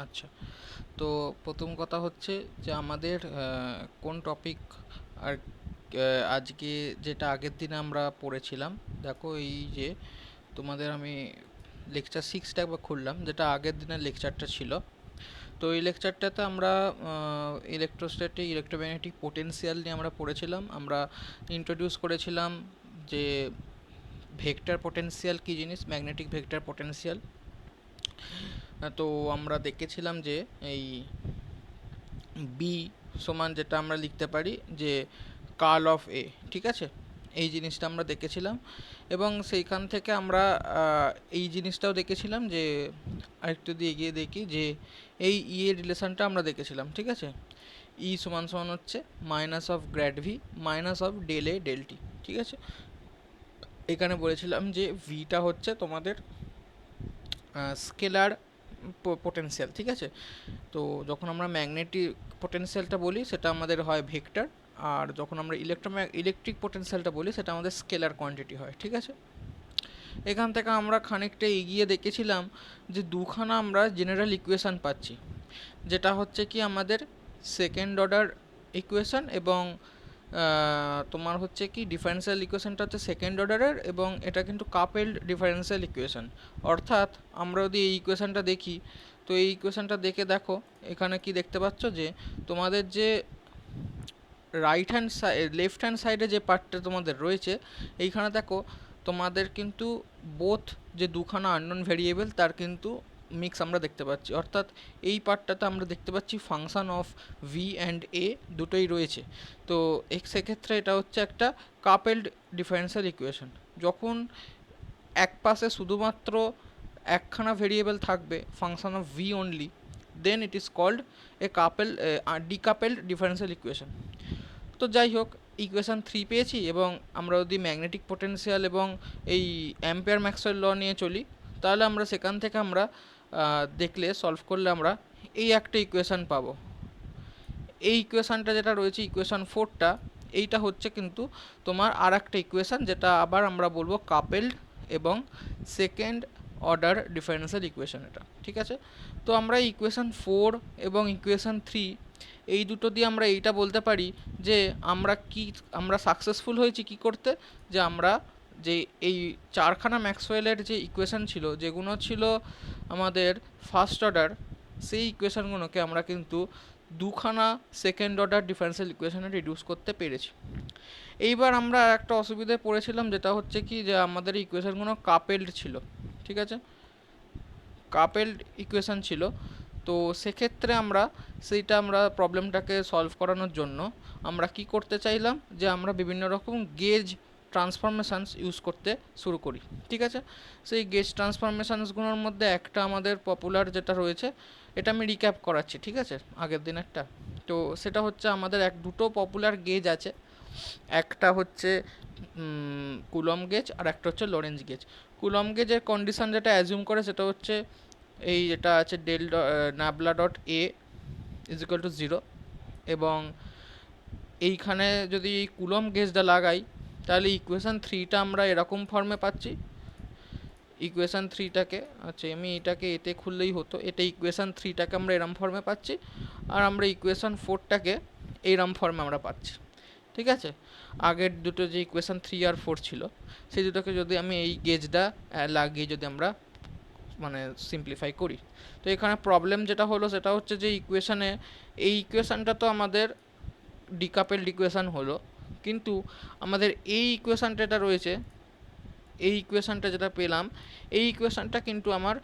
আচ্ছা, তো প্রথম কথা হচ্ছে যে আমাদের কোন টপিক আর আজকে যেটা আগের দিনে আমরা পড়েছিলাম। দেখো এই যে তোমাদের আমি লেকচার সিক্সটা একবার খুললাম, যেটা আগের দিনের লেকচারটা ছিল। তো এই লেকচারটাতে আমরা ইলেকট্রোস্ট্যাটিক ইলেকট্রোম্যাগনেটিক পোটেনশিয়াল নিয়ে আমরা পড়েছিলাম। আমরা ইন্ট্রোডিউস করেছিলাম যে ভেক্টর পোটেনশিয়াল কী জিনিস, ম্যাগনেটিক ভেক্টর পোটেনশিয়াল। তো আমরা দেখেছিলাম যে এই বি সমান যেটা আমরা লিখতে পারি যে কার্ল অফ এ, ঠিক আছে, এই জিনিসটা আমরা দেখেছিলাম। এবং সেইখান থেকে আমরা এই জিনিসটাও দেখেছিলাম যে আরেকটু দিয়ে এগিয়ে দেখি যে এই ই এর রিলেশনটা আমরা দেখেছিলাম, ঠিক আছে। ই সমান সমান হচ্ছে minus of grad V minus of del A del T, ঠিক আছে। এখানে বলেছিলাম যে ভিটা হচ্ছে তোমাদের স্কেলার পোটেনশিয়াল, ঠিক আছে। তো যখন আমরা ম্যাগনেটিক পোটেনশিয়ালটা বলি সেটা আমাদের হয় ভেক্টর, আর যখন আমরা ইলেকট্রিক পোটেনশিয়ালটা বলি সেটা আমাদের স্কেলার কোয়ান্টিটি হয়, ঠিক আছে। এখান থেকে আমরা খানিকটা এগিয়ে দেখেছিলাম যে দুখানা আমরা জেনারেল ইকুয়েশান পাচ্ছি, যেটা হচ্ছে কি আমাদের সেকেন্ড অর্ডার ইকুয়েশান এবং তোমার হচ্ছে কি ডিফারেন্সিয়াল ইকুয়েশানটা হচ্ছে সেকেন্ড অর্ডারের, এবং এটা কিন্তু কাপেলড ডিফারেন্সিয়াল ইকুয়েশান। অর্থাৎ আমরা যদি এই ইকুয়েশানটা দেখি, তো এই ইকুয়েশানটা দেখে দেখো এখানে কি দেখতে পাচ্ছ যে তোমাদের যে right hand side left hand সাইডে যে পার্টটা তোমাদের রয়েছে, এইখানে দেখো তোমাদের কিন্তু বোথ যে দুখানা আননোন ভেরিয়েবল তার কিন্তু মিক্স আমরা দেখতে পাচ্ছি। অর্থাৎ এই পার্টটাতে আমরা দেখতে পাচ্ছি function of V and a দুটোই রয়েছে। তো সেক্ষেত্রে এটা হচ্ছে একটা কাপেলড ডিফারেন্সিয়াল ইকুয়েশন। যখন এক পাশে শুধুমাত্র একখানা ভেরিয়েবল থাকবে function of V only, then it is called a decoupled differential equation. তো যাই হোক, ইকুয়েশান 3 পেয়েছি, এবং আমরা যদি ম্যাগনেটিক পোটেনশিয়াল এবং এই অ্যাম্পিয়ার ম্যাক্সওয়েল ল নিয়ে চলি, তাহলে আমরা সেখান থেকে আমরা দেখলে সলভ করলে আমরা এই একটা ইকুয়েশান পাবো। এই ইকুয়েশানটা যেটা রয়েছে ইকুয়েশান 4টা, এইটা হচ্ছে কিন্তু তোমার আর একটা ইকুয়েশান, যেটা আবার আমরা বলবো কাপেলড এবং সেকেন্ড অর্ডার ডিফারেন্সিয়াল ইকুয়েশান এটা, ঠিক আছে। তো আমরা ইকুয়েশান 4 এবং ইকুয়েশান 3 এই দুটো দিয়ে আমরা এইটা বলতে পারি যে আমরা সাকসেসফুল হয়েছি কি করতে, যে আমরা যে এই চারখানা ম্যাক্সওয়েলের যে ইকুয়েশান ছিল, যেগুলো ছিল আমাদের ফার্স্ট অর্ডার, সেই ইকুয়েশানগুলোকে আমরা কিন্তু দুখানা সেকেন্ড অর্ডার ডিফারেন্সিয়াল ইকুয়েশানে রিডিউস করতে পেরেছি। এইবার আমরা একটা অসুবিধায় পড়েছিলাম, যেটা হচ্ছে কি যে আমাদের ইকুয়েশানগুলো কাপেলড ছিল, ঠিক আছে, কাপেলড ইকুয়েশান ছিল। তো সেক্ষেত্রে আমরা প্রবলেমটাকে সলভ করানোর জন্য আমরা কি করতে চাইলাম, যে আমরা বিভিন্ন রকম গেজ ট্রান্সফরমেশানস ইউজ করতে শুরু করি, ঠিক আছে। সেই গেজ ট্রান্সফরমেশানসগুলোর মধ্যে একটা আমাদের পপুলার যেটা রয়েছে, এটা আমি রিক্যাপ করাচ্ছি, ঠিক আছে, আগের দিনেরটা। তো সেটা হচ্ছে আমাদের দুটো পপুলার গেজ আছে, একটা হচ্ছে কুলম গেজ আর একটা হচ্ছে লরেঞ্জ গেজ। কুলম গেজের কন্ডিশন যেটা অ্যাজিউম করে সেটা হচ্ছে এই যেটা আছে nabla dot A is equal to 0, এবং এইখানে যদি এই কুলম গেজটা লাগাই, তাহলে ইকুয়েশান 3টা আমরা এরকম ফর্মে পাচ্ছি। ইকুয়েশান 3টাকে, আচ্ছা আমি এটাকে এতে খুললেই হতো, এটা ইকুয়েশান 3টাকে আমরা এরম ফর্মে পাচ্ছি, আর আমরা ইকুয়েশান 4টাকে এইরম ফর্মে আমরা পাচ্ছি, ঠিক আছে। আগের দুটো যে ইকুয়েশান 3 আর 4 ছিল, সেই দুটোকে যদি আমি এই গেজটা লাগিয়ে যদি আমরা মানে সিম্পলিফাই করি, তো এখানে প্রবলেম যেটা হলো সেটা হচ্ছে যে এই ইকুয়েশানটা তো আমাদের ডিকাপেলড ইকুয়েশান হলো, কিন্তু আমাদের এই ইকুয়েশানটা যেটা রয়েছে, এই ইকুয়েশানটা যেটা পেলাম, এই ইকুয়েশানটা কিন্তু আমার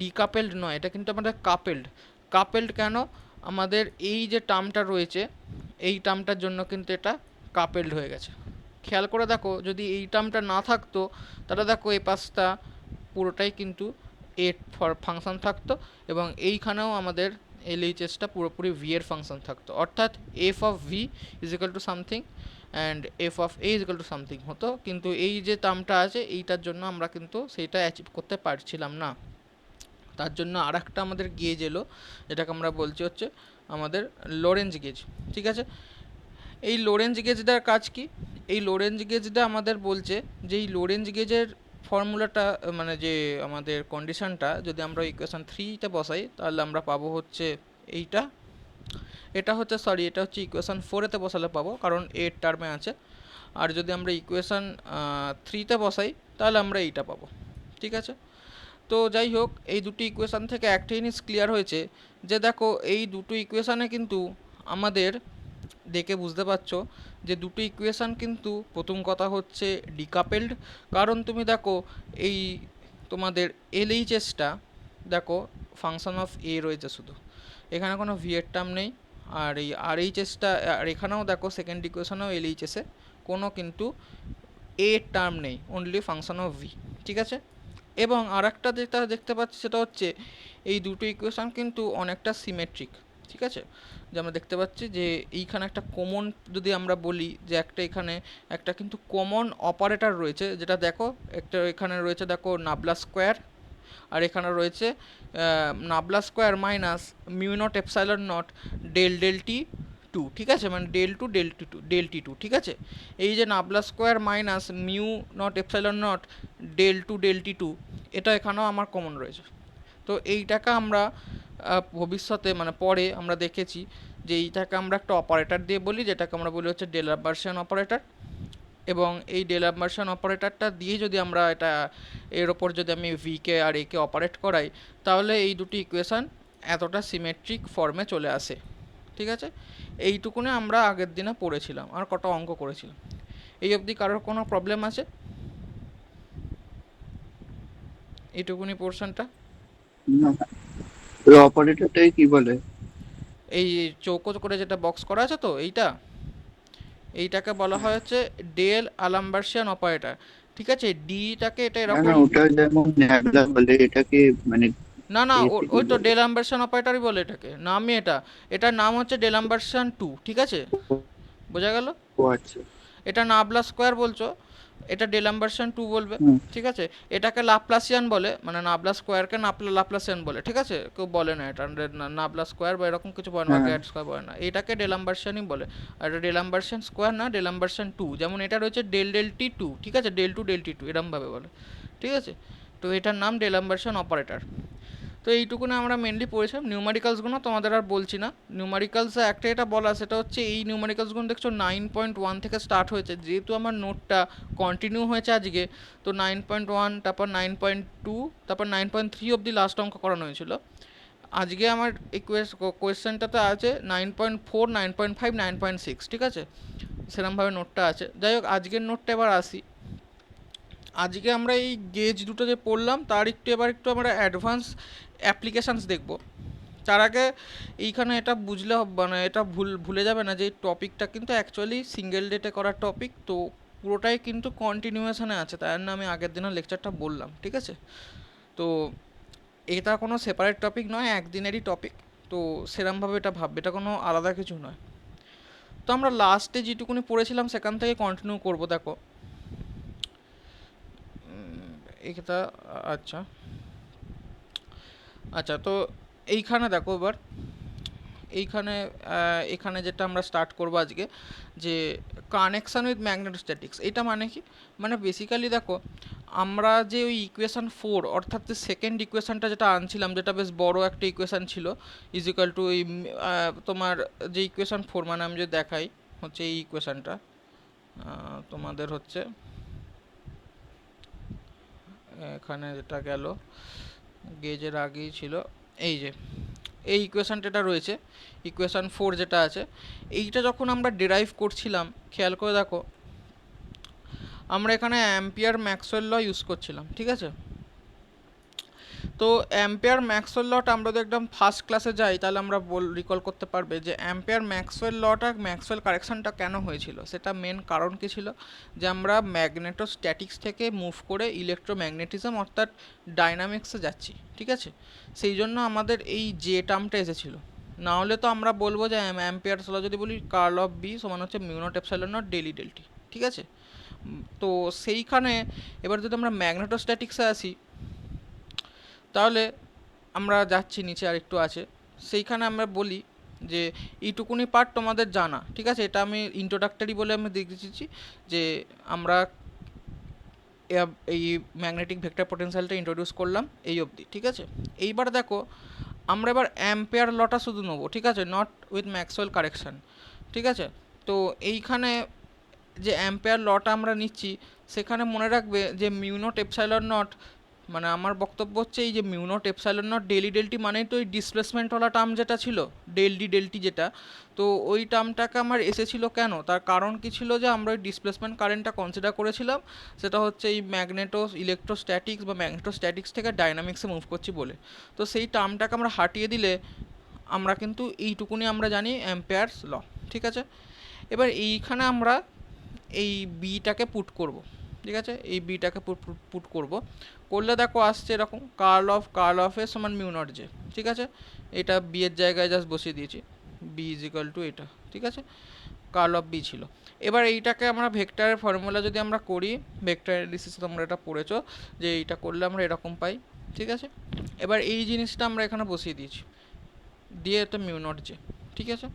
ডিকাপেলড নয়, এটা কিন্তু আমাদের কাপেলড। কাপেলড কেন? আমাদের এই যে টার্মটা রয়েছে, এই টার্মটার জন্য কিন্তু এটা কাপেলড হয়ে গেছে। খেয়াল করে দেখো, যদি এই টার্মটা না থাকতো, তাহলে দেখো এই পাশটা পুরোটাই কিন্তু এ ফাংশন থাকতো, এবং এইখানেও আমাদের এলএইচএসটা পুরোপুরি ভি এর ফাংশন থাকতো। অর্থাৎ F of V is equal to something and F of A is equal to something হতো, কিন্তু এই যে টার্মটা আছে এইটার জন্য আমরা কিন্তু সেইটা অ্যাচিভ করতে পারছিলাম না। তার জন্য আর একটা আমাদের গেজ এলো, যেটাকে আমরা বলছি হচ্ছে আমাদের লরেঞ্জ গেজ, ঠিক আছে। এই লরেঞ্জ গেজটার কাজ কি? এই লরেঞ্জ গেজটা আমাদের বলছে যে এই লরেঞ্জ গেজের ফর্মুলাটা মানে যে আমাদের কন্ডিশনটা যদি আমরা ইকুয়েশন 3তে বসাই তাহলে আমরা পাবো হচ্ছে এইটা, এটা হচ্ছে সরি এটা হচ্ছে ইকুয়েশন 4এতে বসালে পাবো কারণ এর টার্মে আছে। আর যদি আমরা ইকুয়েশন 3তে বসাই তাহলে আমরা এইটা পাবো। ঠিক আছে, তো যাই হোক এই দুটি ইকুয়েশান থেকে একটা জিনিস ক্লিয়ার হয়েছে যে দেখো এই দুটো ইকুয়েশানে কিন্তু আমাদের দেখে বুঝতে পারছো যে দুটো ইকুয়েশান কিন্তু প্রথম কথা হচ্ছে ডিকাপেলড। কারণ তুমি দেখো এই তোমাদের এলএইচএসটা দেখো ফাংশন অফ এ রয়েছে শুধু, এখানে কোনো ভি এর টার্ম নেই। আর এই আরএইচএসটা আর এখানেও দেখো সেকেন্ড ইকুয়েশনেও এলএইচএসে কোনো কিন্তু এ টার্ম নেই, অনলি ফাংশন অফ ভি। ঠিক আছে, এবং আর একটা যেটা দেখতে পাচ্ছি সেটা হচ্ছে এই দুটো ইকুয়েশান কিন্তু অনেকটা সিমেট্রিক। ঠিক আছে, যে আমরা দেখতে পাচ্ছি যে এইখানে একটা কমন যদি আমরা বলি যে একটা এখানে একটা কিন্তু কমন অপারেটর রয়েছে, যেটা দেখো একটা এখানে রয়েছে দেখো নাবলা স্কোয়ার, আর এখানে রয়েছে nabla square minus mu naught epsilon naught del del টি টু। ঠিক আছে, মানে ডেল টু ডেল টি টু ডেল টি টু। ঠিক আছে, এই যে nabla square minus mu naught epsilon naught del two del টি টু, এটা এখানেও আমার কমন রয়েছে। তো এইটাকে আমরা ভবিষ্যতে মানে পরে আমরা দেখেছি যে এইটাকে আমরা একটা অপারেটর দিয়ে বলি, যেটাকে আমরা বলি হচ্ছে ডেলাভার্সিয়ান অপারেটর। এবং এই ডেলাভার্সিয়ান অপারেটরটা দিয়ে যদি আমরা এটা এর ওপর যদি আমি ভিকে আর একে অপারেট করাই তাহলে এই দুটি ইকুয়েশান এতটা সিমেট্রিক ফর্মে চলে আসে। ঠিক আছে, এইটুকুনে আমরা আগের দিনে পড়েছিলাম আর কটা অঙ্ক করেছিলাম। এই অবধি কারোর কোনো প্রবলেম আছে? এইটুকুনি পোর্শনটা। না, ওই অপারেটরটাই কি বলে? এই চৌকো করে যেটা বক্স করা আছে তো এইটাকে বলা হয় হচ্ছে ডেল আলাম্বার্সিয়ান অপারেটর। ঠিক আছে, ডিটাকে এটা না না, এরকম, ওটা যেমন ন্যাবলা বলে, এটাকে মানে না না এতে কি ওই তো বলে? ডেল আম্বারসান অপারেটরই বলে এটাকে, নামই এটা, এটার নাম হচ্ছে ডেল আম্বারসান টু। ঠিক আছে, বোঝা গেল? ও আচ্ছা। এটা নাবলা স্কোয়ার বলছো, এটা ডেল আম্বারসান টু বলবে। হুম। ঠিক আছে, এটাকে লাপ্লাসিয়ান বলে, মানে নাবলা স্কোয়ারকে লাপ্লাসিয়ান বলে। ঠিক আছে, কেউ বলে না এটা নাবলা স্কোয়ার বা এরকম কিছু বলে না, হ্যাঁ। গ্যাট স্কোয়ার বলে না, এটাকে ডেল আম্বারসানই বলে। আর এটা ডেল আম্বারসান স্কোয়ার না, ডেল আম্বারসান টু। যেমন এটা রয়েছে ডেল ডেল টি টু। ঠিক আছে, ডেল টু ডেল টি টু এরমভাবে বলে। ঠিক আছে, তো এটার নাম ডেল আম্বারসান অপারেটর। তো এইটুকুনে আমরা মেনলি পড়েছিলাম। নিউমারিক্যালসগুলো তোমাদের আর বলছি না। নিউমারিক্যালসে একটা এটা বলা, সেটা হচ্ছে এই নিউমারিক্যালসগুলো দেখছো 9.1 থেকে স্টার্ট হয়েছে, যেহেতু আমার নোটটা কন্টিনিউ হয়েছে আজকে, তো 9.1 তারপর 9.2 তারপর 9.3 অবধি লাস্ট অঙ্ক করানো হয়েছিল। আজকে আমার এই কোয়েশ্চেনটাতে আছে 9.4 9.5 9.6। ঠিক আছে, সেরকমভাবে নোটটা আছে। যাই হোক আজকের নোটটা এবার আসি। আজকে আমরা এই গেজ দুটো যে পড়লাম তার একটু আমরা অ্যাডভান্স অ্যাপ্লিকেশানস দেখব। তার আগে এইখানে এটা বুঝলে মানে এটা ভুলে যাবে না যে এই টপিকটা কিন্তু অ্যাকচুয়ালি সিঙ্গেল ডেটে করার টপিক, তো পুরোটাই কিন্তু কন্টিনিউয়েশনে আছে, তাই জন্য আমি আগের দিনের লেকচারটা বললাম। ঠিক আছে, তো এটা কোনো সেপারেট টপিক নয়, একদিনেরই টপিক। তো সেরমভাবে এটা ভাববে, এটা কোনো আলাদা কিছু নয়। তো আমরা লাস্টে যেটুকুনি পড়েছিলাম সেখান থেকে কন্টিনিউ করবো। দেখো এটা, আচ্ছা আচ্ছা, তো এইখানে দেখো এবার এইখানে এখানে যেটা আমরা স্টার্ট করবো আজকে, যে কানেকশান উইথ ম্যাগনেটোস্ট্যাটিক্স। এটা মানে কি, মানে বেসিক্যালি দেখো আমরা যে ওই ইকুয়েশান 4 অর্থাৎ যে সেকেন্ড ইকুয়েশানটা যেটা আনছিলাম, যেটা বেশ বড় একটা ইকুয়েশান ছিল, ইজিক্যাল টু এই তোমার যে ইকুয়েশান 4, মানে আমি যদি দেখাই হচ্ছে এই ইকুয়েশানটা তোমাদের হচ্ছে এখানে যেটা গেল গেজের আগেই ছিল, এই যে এই ইকুয়েশানটা রয়েছে, ইকুয়েশান 4 যেটা আছে, এইটা যখন আমরা ডিরাইভ করছিলাম খেয়াল করে দেখো আমরা এখানে অ্যাম্পিয়ার ম্যাক্সওয়েল ল ইউজ করছিলাম। ঠিক আছে, তো অ্যাম্পিয়ার ম্যাক্সওয়েল লটা আমরা যদি একদম ফার্স্ট ক্লাসে যাই তাহলে আমরা রিকল করতে পারবে যে অ্যাম্পিয়ার ম্যাক্সওয়েল লটা ম্যাক্সওয়েল কারেকশনটা কেন হয়েছিল। সেটা মেন কারণ কী ছিল, যে আমরা ম্যাগনেটোস্ট্যাটিক্স থেকে মুভ করে ইলেকট্রোম্যাগনেটিজম অর্থাৎ ডাইনামিক্সে যাচ্ছি। ঠিক আছে, সেই জন্য আমাদের এই যে টার্মটা এসেছিলো। না হলে তো আমরা বলবো যে অ্যাম্পিয়ারস ল যদি বলি কার্ল অফ বি সমান হচ্ছে mu naught epsilon not daily ডেলটি। ঠিক আছে, তো সেইখানে এবার যদি আমরা ম্যাগনেটোস্ট্যাটিক্সে আসি তাহলে আমরা যাচ্ছি নিচে আর একটু আছে, সেইখানে আমরা বলি যে এইটুকুনি পার্ট তোমাদের জানা। ঠিক আছে, এটা আমি ইন্ট্রোডাক্টরি বলে আমি দেখে দিচ্ছি যে আমরা এই ম্যাগনেটিক ভেক্টর পোটেনশিয়ালটা ইন্ট্রোডিউস করলাম এই অবধি, ঠিক আছে। এইবার দেখো আমরা এবার অ্যাম্পেয়ার লটা শুধু নেবো, ঠিক আছে, নট উইথ ম্যাক্সওয়েল কারেকশন, ঠিক আছে। তো এইখানে যে অ্যাম্পেয়ার লটা আমরা নিচ্ছি সেখানে মনে রাখবে যে মিউ নট এপসাইলন নট, মানে আমার বক্তব্য হচ্ছে এই যে mu naught epsilon not daily ডেলটি মানেই তো ওই ডিসপ্লেসমেন্টওয়ালা টার্ম যেটা ছিল ডেল ডি ডেলটি যেটা, তো ওই টার্মটাকে আমার এসেছিলো কেন, তার কারণ কি ছিল যে আমরা ওই ডিসপ্লেসমেন্ট কারেন্টটা কনসিডার করেছিলাম, সেটা হচ্ছে এই ইলেকট্রোস্ট্যাটিক্স বা ম্যাগনেটোস্ট্যাটিক্স থেকে ডাইনামিক্সে মুভ করছি বলে। তো সেই টার্মটাকে আমরা হাটিয়ে দিলে আমরা কিন্তু এইটুকুনি আমরা জানি অ্যাম্পেয়ারস ল, ঠিক আছে। এবার এইখানে আমরা এই বিটাকে পুট করব, ঠিক আছে, এই বিটাকে পুট করব, করলে দেখো আসছে এরকম কার্ল অফ এ সমান মিউ নট জে, ঠিক আছে। এটা বি এর জায়গায় জাস্ট বসিয়ে দিয়েছি, বি ইজ ইকাল টু এটা, ঠিক আছে, কার্ল অফ বি ছিল। এবার এইটাকে আমরা ভেক্টরের ফর্মুলা যদি আমরা করি, ভেক্টর অ্যানালিসিস তোমরা এটা পড়েছো যে এইটা করলে আমরা এরকম পাই, ঠিক আছে। এবার এই জিনিসটা আমরা এখানে বসিয়ে দিয়েছি, দিয়ে এটা মিউ নট জে, ঠিক আছে।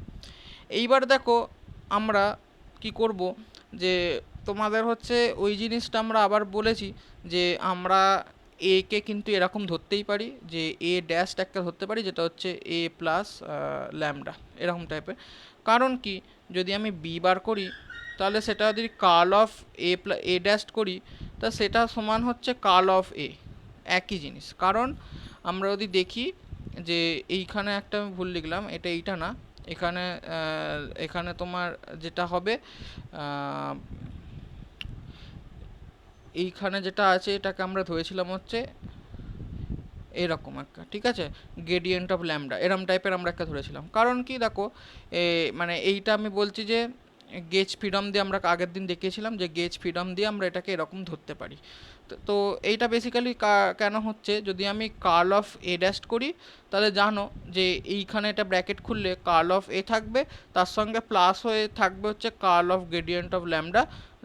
এইবার দেখো আমরা কি করব, যে তোমাদের হচ্ছে ওই জিনিসটা আমরা আবার বলেছি যে আমরা এ কে কিন্তু এরকম ধরতেই পারি, যে এ ড্যাশ একটা ধরতে পারি যেটা হচ্ছে এ প্লাস ল্যামডা এরকম টাইপের। কারণ কি, যদি আমি বি বার করি তাহলে সেটা যদি কার্ল অফ এ ড্যাশ করি তা সেটা সমান হচ্ছে কার্ল অফ এ, একই জিনিস। কারণ আমরা যদি দেখি যে এইখানে একটা আমি ভুল লিখলাম, এটা এইটা না, এখানে এখানে তোমার যেটা হবে এইখানে যেটা আছে এটাকে আমরা ধরেছিলাম হচ্ছে এরকম একটা, ঠিক আছে, গ্রেডিয়েন্ট অফ ল্যামডা এরম টাইপের আমরা একটা ধরেছিলাম। কারণ কি দেখো মানে এইটা আমি বলছি যে গেজ ফ্রিডম দিয়ে আমরা আগের দিন দেখিয়েছিলাম যে গেজ ফ্রিডম দিয়ে আমরা এটাকে এরকম ধরতে পারি। তো এইটা বেসিক্যালি কেন হচ্ছে, যদি আমি কার্ল অফ এ ড্যাশ করি তাহলে জানো যে এইখানে এটা ব্র্যাকেট খুললে কার্ল অফ এ থাকবে, তার সঙ্গে প্লাস হয়ে থাকবে হচ্ছে curl of gradient of lambda,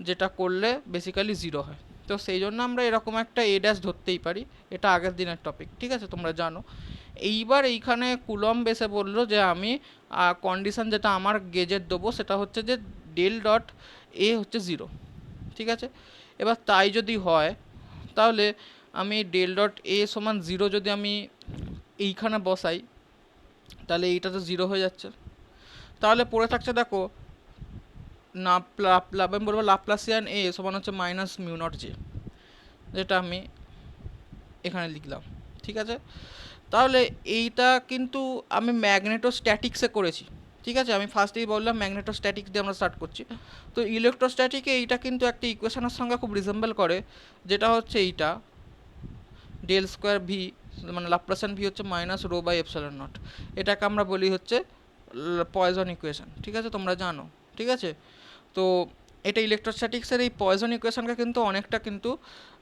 যেটা করলে বেসিক্যালি জিরো হয়। তো সেই জন্য আমরা এরকম একটা এ ড্যাশ ধরতেই পারি, এটা আগের দিনের টপিক, ঠিক আছে, তোমরা জানো। এইবার এইখানে কুলম বেসে বললো যে আমি কন্ডিশন যেটা আমার গেজের দেবো সেটা হচ্ছে যে ডেল ডট এ হচ্ছে জিরো, ঠিক আছে। এবার তাই যদি হয় তাহলে আমি ডেল ডট এ সমান জিরো যদি আমি এইখানে বসাই তাহলে এইটা তো জিরো হয়ে যাচ্ছে, তাহলে পড়ে থাকছে দেখো না আমি বলবো লাপ্লাসিয়ান এ সমান হচ্ছে মাইনাস মিউ নট জে, যেটা আমি এখানে লিখলাম, ঠিক আছে। তাহলে এইটা কিন্তু আমি ম্যাগনেটোস্ট্যাটিক্সে করেছি, ঠিক আছে, আমি ফার্স্টেই বললাম ম্যাগনেটোস্ট্যাটিক্স দিয়ে আমরা স্টার্ট করছি। তো ইলেকট্রোস্ট্যাটিকে এইটা কিন্তু একটা ইকুয়েশনের সঙ্গে খুব রিজেম্বল করে, যেটা হচ্ছে এইটা ডেল স্কোয়ার ভি, মানে লাপ্লাসিয়ান ভি হচ্ছে minus rho by epsilon nought, এটাকে আমরা বলি হচ্ছে পয়জন ইকুয়েশন, ঠিক আছে, তোমরা জানো, ঠিক আছে। তো এটা ইলেকট্রোস্ট্যাটিক্সের এই পয়জন ইকুয়েশনটা কিন্তু অনেকটা কিন্তু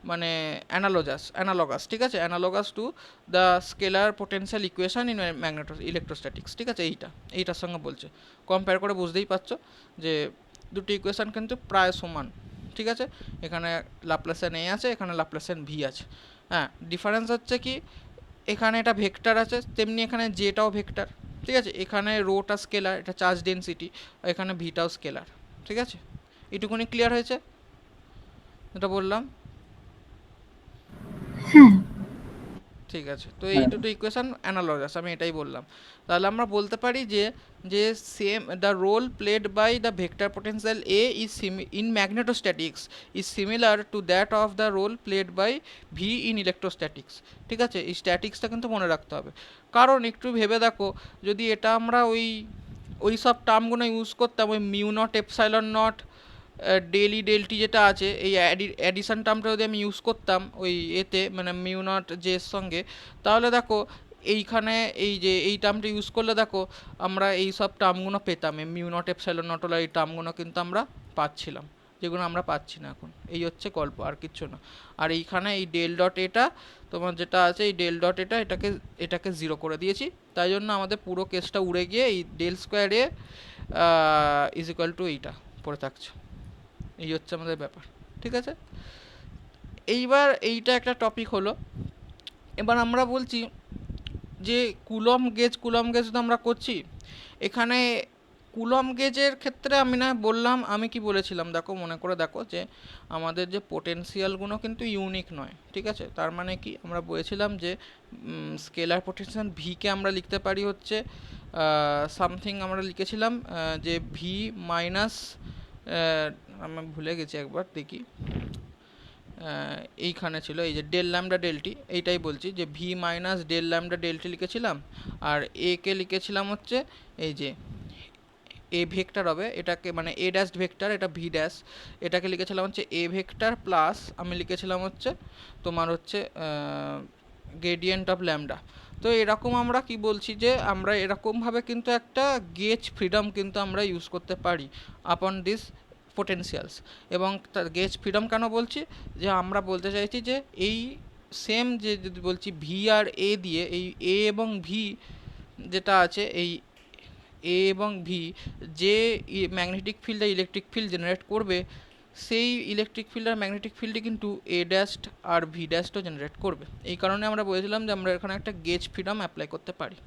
মানে অ্যানালগাস, ঠিক আছে, analogous to the scalar potential equation in electrostatics, ঠিক আছে। এইটার সঙ্গে বলছে, কম্পেয়ার করে বুঝতেই পারছো যে দুটি ইকুয়েশন কিন্তু প্রায় সমান, ঠিক আছে। এখানে লাপ্লাসিয়ান এ আছে, এখানে লাপ্লাসিয়ান ভি আছে, হ্যাঁ, ডিফারেন্স হচ্ছে কি এখানে এটা ভেক্টর আছে, তেমনি এখানে জেটাও ভেক্টর, ঠিক আছে। এখানে রোটা স্কেলার, এটা চার্জ ডেন্সিটি, এখানে ভিটাও স্কেলার, ঠিক আছে। এটুকুনি ক্লিয়ার হয়েছে যেটা বললাম, হ্যাঁ। ঠিক আছে। তো এই দুটো ইকুয়েশন অ্যানালগাস, আমি এটাই বললাম। তাহলে আমরা বলতে পারি যে যে same the role played by the vector potential A is in magnetostatics is similar to that of the role played by V in electrostatics, ঠিক আছে। এই স্ট্যাটিক্সটা কিন্তু মনে রাখতে হবে, কারণ একটু ভেবে দেখো যদি এটা আমরা ওই সব টার্মগুলো ইউজ করতাম, ওই mu naught epsilon not daily ডেলটি যেটা আছে, এই অ্যাডিশন টার্মটা যদি আমি ইউজ করতাম ওই এতে মানে মিউ নট জের সঙ্গে, তাহলে দেখো এইখানে এই যে এই টার্মটা ইউজ করলে দেখো আমরা এই সব টার্মগুলো পেতাম, মিউ নট এপসাইলন নট হলো এই টার্মগুলো কিন্তু আমরা পাচ্ছিলাম, যেগুলো আমরা পাচ্ছি না এখন। এই হচ্ছে গল্প, আর কিচ্ছু না। আর এইখানে এই ডেল ডট এটা তোমার যেটা আছে, এই ডেল ডট এটাকে জিরো করে দিয়েছি, তাই জন্য আমাদের পুরো কেসটা উড়ে গিয়ে এই del square A is equal to এইটা পড়ে থাকছে। এই হচ্ছে আমাদের ব্যাপার, ঠিক আছে। এইবার এইটা একটা টপিক হলো। এবার আমরা বলছি যে কুলম গেজ তো আমরা করছি, এখানে কুলম গেজের ক্ষেত্রে আমি না বললাম, আমি কি বলেছিলাম দেখো, মনে করে দেখো যে আমাদের যে পোটেনশিয়ালগুলো কিন্তু ইউনিক নয়, ঠিক আছে। তার মানে কি আমরা বলেছিলাম যে স্কেলার পোটেনশিয়াল ভিকে আমরা লিখতে পারি হচ্ছে সামথিং, আমরা লিখেছিলাম যে ভি মাইনাস, আমি ভুলে গেছি, একবার দেখি, এইখানে ছিল এই যে ডেল ল্যামডা ডেলটি, এইটাই বলছি যে V minus del lambda del T লিখেছিলাম, আর এ কে লিখেছিলাম হচ্ছে এই যে এ ভেক্টর হবে, এটাকে মানে এ ড্যাশ ভেক্টর, এটা ভি ড্যাশ, এটাকে লিখেছিলাম হচ্ছে এ ভেক্টর প্লাস আমি লিখেছিলাম হচ্ছে তোমার হচ্ছে গ্রেডিয়েন্ট অফ ল্যামডা। তো এরকম আমরা কি বলছি যে আমরা এরকমভাবে কিন্তু একটা গেজ ফ্রিডম কিন্তু আমরা ইউজ করতে পারি আপন দিস পোটেনশিয়ালস। এবং তার গেজ ফ্রিডম কেন বলছি, যে আমরা বলতে চাইছি যে এই সেম যে যদি বলছি ভি আর এ দিয়ে, এই এ এবং ভি যেটা আছে, এই এ এবং ভি যে ম্যাগনেটিক ফিল্ড আর ইলেকট্রিক ফিল্ড জেনারেট করবে, সেই ইলেকট্রিক ফিল্ড আর ম্যাগনেটিক ফিল্ডে কিন্তু এ ড্যাস্ট আর ভি ড্যাস্টও জেনারেট করবে। এই কারণে আমরা বলেছিলাম যে আমরা এখানে একটা গেজ ফ্রিডম অ্যাপ্লাই করতে পারি।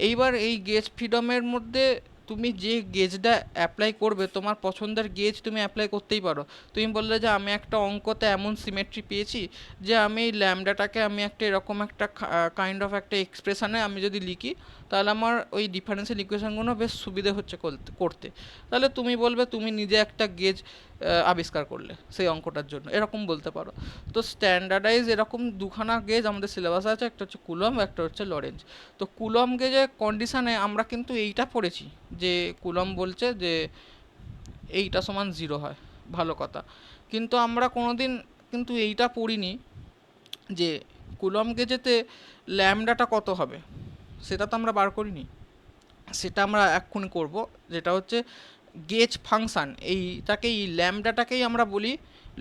এইবার এই গেজ ফ্রিডমের মধ্যে তুমি যে গেজটা অ্যাপ্লাই করবে, তোমার পছন্দের গেজ তুমি অ্যাপ্লাই করতেই পারো। তুমি বললে যে আমি একটা অঙ্কতে এমন সিমেট্রি পেয়েছি যে আমি এই ল্যামডাটাকে আমি একটা এরকম একটা কাইন্ড অফ একটা এক্সপ্রেশানে আমি যদি লিখি, তাহলে আমার ওই ডিফারেন্সিয়াল ইকুয়েশনগুলো বেশ সুবিধে হচ্ছে করতে। তাহলে তুমি বলবে তুমি নিজে একটা গেজ আবিষ্কার করলে সেই অঙ্কটার জন্য, এরকম বলতে পারো। তো স্ট্যান্ডার্ডাইজ এরকম দুখানা গেজ আমাদের সিলেবাসে আছে, একটা হচ্ছে কুলম, একটা হচ্ছে লরেঞ্জ। তো কুলম গেজের কন্ডিশানে আমরা কিন্তু এইটা পড়েছি যে কুলম বলছে যে এইটা সমান 0 হয়, ভালো কথা। কিন্তু আমরা কোনো দিন কিন্তু এইটা পড়িনি যে কুলম গেজেতে ল্যামডাটা কত হবে, সেটা তো আমরা বার করিনি। সেটা আমরা এক্ষুনি করব, যেটা হচ্ছে গেজ ফাংশান। এইটাকেই ল্যামডাটাকেই আমরা বলি,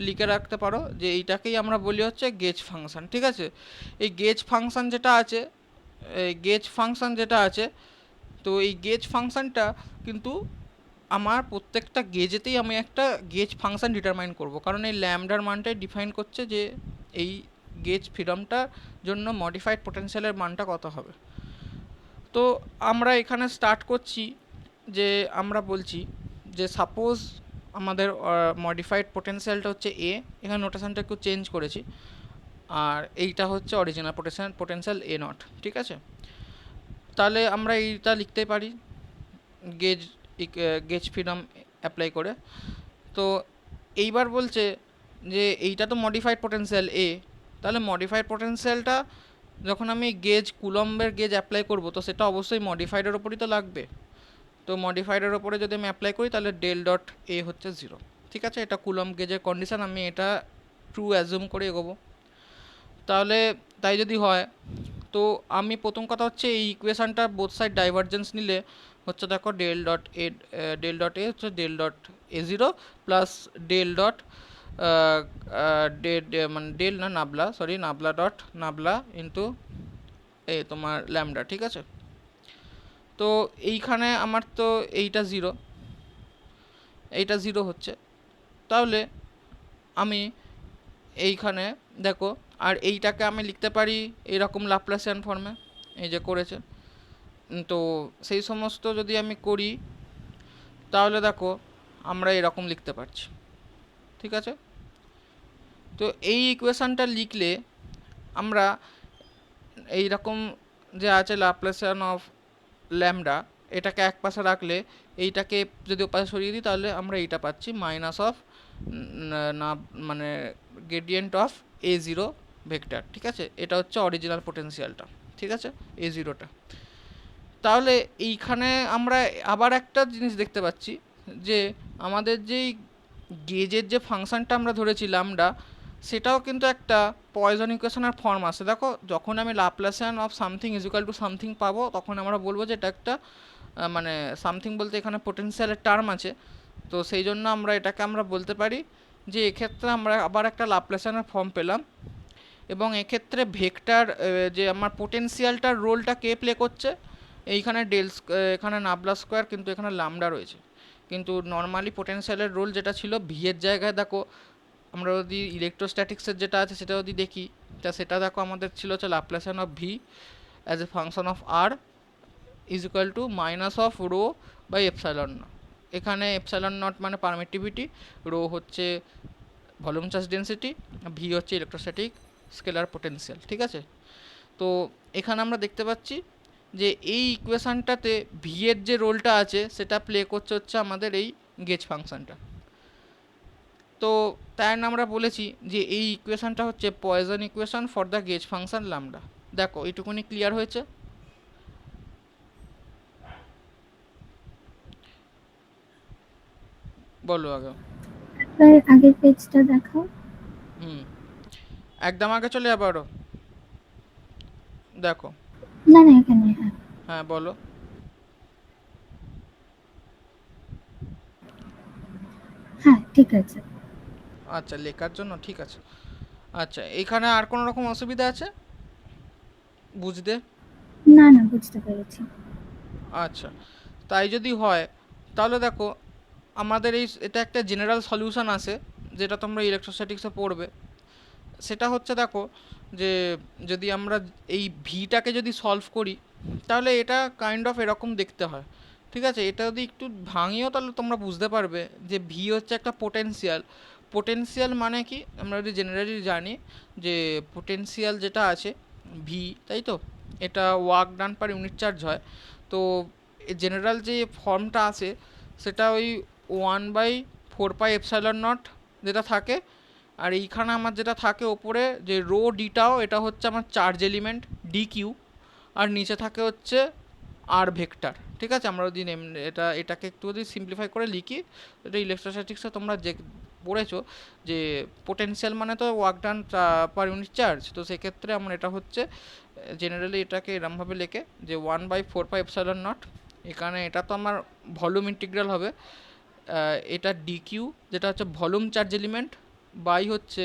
লিখে রাখতে পারো যে এইটাকেই আমরা বলি হচ্ছে গেজ ফাংশান, ঠিক আছে। এই গেজ ফাংশান যেটা আছে, এই গেজ ফাংশান যেটা আছে, তো এই গেজ ফাংশানটা কিন্তু আমার প্রত্যেকটা গেজেতেই আমি একটা গেজ ফাংশান ডিটারমাইন করব, কারণ এই ল্যামডার মানটাই ডিফাইন করছে যে এই গেজ ফ্রিডমটার জন্য মডিফাইড পোটেনশিয়ালের মানটা কত হবে। তো আমরা এখানে স্টার্ট করছি যে আমরা বলছি যে সাপোজ আমাদের মডিফাইড পোটেনশিয়ালটা হচ্ছে এ, এখানে নোটেশনটা একটু চেঞ্জ করেছি, আর এইটা হচ্ছে অরিজিনাল পোটেনশিয়াল এ নট, ঠিক আছে। তাহলে আমরা এইটা লিখতে পারি গেজ গেজ ফ্রিডম অ্যাপ্লাই করে। তো এইবার বলছে যে এইটা তো মডিফাইড পোটেনশিয়াল এ, তাহলে মডিফাইড পোটেনশিয়ালটা যখন আমি গেজ কুলম্বের গেজ অ্যাপ্লাই করব, তো সেটা অবশ্যই মডিফাইডের ওপরই তো লাগবে। তো মডিফাইডের ওপরে যদি আমি অ্যাপ্লাই করি, তাহলে ডেল ডট এ হচ্ছে 0, ঠিক আছে। এটা কুলম গেজের কন্ডিশান, আমি এটা ট্রু অ্যাজুম করে এগোবো। তাহলে তাই যদি হয়, তো আমি প্রথম কথা হচ্ছে এই ইকুয়েশানটা বোথ সাইড ডাইভারজেন্স নিলে হচ্ছে দেখো ডেল ডট এ হচ্ছে del dot A 0 plus del dot মানে ডেল না nabla, sorry nabla dot nabla into A তোমার ল্যামডা, ঠিক আছে। তো এইখানে আমার তো এইটা 0, এইটা 0 হচ্ছে, তাহলে আমি এইখানে দেখো, আর এইটাকে আমি লিখতে পারি এরকম লাপ্লাসিয়ান ফর্মে, এই যে করেছে। তো সেই সমস্ত যদি আমি করি, তাহলে দেখো আমরা এরকম লিখতে পারছি, ঠিক আছে। তো এই ইকুয়েশানটা লিখলে আমরা এই রকম যে আছে লাপ্লাসিয়ান অফ ল্যামডা, এটাকে এক পাশে রাখলে, এইটাকে যদি ওপাশে সরিয়ে দিই, তাহলে আমরা এইটা পাচ্ছি মাইনাস অফ না মানে গ্রেডিয়েন্ট অফ এ 0 ভেক্টর, ঠিক আছে। এটা হচ্ছে অরিজিনাল পোটেনশিয়ালটা, ঠিক আছে, এ 0টা। তাহলে এইখানে আমরা আবার একটা জিনিস দেখতে পাচ্ছি যে আমাদের যেই গেজের যে ফাংশানটা আমরা ধরেছি ল্যামডা, সেটাও কিন্তু একটা পয়জন ইকুয়েশনের ফর্ম আছে। দেখো যখন আমি Laplacian of something is equal to something পাবো, তখন আমরা বলবো যে এটা একটা মানে সামথিং বলতে এখানে পোটেনশিয়ালের টার্ম আছে। তো সেই জন্য আমরা এটাকে আমরা বলতে পারি যে এক্ষেত্রে আমরা আবার একটা লাপ্লাসিয়ানের ফর্ম পেলাম, এবং এক্ষেত্রে ভেক্টর যে আমার পোটেনশিয়ালটার রোলটা কে প্লে করছে, এইখানে এখানে নাবলা স্কোয়ার, কিন্তু এখানে ল্যামডা রয়েছে। কিন্তু নর্মালি পোটেনশিয়ালের রোল যেটা ছিল ভি এর জায়গায়, দেখো আমরা যদি ইলেকট্রোস্ট্যাটিক্সের যেটা আছে সেটা যদি দেখি, তা সেটা দেখো আমাদের ছিল হচ্ছে Laplacian of V as a function of R is equal to minus of rho by epsilon nought. এখানে এপসাইলন নট মানে পারমিটিভিটি, রো হচ্ছে ভলিউম চার্জ ডেন্সিটি, ভি হচ্ছে ইলেকট্রোস্ট্যাটিক স্কেলার পোটেনশিয়াল। ঠিক আছে, তো এখানে আমরা দেখতে পাচ্ছি যে এই ইকুয়েশানটাতে ভি এর যে রোলটা আছে সেটা প্লে করছে হচ্ছে আমাদের এই গেজ ফাংশনটা। তো তাই আমরা বলেছি যে এই ইকুয়েশানটা হচ্ছে poison equation for the gauge function lambda. দেখো এইটুকুনি ক্লিয়ার হয়েছে? বলো আগে। আগের পেজটা দেখাও। হুম, একদম আগে চলে আবারও দেখো। না না, এখানে। হ্যাঁ হ্যাঁ বলো। হ্যাঁ, ঠিক আছে। আচ্ছা, লেখার জন্য ঠিক আছে। আচ্ছা, এখানে আর কোনো রকম অসুবিধা আছে বুঝতে? না না, বুঝতে পেরেছি। আচ্ছা, তাই যদি হয় তাহলে দেখো আমাদের এটা একটা জেনারেল সলিউশন আছে যেটা তোমরা ইলেকট্রোস্ট্যাটিক্সে পড়বে। সেটা হচ্ছে দেখো যে যদি আমরা এই ভিটাকে যদি সলভ করি তাহলে এটা কাইন্ড অফ এরকম দেখতে হয়। ঠিক আছে, এটা যদি একটু ভাঙিও তাহলে তোমরা বুঝতে পারবে যে ভি হচ্ছে একটা পোটেনশিয়াল। পোটেনশিয়াল মানে কি আমরা যদি জেনারেলি জানি যে পোটেনশিয়াল যেটা আছে ভি, তাই তো, এটা work done per unit charge হয়। তো জেনারেল যে ফর্মটা আছে সেটা ওই 1/4πε0 যেটা থাকে। আর এইখানে আমার যেটা থাকে ওপরে যে রো ডিটাও, এটা হচ্ছে আমার চার্জ এলিমেন্ট ডি কিউ, আর নিচে থাকে হচ্ছে আর ভেক্টর। ঠিক আছে, আমরা যদি এটাকে একটু যদি সিম্পলিফাই করে লিখি, এটা ইলেকট্রোস্ট্যাটিক্সে তোমরা যে পড়েছো যে পোটেনশিয়াল মানে তো work done per unit charge. তো সেক্ষেত্রে আমার এটা হচ্ছে জেনারেলি এটাকে এরমভাবে লেখে যে 1/4πε0। এখানে এটা তো আমার ভলিউম ইন্টিগ্রাল হবে। এটা ডি কিউ যেটা হচ্ছে ভলিউম চার্জ এলিমেন্ট বাই হচ্ছে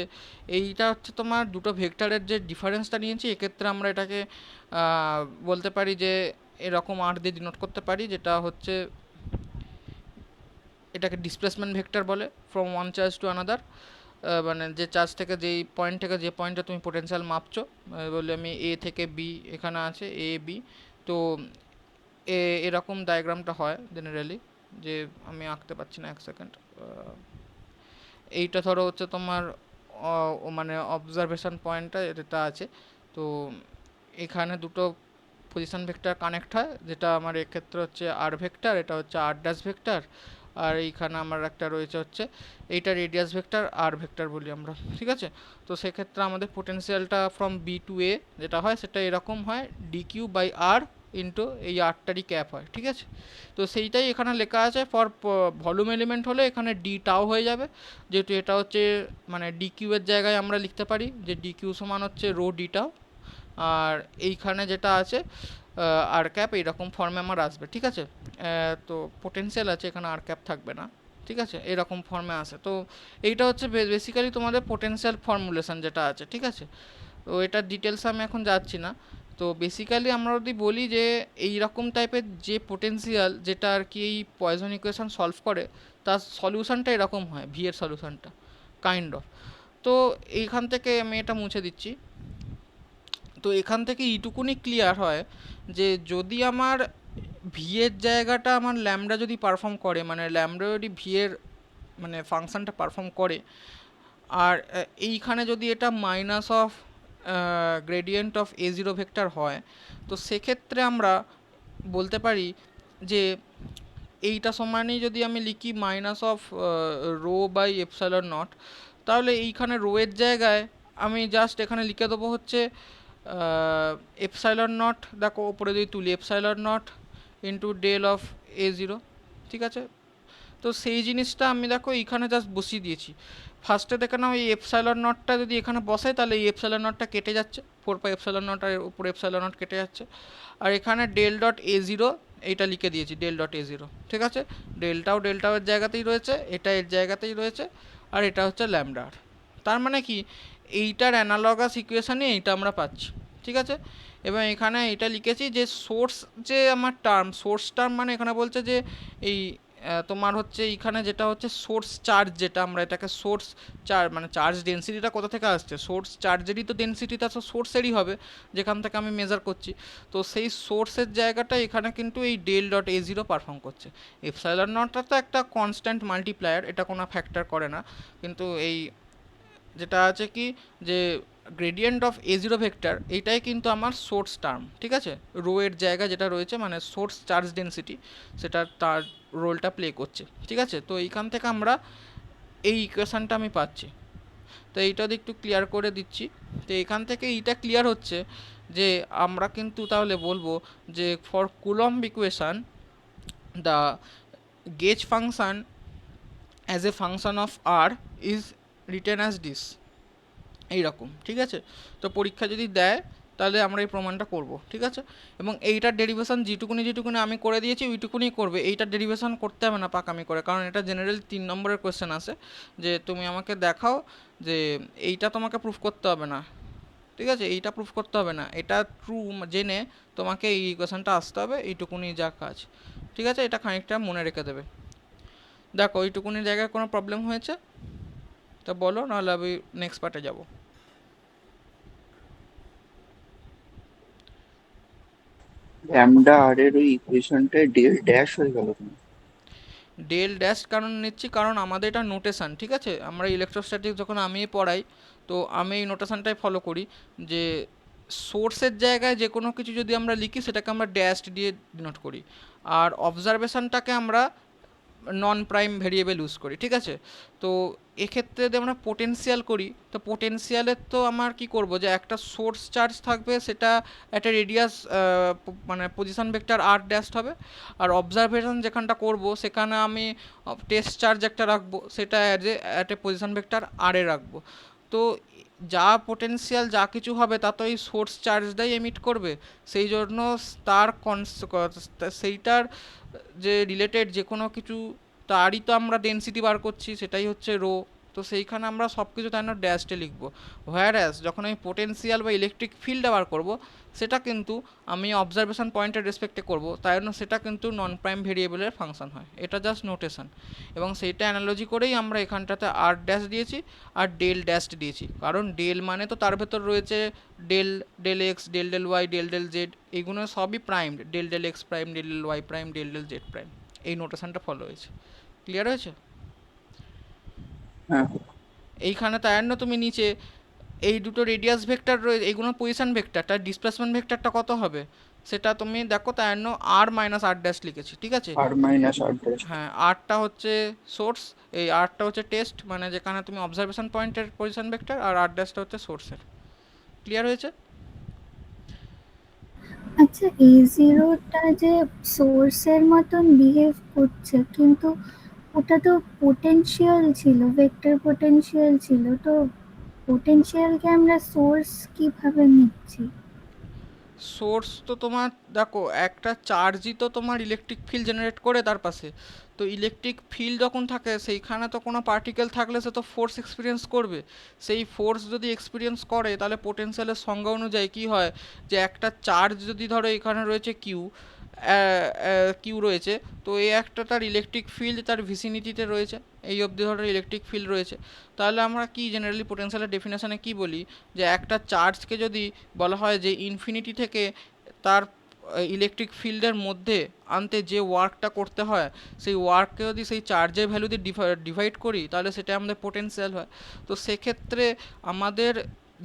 এইটা হচ্ছে তোমার দুটো ভেক্টরের যে ডিফারেন্সটা নিয়েছি, এক্ষেত্রে আমরা এটাকে বলতে পারি যে এরকম আর দিয়ে ডিনোট করতে পারি, যেটা হচ্ছে এটাকে ডিসপ্লেসমেন্ট ভেক্টর বলে from one charge to another. মানে যে চার্জ থেকে যেই পয়েন্ট থেকে যে পয়েন্টে তুমি পোটেনশিয়াল মাপছো, বলে আমি এ থেকে বি, এখানে আছে এ বি। তো এরকম ডায়াগ্রামটা হয় জেনারেলি, যে আমি আঁকতে পারছি না, এক সেকেন্ড। এইটা ধরো হচ্ছে তোমার মানে অবজারভেশন পয়েন্টটা এটা আছে। তো এখানে দুটো পজিশন ভেক্টর কানেক্ট হয়, যেটা আমার এক্ষেত্রে হচ্ছে আর ভেক্টর, এটা হচ্ছে আর ড্যাশ ভেক্টর। আর এইখানে আমার একটা রয়েছে হচ্ছে এইটা রেডিয়াস ভেক্টর আর ভেক্টর বলি আমরা। ঠিক আছে, তো সেক্ষেত্রে আমাদের পোটেনশিয়ালটা ফ্রম বি টু এ যেটা হয় সেটা এরকম হয় D Q by R into এই আরটারই ক্যাপ হয়। ঠিক আছে, তো সেইটাই এখানে লেখা আছে ফর ভলিউম এলিমেন্ট হলে এখানে ডি টাও হয়ে যাবে, যেহেতু এটা হচ্ছে মানে ডি কিউ এর জায়গায় আমরা লিখতে পারি যে ডি কিউ সমান হচ্ছে রো ডি টাও। আর এইখানে যেটা আছে আর ক্যাপ এইরকম ফর্মে আমার আসবে। ঠিক আছে, তো পোটেনশিয়াল আছে এখানে আর ক্যাপ থাকবে না। ঠিক আছে, এরকম ফর্মে আসে। তো এইটা হচ্ছে বেসিক্যালি তোমাদের পোটেনশিয়াল ফর্মুলেশন যেটা আছে। ঠিক আছে, তো এটার ডিটেলসে আমি এখন যাচ্ছি না। তো বেসিক্যালি আমরা যদি বলি যে এই রকম টাইপের যে পোটেনশিয়াল যেটা আর কি এই পয়জন ইকুয়েশন সলভ করে, তার সলিউশনটা এরকম হয়, ভি এর সলিউশনটা কাইন্ড অফ। তো এইখান থেকে আমি এটা মুছে দিচ্ছি। তো এখান থেকে এইটুকুনি ক্লিয়ার হয় যে যদি আমার ভি এর জায়গাটা আমার ল্যামডা যদি পারফর্ম করে, মানে ল্যামডা যদি ভি এর মানে ফাংশনটা পারফর্ম করে, আর এইখানে যদি এটা minus of gradient of A zero vector হয়, তো সেক্ষেত্রে আমরা বলতে পারি যে এইটা সমানেই যদি আমি লিখি minus of rho by epsilon nought, তাহলে এইখানে রো এর জায়গায় আমি জাস্ট এখানে লিখে দেবো হচ্ছে এপসাইলন নট, দেখো ওপরে যদি তুলি epsilon nought into del of A zero. ঠিক আছে, তো সেই জিনিসটা আমি দেখো এইখানে জাস্ট বসিয়ে দিয়েছি। ফার্স্টে দেখে নাও এই এপসাইলন নটটা যদি এখানে বসে তাহলে এই এপসাইলন নটটা কেটে যাচ্ছে, 4πε0 আর উপরে এপসাইলন নট কেটে যাচ্ছে। আর এখানে ডেল ডট এ জিরো এইটা লিখে দিয়েছি ডেল ডট এ জিরো। ঠিক আছে, ডেলটাও এর জায়গাতেই রয়েছে, এটা এর জায়গাতেই রয়েছে, আর এটা হচ্ছে ল্যামডার। তার মানে কি এইটার অ্যানালগাস ইকুয়েশানে এইটা আমরা পাচ্ছি। ঠিক আছে, এবং এখানে এটা লিখেছি যে সোর্স যে আমার টার্ম, সোর্স টার্ম মানে এখানে বলছে যে এই তোমার হচ্ছে এইখানে যেটা হচ্ছে সোর্স চার্জ, যেটা আমরা এটাকে সোর্স চার্জ মানে চার্জ ডেন্সিটিটা কোথা থেকে আসছে, সোর্স চার্জেরই তো ডেন্সিটিটা তো সোর্সেরই হবে যেখান থেকে আমি মেজার করছি। তো সেই সোর্সের জায়গাটা এখানে কিন্তু এই del dot A zero perform করছে। এপসাইলন নটটা তো একটা কনস্ট্যান্ট মাল্টিপ্লায়ার, এটা কোনো ফ্যাক্টর করে না, কিন্তু এই যেটা আছে কি যে gradient of A zero vector এইটাই কিন্তু আমার সোর্স টার্ম, ঠিক আছে। রো এর জায়গা যেটা রয়েছে মানে সোর্স চার্জ ডেন্সিটি, সেটা তার রোলটা প্লে করছে, ঠিক আছে। তো এইখান থেকে আমরা এই ইকুয়েশানটা আমি পাচ্ছি। তো এইটা একটু ক্লিয়ার করে দিচ্ছি। তো এখান থেকে এইটা ক্লিয়ার হচ্ছে যে আমরা কিন্তু তাহলে বলবো যে for Coulomb equation the gauge function as a function of R is written as this, এইরকম, ঠিক আছে। তো পরীক্ষা যদি দেয় তাহলে আমরা এই প্রমাণটা করব, ঠিক আছে। এবং এইটার ডেরিভেশন যেটুকুনি আমি করে দিয়েছি ওইটুকুনি করবে, এইটার ডেরিভেশন করতে হবে না পাকামি করে, কারণ এটা জেনারেল 3 নম্বরের কোয়েশ্চেন আসে যে তুমি আমাকে দেখাও যে এইটা তোমাকে প্রুফ করতে হবে না, ঠিক আছে, এইটা প্রুফ করতে হবে না, এটা ট্রু জেনে তোমাকে এই ইকুয়েশনটা আসতে হবে, এইটুকুনি যা কাজ, ঠিক আছে। এটা খানিকটা মনে রেখে দেবে। দেখো এইটুকুনি জায়গায় কোনো প্রবলেম হয়েছে তা বলো, নাহলে আমি নেক্সট পার্টে যাব। ল্যামডা আর এর ওই ইকুয়েশনটায় ডেল ড্যাশ হয়ে গেল কেন? ডেল ড্যাশ কারণ নিচ্ছি কারণ আমাদের এটা নোটেশান, ঠিক আছে। আমরা ইলেকট্রোস্ট্যাটিক্স যখন আমি পড়াই তো আমি এই নোটেশানটাই ফলো করি যে সোর্সের জায়গায় যে কোনো কিছু যদি আমরা লিখি সেটাকে আমরা ড্যাশ দিয়ে ডিনোট করি, আর অবজারভেশনটাকে আমরা নন প্রাইম ভেরিয়েবল ইউজ করি, ঠিক আছে। তো এক্ষেত্রে যদি আমরা পোটেনশিয়াল করি তো পোটেনশিয়ালের তো আমার কি করব যে একটা সোর্স চার্জ থাকবে, সেটা একটা রেডিয়াস মানে পজিশন ভেক্টর আর ড্যাশ হবে, আর অবজারভেশন যেখানটা করব সেখানে আমি টেস্ট চার্জ একটা রাখবো, সেটা একটা পজিশন ভেক্টর আর এ রাখবো। তো যা পোটেনশিয়াল যা কিছু হবে তা তো এই সোর্স চার্জটাই এমিট করবে, সেই জন্য তার সেইটার যে রিলেটেড যে কোনো কিছু তারই তো আমরা ডেনসিটি বার করছি, সেটাই হচ্ছে রো। তো সেইখানে আমরা সব কিছু তাই না ড্যাশটে লিখবো। হোয়ারঅ্যাজ যখন আমি পোটেনশিয়াল বা ইলেকট্রিক ফিল্ড বার করব সেটা কিন্তু আমি অবজারভেশন পয়েন্টের রেসপেক্টে করব, তাই জন্য সেটা কিন্তু নন প্রাইম ভেরিয়েবলের ফাংশন হয়, এটা জাস্ট নোটেশন। এবং সেইটা অ্যানালজি করেই আমরা এখানটাতে আর ড্যাশ দিয়েছি আর ডেল ড্যাশ দিয়েছি, কারণ ডেল মানে তো তার ভেতর রয়েছে del del X, del del Y, del del Z, এইগুলো সবই prime, del del X prime, del del Y prime, del del Z prime, এই নোটেশনটা ফলো হয়েছে। ক্লিয়ার হয়েছে? হ্যাঁ। এইখানে তাই জন্য তুমি নিচে এই দুটো রেডিয়াস ভেক্টর রয়েছে, এইগুলো পজিশন ভেক্টর, তার ডিসপ্লেসমেন্ট ভেক্টরটা কত হবে সেটা তুমি দেখো, তাই জন্য আর মাইনাস আর ড্যাশ লিখেছি, ঠিক আছে। আর মাইনাস আর ড্যাশ। হ্যাঁ, আরটা হচ্ছে সোর্স, এই আরটা হচ্ছে টেস্ট মানে যেখানে তুমি অবজারভেশন পয়েন্টের পজিশন ভেক্টর, আর আর ড্যাশটা হচ্ছে সোর্সের। ক্লিয়ার হয়েছে? আচ্ছা, এ জিরোটা যে সোর্সের মতন বিহেভ করছে, কিন্তু ওটা তো পোটেনশিয়াল ছিল, ভেক্টর পোটেনশিয়াল ছিল, তো পোটেনশিয়ালকে আমরা সোর্স কিভাবে নিচ্ছি? সোর্স তো তোমার দেখো একটা চার্জই তো তোমার ইলেকট্রিক ফিল্ড জেনারেট করে তার পাশে, তো ইলেকট্রিক ফিল্ড যখন থাকে সেইখানে তো কোনো পার্টিকেল থাকলে সে তো ফোর্স এক্সপিরিয়েন্স করবে, সেই ফোর্স যদি এক্সপিরিয়েন্স করে তাহলে পোটেনশিয়ালের সংজ্ঞা অনুযায়ী কী হয় যে একটা চার্জ যদি ধরো এখানে রয়েছে কিউ, কিউ রয়েছে, তো এই একটা তার ইলেকট্রিক ফিল্ড তার ভিসিনিটিতে রয়েছে, এই অবধি ধরো ইলেকট্রিক ফিল্ড রয়েছে, তাহলে আমরা কি জেনারেলি পোটেনশিয়ালের ডেফিনেশনে কি বলি যে একটা চার্জকে যদি বলা হয় যে ইনফিনিটি থেকে তার ইলেকট্রিক ফিল্ডের মধ্যে আনতে যে ওয়ার্কটা করতে হয় সেই ওয়ার্ককে যদি সেই চার্জের ভ্যালু দিয়ে ডিভাইড করি তাহলে সেটা আমাদের পোটেনশিয়াল হয়। তো সেক্ষেত্রে আমাদের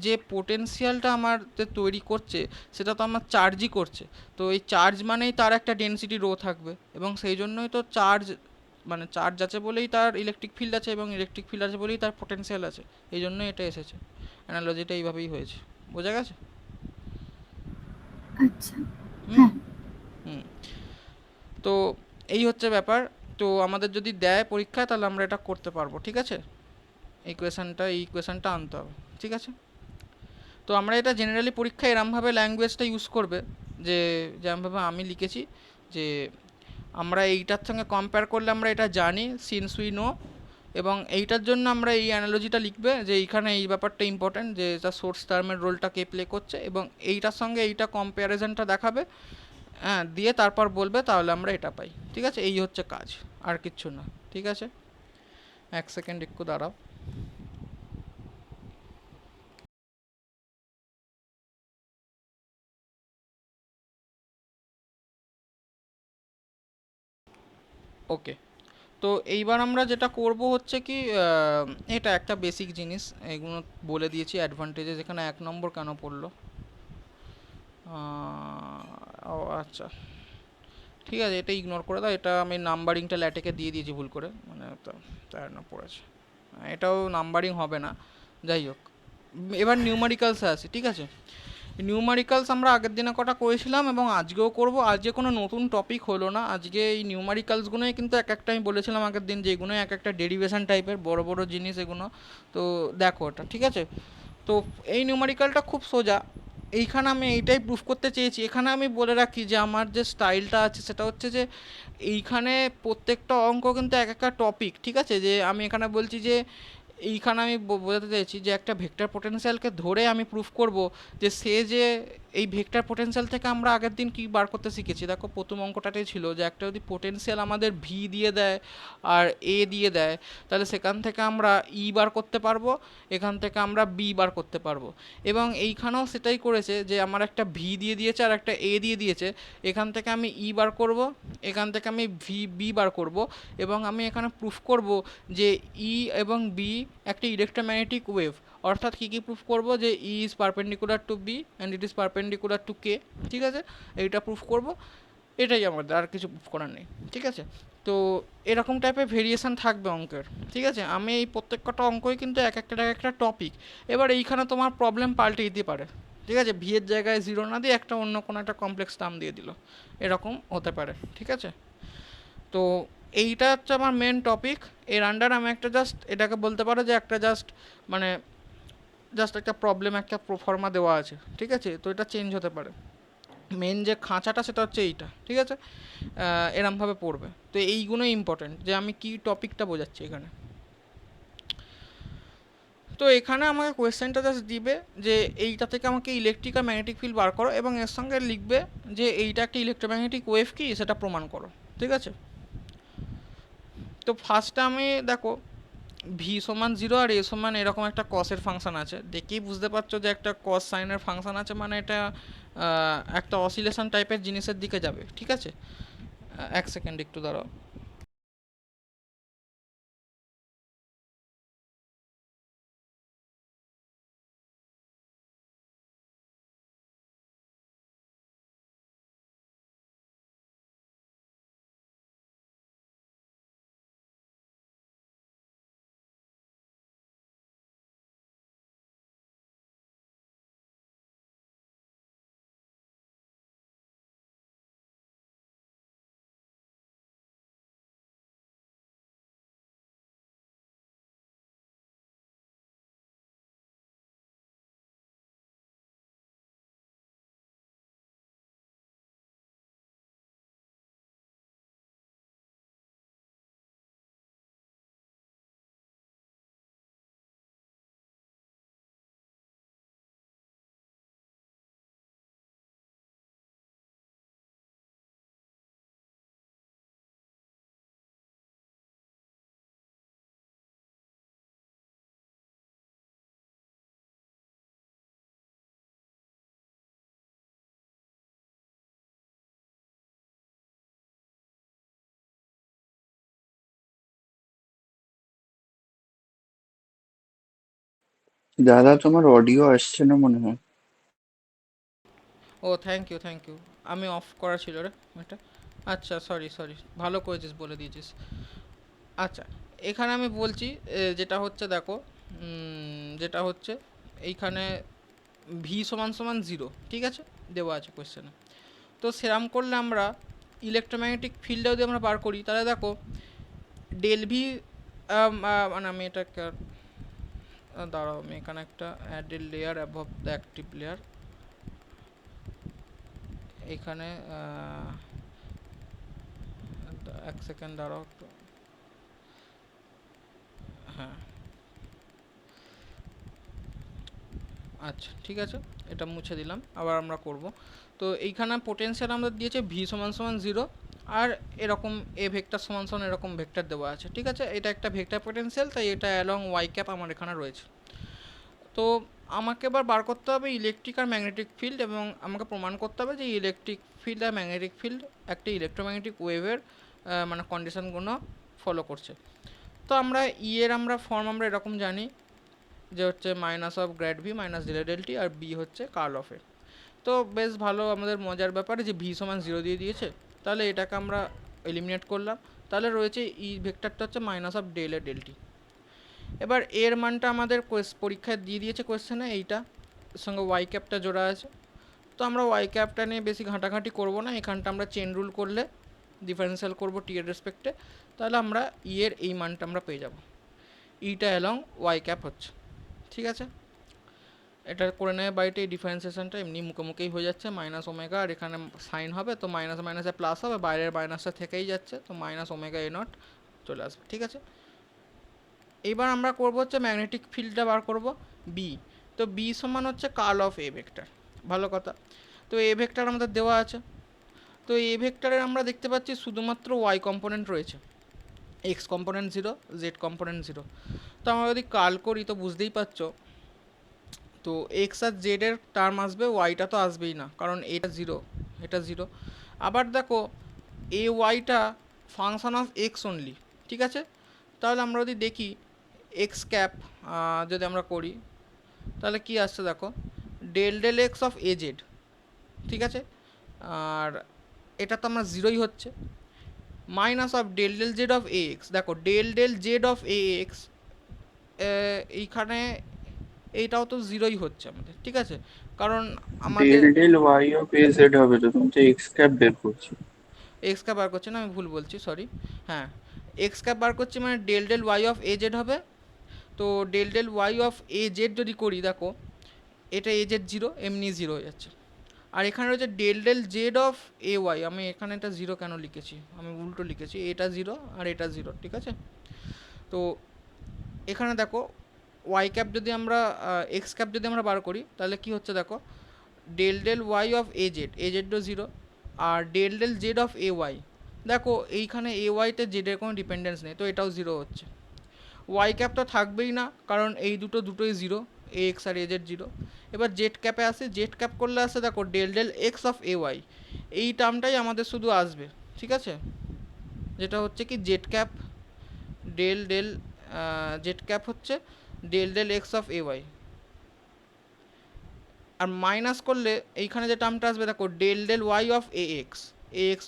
যে পোটেনশিয়ালটা আমাদের তৈরি করছে সেটা তো আমার চার্জই করছে, তো এই চার্জ মানেই তার একটা ডেনসিটি রো থাকবে, এবং সেই জন্যই তো চার্জ মানে চার্জ আছে বলেই তার ইলেকট্রিক ফিল্ড আছে, এবং ইলেকট্রিক ফিল্ড আছে বলেই তার পোটেনশিয়াল আছে, এই জন্যই এটা এসেছে। অ্যানালজিটা এইভাবেই হয়েছে, বোঝা গেছে? আচ্ছা, হুম হ্যাঁ। হুম। তো এই হচ্ছে ব্যাপার। তো আমাদের যদি দেয় পরীক্ষায় তাহলে আমরা এটা করতে পারবো, ঠিক আছে। এই ইকুয়েশনটা আনতে হবে, ঠিক আছে। তো আমরা এটা জেনারেলি পরীক্ষায় এরমভাবে ল্যাঙ্গুয়েজটা ইউজ করবে যে যেমনভাবে আমি লিখেছি যে আমরা এইটার সঙ্গে কম্পেয়ার করলে আমরা এটা জানি সিন্স উই নো, এবং এইটার জন্য আমরা এই অ্যানালজিটা লিখবে যে এইখানে এই ব্যাপারটা ইম্পর্ট্যান্ট যে এটা সোর্স টার্মের রোলটা কে প্লে করছে, এবং এইটার সঙ্গে এইটা কম্প্যারিজনটা দেখাবে হ্যাঁ, দিয়ে তারপর বলবে, তাহলে আমরা এটা পাই। ঠিক আছে, এই হচ্ছে কাজ, আর কিচ্ছু না। ঠিক আছে, এক সেকেন্ড একটু দাঁড়াও। ওকে, তো এইবার আমরা যেটা করব হচ্ছে কি, এটা একটা বেসিক জিনিস, এগুলো বলে দিয়েছি অ্যাডভান্টেজেস। এখানে 1 নম্বর কেন পড়লো? ও আচ্ছা, ঠিক আছে, এটা ইগনোর করে দাও। এটা আমি নাম্বারিংটা ল্যাটেকে দিয়ে দিয়েছি ভুল করে, মানে তো তার না পড়েছে, এটাও নাম্বারিং হবে না। যাই হোক, এবার নিউমারিক্যালসে আসি। ঠিক আছে, নিউমারিক্যালস আমরা আগের দিনে কটা করেছিলাম এবং আজকেও করব। আজকে কোনো নতুন টপিক হলো না, আজকে এই নিউমারিক্যালসগুলোই কিন্তু এক একটা, আমি বলেছিলাম আগের দিন যে এগুলো এক একটা ডেরিভেশন টাইপের বড় বড় জিনিস এগুলো। তো দেখো ওটা, ঠিক আছে। তো এই নিউমারিক্যালটা খুব সোজা। এইখানে আমি এইটাই প্রুফ করতে চেয়েছি। এখানে আমি বলে রাখি যে আমার যে স্টাইলটা আছে সেটা হচ্ছে যে এইখানে প্রত্যেকটা অঙ্ক কিন্তু এক একটা টপিক। ঠিক আছে, যে আমি এখানে বলছি যে এইখানে আমি বোঝাতে চাইছি যে একটা ভেক্টর পোটেনশিয়ালকে ধরে আমি প্রুফ করব যে সে যে এই ভেক্টর পোটেনশিয়াল থেকে আমরা আগের দিন কি বার করতে শিখেছি। দেখো প্রথম অঙ্কটাতেই ছিল যে একটা যদি পোটেনশিয়াল আমাদের ভি দিয়ে দেয় আর এ দিয়ে দেয়, তাহলে সেখান থেকে আমরা ই বার করতে পারবো, এখান থেকে আমরা বি বার করতে পারবো। এবং এইখানেও সেটাই করেছে যে আমার একটা ভি দিয়ে দিয়েছে আর একটা এ দিয়ে দিয়েছে, এখান থেকে আমি ই বার করব, এখান থেকে আমি বি বার করব। এবং আমি এখানে প্রুফ করব যে ই এবং বি একটা ইলেকট্রোম্যাগনেটিক ওয়েভ। অর্থাৎ কী কী প্রুফ করব, যে E is perpendicular to B and it is perpendicular to k. ঠিক আছে, এইটা প্রুফ করব, এটাই আমাদের, আর কিছু প্রুফ করার নেই। ঠিক আছে, তো এরকম টাইপের ভেরিয়েশান থাকবে অঙ্কের। ঠিক আছে, আমি এই প্রত্যেক কটা অঙ্কই কিন্তু এক একটা টপিক। এবার এইখানে তোমার প্রবলেম পাল্টে দিতে পারে। ঠিক আছে, ভি এর জায়গায় জিরো না দিয়ে একটা অন্য কোনো একটা কমপ্লেক্স টার্ম দিয়ে দিল, এরকম হতে পারে। ঠিক আছে, তো এইটা হচ্ছে আমার মেন টপিক। এর আন্ডার আমি একটা জাস্ট এটাকে বলতে পারো যে একটা জাস্ট মানে জাস্ট একটা প্রবলেম, একটা প্রোফর্মা দেওয়া আছে। ঠিক আছে, তো এটা চেঞ্জ হতে পারে। মেন যে খাঁচাটা সেটা হচ্ছে এইটা। ঠিক আছে, এরমভাবে পড়বে। তো এইগুলোই ইম্পর্টেন্ট, যে আমি কি টপিকটা বোঝাচ্ছি এখানে। তো এখানে আমাকে কোয়েশ্চেনটা জাস্ট দিবে যে এইটা থেকে আমাকে ইলেকট্রিক আর ম্যাগনেটিক ফিল্ড বার করো, এবং এর সঙ্গে লিখবে যে এইটা একটা ইলেকট্রোম্যাগনেটিক ওয়েভ কি সেটা প্রমাণ করো। ঠিক আছে, তো ফার্স্টে আমি দেখো ভি সমান জিরো আর এ সমান এরকম একটা কসের ফাংশন আছে, দেখেই বুঝতে পারছো যে একটা কস সাইনের ফাংশন আছে, মানে এটা একটা অসিলেশন টাইপের জিনিসের দিকে যাবে। ঠিক আছে, এক সেকেন্ড একটু দাঁড়াও। দাদা তোমার অডিও আসছে না মনে হয়। ও থ্যাংক ইউ, থ্যাংক ইউ। আমি অফ করা ছিল রে এটা। আচ্ছা, সরি সরি, ভালো করেছিস, বলে দিয়েছিস। আচ্ছা, এখানে আমি বলছি যেটা হচ্ছে দেখো, যেটা হচ্ছে এইখানে ভি সমান সমান জিরো। ঠিক আছে, দেওয়া আছে কোয়েশ্চেনে। তো সেরাম করলে আমরা ইলেকট্রোম্যাগনেটিক ফিল্ডটা যদি আমরা বার করি, তাহলে দেখো ডেল ভি, মানে আমি এটা দাঁড়াও, আমি এখানে একটা added layer above the active layer, এখানে এক সেকেন্ড দাঁড়াও একটু। হ্যাঁ, আচ্ছা ঠিক আছে, এটা মুছে দিলাম, আবার আমরা করব। তো এইখানে পোটেনশিয়াল আমাদের দিয়েছে ভি সমান সমান 0, আর এরকম এ ভেক্টর সমান সমান এরকম ভেক্টর দেওয়া আছে, ঠিক আছে। এটা একটা ভেক্টর পোটেনশিয়াল, তাই এটা অ্যালং ওয়াই ক্যাপ আমার এখানে রয়েছে। তো আমাকে এবার বার করতে হবে ইলেকট্রিক আর ম্যাগনেটিক ফিল্ড, এবং আমাকে প্রমাণ করতে হবে যে ইলেকট্রিক ফিল্ড আর ম্যাগনেটিক ফিল্ড একটা ইলেকট্রোম্যাগনেটিক ওয়েভের মানে কন্ডিশনগুলো ফলো করছে। তো আমরা এর আমরা ফর্ম আমরা এরকম জানি যে হচ্ছে minus of grad V minus del del টি, আর বি হচ্ছে কার্ল অফ এ। তো বেশ ভালো আমাদের মজার ব্যাপারে যে ভি সমান 0 দিয়ে দিয়েছে, তাহলে এটাকে আমরা এলিমিনেট করলাম। তাহলে রয়েছে ই ভেক্টরটা হচ্ছে minus of del A del T. এবার এর মানটা আমাদের পরীক্ষায় দিয়ে দিয়েছে কোয়েশ্চেনে, এইটা সঙ্গে ওয়াই ক্যাপটা জোড়া আছে। তো আমরা ওয়াই ক্যাপটা নিয়ে বেশি ঘাঁটাঘাঁটি করব না, এখানটা আমরা চেন রুল করলে ডিফারেন্সিয়াল করব টি এর রেসপেক্টে, তাহলে আমরা ই এর এই মানটা আমরা পেয়ে যাব। ইটা অ্যালং ওয়াই ক্যাপ হচ্ছে, ঠিক আছে। এটা করে নেবে বাড়িতে, এই ডিফারেন্সিয়েশনটা এমনি মুখোমুখিই হয়ে যাচ্ছে, মাইনাস ওমেগা, আর এখানে সাইন হবে, তো মাইনাস মাইনাসে প্লাস হবে, বাইরের মাইনাসটা থেকেই যাচ্ছে, তো মাইনাস ওমেগা এ নট চলে আসবে, ঠিক আছে। এইবার আমরা করব হচ্ছে ম্যাগনেটিক ফিল্ডটা বার করব বি। তো বি সমান হচ্ছে কার্ল অফ এ ভেক্টর, ভালো কথা। তো এ ভেক্টর আমাদের দেওয়া আছে, তো এ ভেক্টরের আমরা দেখতে পাচ্ছি শুধুমাত্র ওয়াই কম্পোনেন্ট রয়েছে, এক্স কম্পোনেন্ট 0, জেড কম্পোনেন্ট 0। তো আমরা যদি কার্ল করি তো বুঝতেই পারছো, তো এক্স আর জেডের টার্ম আসবে, ওয়াইটা তো আসবেই না, কারণ এটা 0, এটা 0। আবার দেখো এ ওয়াইটা ফাংশন অফ এক্স অনলি, ঠিক আছে। তাহলে আমরা যদি দেখি এক্স ক্যাপ যদি আমরা করি, তাহলে কি আসছে দেখো, del del x of A z, ঠিক আছে। আর এটা তো আমার 0ই হচ্ছে, minus of del del Z of A x. দেখো del del Z of A x, এইখানে এইটাও তো 0ই হচ্ছে আমাদের, ঠিক আছে, কারণ আমাদের del del Y of A Z হবে, তো তুমি তো এক্স ক্যাপ বের করছো। এক্স ক্যাপ বার করছি না, আমি ভুল বলছি, সরি। হ্যাঁ, এক্স ক্যাপ বার করছি, মানে del del Y of A Z হবে। তো del del Y of A Z যদি করি, দেখো এটা এ জেড 0 এমনি 0 হয়ে যাচ্ছে। আর এখানে রয়েছে del del Z of A Y, আমি এখানে এটা 0 কেন লিখেছি, আমি উল্টো লিখেছি, এটা 0 আর এটা 0, ঠিক আছে। তো এখানে দেখো ওয়াই ক্যাপ যদি আমরা এক্স ক্যাপ যদি আমরা বার করি, তাহলে কি হচ্ছে দেখো, del del Y of A জেডও 0, আর del del Z of A y, দেখো এইখানে এ ওয়াইতে জেডের কোনো ডিপেন্ডেন্স নেই, তো এটাও 0 হচ্ছে। ওয়াই ক্যাপ তো থাকবেই না, কারণ এই দুটোই 0, এ এক্স আর এ জেড 0। এবার জেড ক্যাপে আসে, জেড ক্যাপ করলে আসে দেখো del del x of A Y, এই টার্মটাই আমাদের শুধু আসবে, ঠিক আছে, যেটা হচ্ছে কি z cap del del z cap হচ্ছে del del x of A y. আর মাইনাস করলে এইখানে যে টার্মটা আসবে দেখো del del Y of A x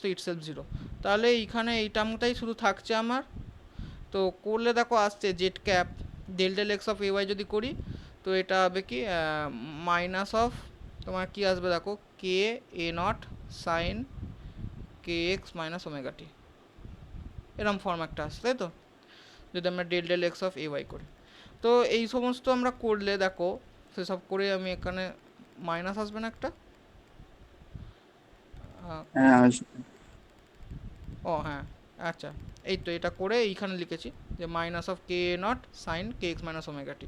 তো ইটসেলফ 0, তাহলে এইখানে এই টার্মটাই শুধু থাকছে আমার। তো করলে দেখো আসছে Z cap del del x of A Y যদি করি, তো এটা হবে কি মাইনাস অফ তোমার কি আসবে দেখো k A naught sine k x minus omega t, এরম ফর্ম একটা আসছে, তাই তো, যদি আমরা del del x of A y করি। তো এই সমস্ত আমরা করলে দেখো, সেসব করে আমি এখানে মাইনাস আসবে না একটা, হ্যাঁ আসবে। ও হ্যাঁ, আচ্ছা, এই তো এটা করে এইখানে লিখেছি যে minus of k naught sine k x minus omega t.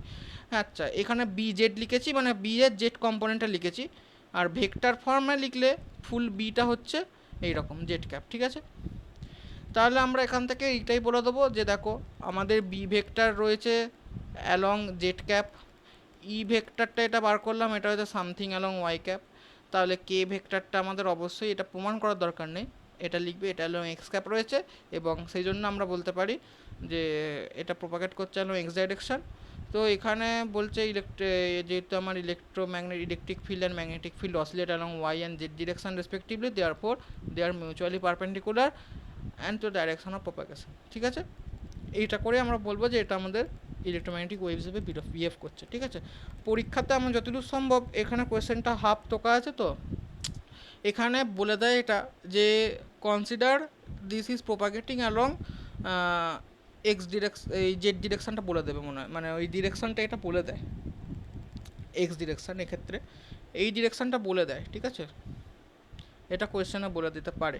আচ্ছা, এখানে বি জেড লিখেছি, মানে বি এর জেড কম্পোনেন্টটা লিখেছি, আর ভেক্টর ফর্মে লিখলে ফুল বিটা হচ্ছে এইরকম জেড ক্যাপ, ঠিক আছে। তাহলে আমরা এখান থেকে এইটাই বলে দেবো যে দেখো আমাদের বি ভেক্টর রয়েছে অ্যালং জেড ক্যাপ, ই ভেক্টরটা এটা বার করলাম, এটা হচ্ছে সামথিং অ্যালং ওয়াই ক্যাপ। তাহলে কে ভেক্টরটা আমাদের অবশ্যই এটা প্রমাণ করার দরকার নেই, এটা লিখবে এটা অ্যালং এক্স ক্যাপ রয়েছে, এবং সেই জন্য আমরা বলতে পারি যে এটা প্রোপাগেট করছে অ্যালং এক্স ডাইরেকশন। তো এখানে বলছে যেহেতু আমার electric field and magnetic field oscillate along Y and Z direction respectively, therefore they are mutually perpendicular and to direction of propagation, ঠিক আছে। এইটা করে আমরা বলবো যে এটা আমাদের ইলেকট্রোম্যাগনেটিক ওয়েভ হিসেবে বিহেভ করছে, ঠিক আছে। পরীক্ষাতে আমার যতদূর সম্ভব এখানে কোয়েশ্চেনটা হাফ তোকা আছে, তো এখানে বলে দেয় এটা যে consider this is propagating along x direction, এই জেড ডিরেকশানটা বলে দেবে মনে হয়, মানে ওই ডিরেকশানটা এটা বলে দেয়, এক্স ডিরেকশান এক্ষেত্রে এই ডিরেকশানটা বলে দেয়, ঠিক আছে, এটা কোয়েশ্চেনে বলে দিতে পারে।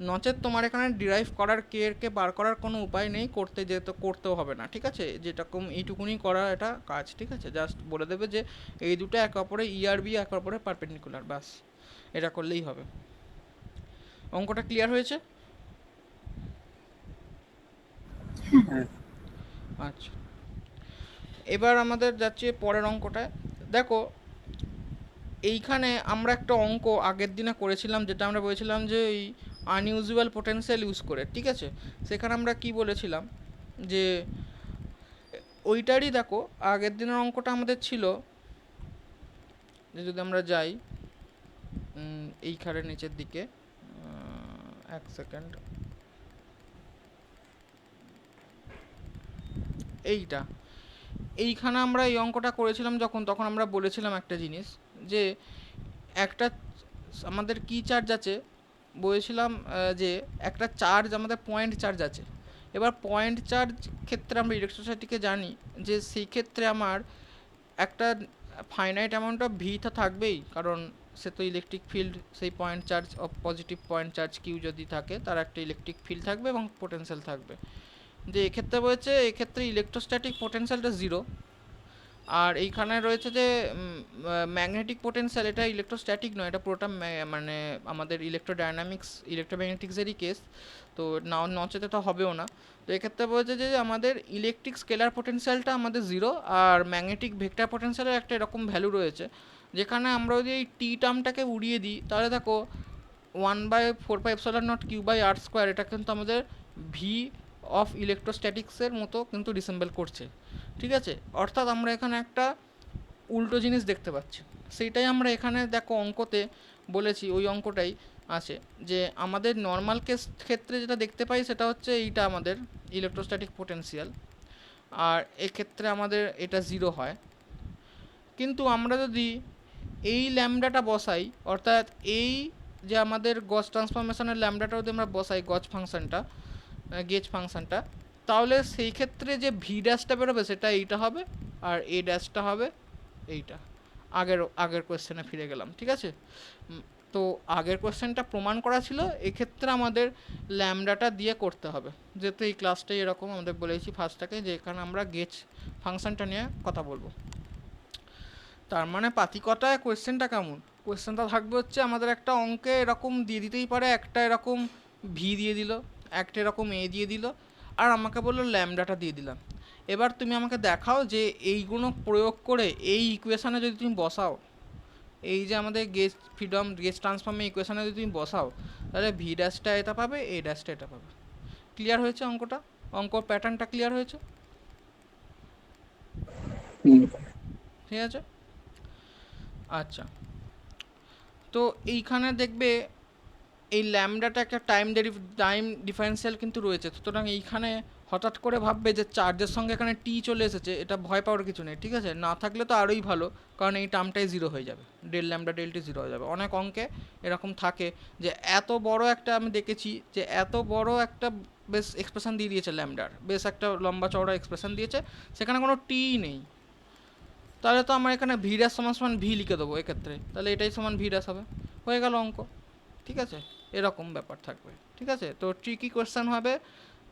নচেত তোমার এখানে ডিরাইভ করার কে এর কে বার করার কোনো উপায় নেই, করতে যেতে করতেও হবে না, ঠিক আছে? যেরকম এইটুকুনি করা এটা কাজ, ঠিক আছে? জাস্ট বলে দেবে যে এই দুটো একে অপরে ইআরবি একে অপরে পারপেন্ডিকুলার, বাস এটা করলেই হবে। অঙ্কটা ক্লিয়ার হয়েছে? হ্যাঁ। আচ্ছা, এবার আমাদের যাচ্ছে পরের অঙ্কটায়। দেখো এইখানে আমরা একটা অঙ্ক আগের দিনে করেছিলাম, যেটা আমরা বলেছিলাম যে এই আনইউজুয়াল পোটেনশিয়াল ইউজ করে, ঠিক আছে? সেখানে আমরা কি বলেছিলাম যে ওইটারই দেখো আগের দিনের অঙ্কটা আমাদের ছিল যে যদি আমরা যাই এইখানে নিচের দিকে, এক সেকেন্ড, এইখানে আমরা এই অঙ্কটা করেছিলাম যখন, তখন আমরা বলেছিলাম একটা জিনিস যে একটা আমাদের কি চার্জ আছে, বলেছিলাম যে একটা চার্জ আমাদের পয়েন্ট চার্জ আছে। এবার পয়েন্ট চার্জ ক্ষেত্রে আমরা ইলেকট্রোস্ট্যাটিকে জানি যে সেই ক্ষেত্রে আমার একটা ফাইনাইট অ্যামাউন্ট অফ ভি তো থাকবেই, কারণ সে তো ইলেকট্রিক ফিল্ড, সেই point charge of positive point charge Q যদি থাকে তার একটা ইলেকট্রিক ফিল্ড থাকবে এবং পোটেনশিয়াল থাকবে। যে এক্ষেত্রে বলেছে এক্ষেত্রে ইলেকট্রোস্ট্যাটিক পোটেনশিয়ালটা জিরো, আর এইখানে রয়েছে যে ম্যাগনেটিক পোটেনশিয়াল, এটা ইলেকট্রোস্ট্যাটিক নয়, এটা পুরোটা মানে আমাদের ইলেকট্রোডাইনামিক্স ইলেকট্রোম্যাগনেটিক্সেরই কেস, তো নচেতে তো হবেও না। তো এক্ষেত্রে বলেছে যে আমাদের ইলেকট্রিক স্কেলার পোটেনশিয়ালটা আমাদের জিরো, আর ম্যাগনেটিক ভেক্টর পোটেনশিয়ালের একটা এরকম ভ্যালু রয়েছে, যেখানে আমরা যদি এই টি টার্মটাকে উড়িয়ে দিই তাহলে দেখো 1/4πε0 কিউ বাই আর স্কোয়ার, এটা কিন্তু আমাদের ভি অফ ইলেকট্রোস্ট্যাটিক্সের মতো কিন্তু রিসেম্বল করছে, ঠিক আছে? অর্থাৎ আমরা এখানে একটা উল্টো জিনিস দেখতে পাচ্ছি, সেইটাই আমরা এখানে দেখো অঙ্কতে বলেছি, ওই অঙ্কটাই আছে যে আমাদের নর্মাল কেস ক্ষেত্রে যেটা দেখতে পাই সেটা হচ্ছে এইটা আমাদের ইলেকট্রোস্ট্যাটিক পোটেনশিয়াল, আর এক্ষেত্রে আমাদের এটা জিরো হয়। কিন্তু আমরা যদি এই ল্যামডাটা বসাই, অর্থাৎ এই যে আমাদের গজ ট্রান্সফরমেশনের ল্যামডাটা যদি আমরা বসাই, গজ ফাংশনটা, গেজ ফাংশনটা, তাহলে সেই ক্ষেত্রে যে ভি ড্যাশটা বেরোবে সেটা এইটা হবে, আর এ ড্যাশটা হবে এইটা। আগের কোয়েশ্চেনে ফিরে গেলাম, ঠিক আছে? তো আগের কোয়েশ্চেনটা প্রমাণ করা ছিল, এক্ষেত্রে আমাদের ল্যামডাটা দিয়ে করতে হবে, যেহেতু এই ক্লাসটাই এরকম আমাদের বলেছি ফার্স্টটাকে যে এখানে আমরা গেজ ফাংশনটা নিয়ে কথা বলবো। তার মানে পাতিকতায় কোয়েশ্চেনটা কেমন? কোয়েশ্চেনটা থাকবে হচ্ছে আমাদের একটা অঙ্কে এরকম দিয়ে দিতেই পারে, একটা এরকম ভি দিয়ে দিল, একটা এরকম এ দিয়ে দিল, আর আমাকে বললো ল্যামডাটা দিয়ে দিলাম। এবার তুমি আমাকে দেখাও যে এইগুলো প্রয়োগ করে এই ইকুয়েশানে যদি তুমি বসাও, এই যে আমাদের গেজ ট্রান্সফর্মের ইকুয়েশানে যদি তুমি বসাও, তাহলে ভি ড্যাশটা এটা পাবে, এ ড্যাশটা এটা পাবে। ক্লিয়ার হয়েছে অঙ্কটা? অঙ্কর প্যাটার্নটা ক্লিয়ার হয়েছে? ঠিক আছে, আচ্ছা। তো এইখানে দেখবে এই ল্যামডাটা একটা টাইম ডিফারেন্সিয়াল কিন্তু রয়েছে, সুতরাং এইখানে হঠাৎ করে ভাববে যে চার্জের সঙ্গে এখানে টি চলে এসেছে, এটা ভয় পাওয়ার কিছু নেই, ঠিক আছে? না থাকলে তো আরোই ভালো, কারণ এই টার্মটাই জিরো হয়ে যাবে, ডেল ল্যামডা ডেলটি জিরো হয়ে যাবে। অনেক অঙ্কে এরকম থাকে যে এত বড় একটা, আমি দেখেছি যে এত বড় একটা বেশ এক্সপ্রেশন দিয়ে দিয়েছে ল্যামডার, বেশ একটা লম্বা চওড়া এক্সপ্রেশন দিয়েছে, সেখানে কোনো টি নেই, তাহলে তো আমার এখানে ভি ড্যাশ সমান সমান ভি লিখে দেবো এক্ষেত্রে, তাহলে এটাই সমান ভি ড্যাশ হবে, হয়ে গেল অঙ্ক, ঠিক আছে? এরকম ব্যাপার থাকবে, ঠিক আছে? তো ট্রিকি কোয়েশ্চেন হবে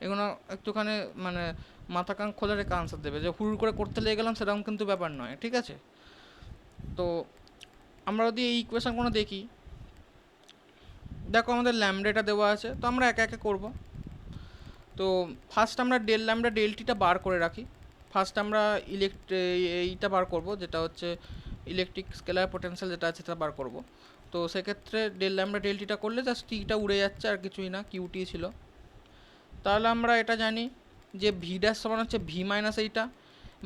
এগুলো, একটুখানি মানে মাথা কান খোলা রেখে আনসার দেবে, যে হুড় করে করতে লেগে গেলাম সেরকম কিন্তু ব্যাপার নয়, ঠিক আছে? তো আমরা যদি এই ইকুয়েশনগুলো দেখি, দেখো আমাদের ল্যামডাটা দেওয়া আছে, তো আমরা একে একে করব। তো ফার্স্ট আমরা ডেল ল্যামডা ডেলটিটা বার করে রাখি। ফার্স্ট আমরা এইটা বার করব, যেটা হচ্ছে ইলেকট্রিক স্কেলার পোটেনশিয়াল যেটা আছে সেটা বার করব। তো সেক্ষেত্রে ডেল ল্যামডা ডেলটিটা করলে জাস্ট টিটা উড়ে যাচ্ছে, আর কিছুই না, কিউটি ছিল। তাহলে আমরা এটা জানি যে ভি ড্যাশ সমান হচ্ছে ভি মাইনাস এইটা,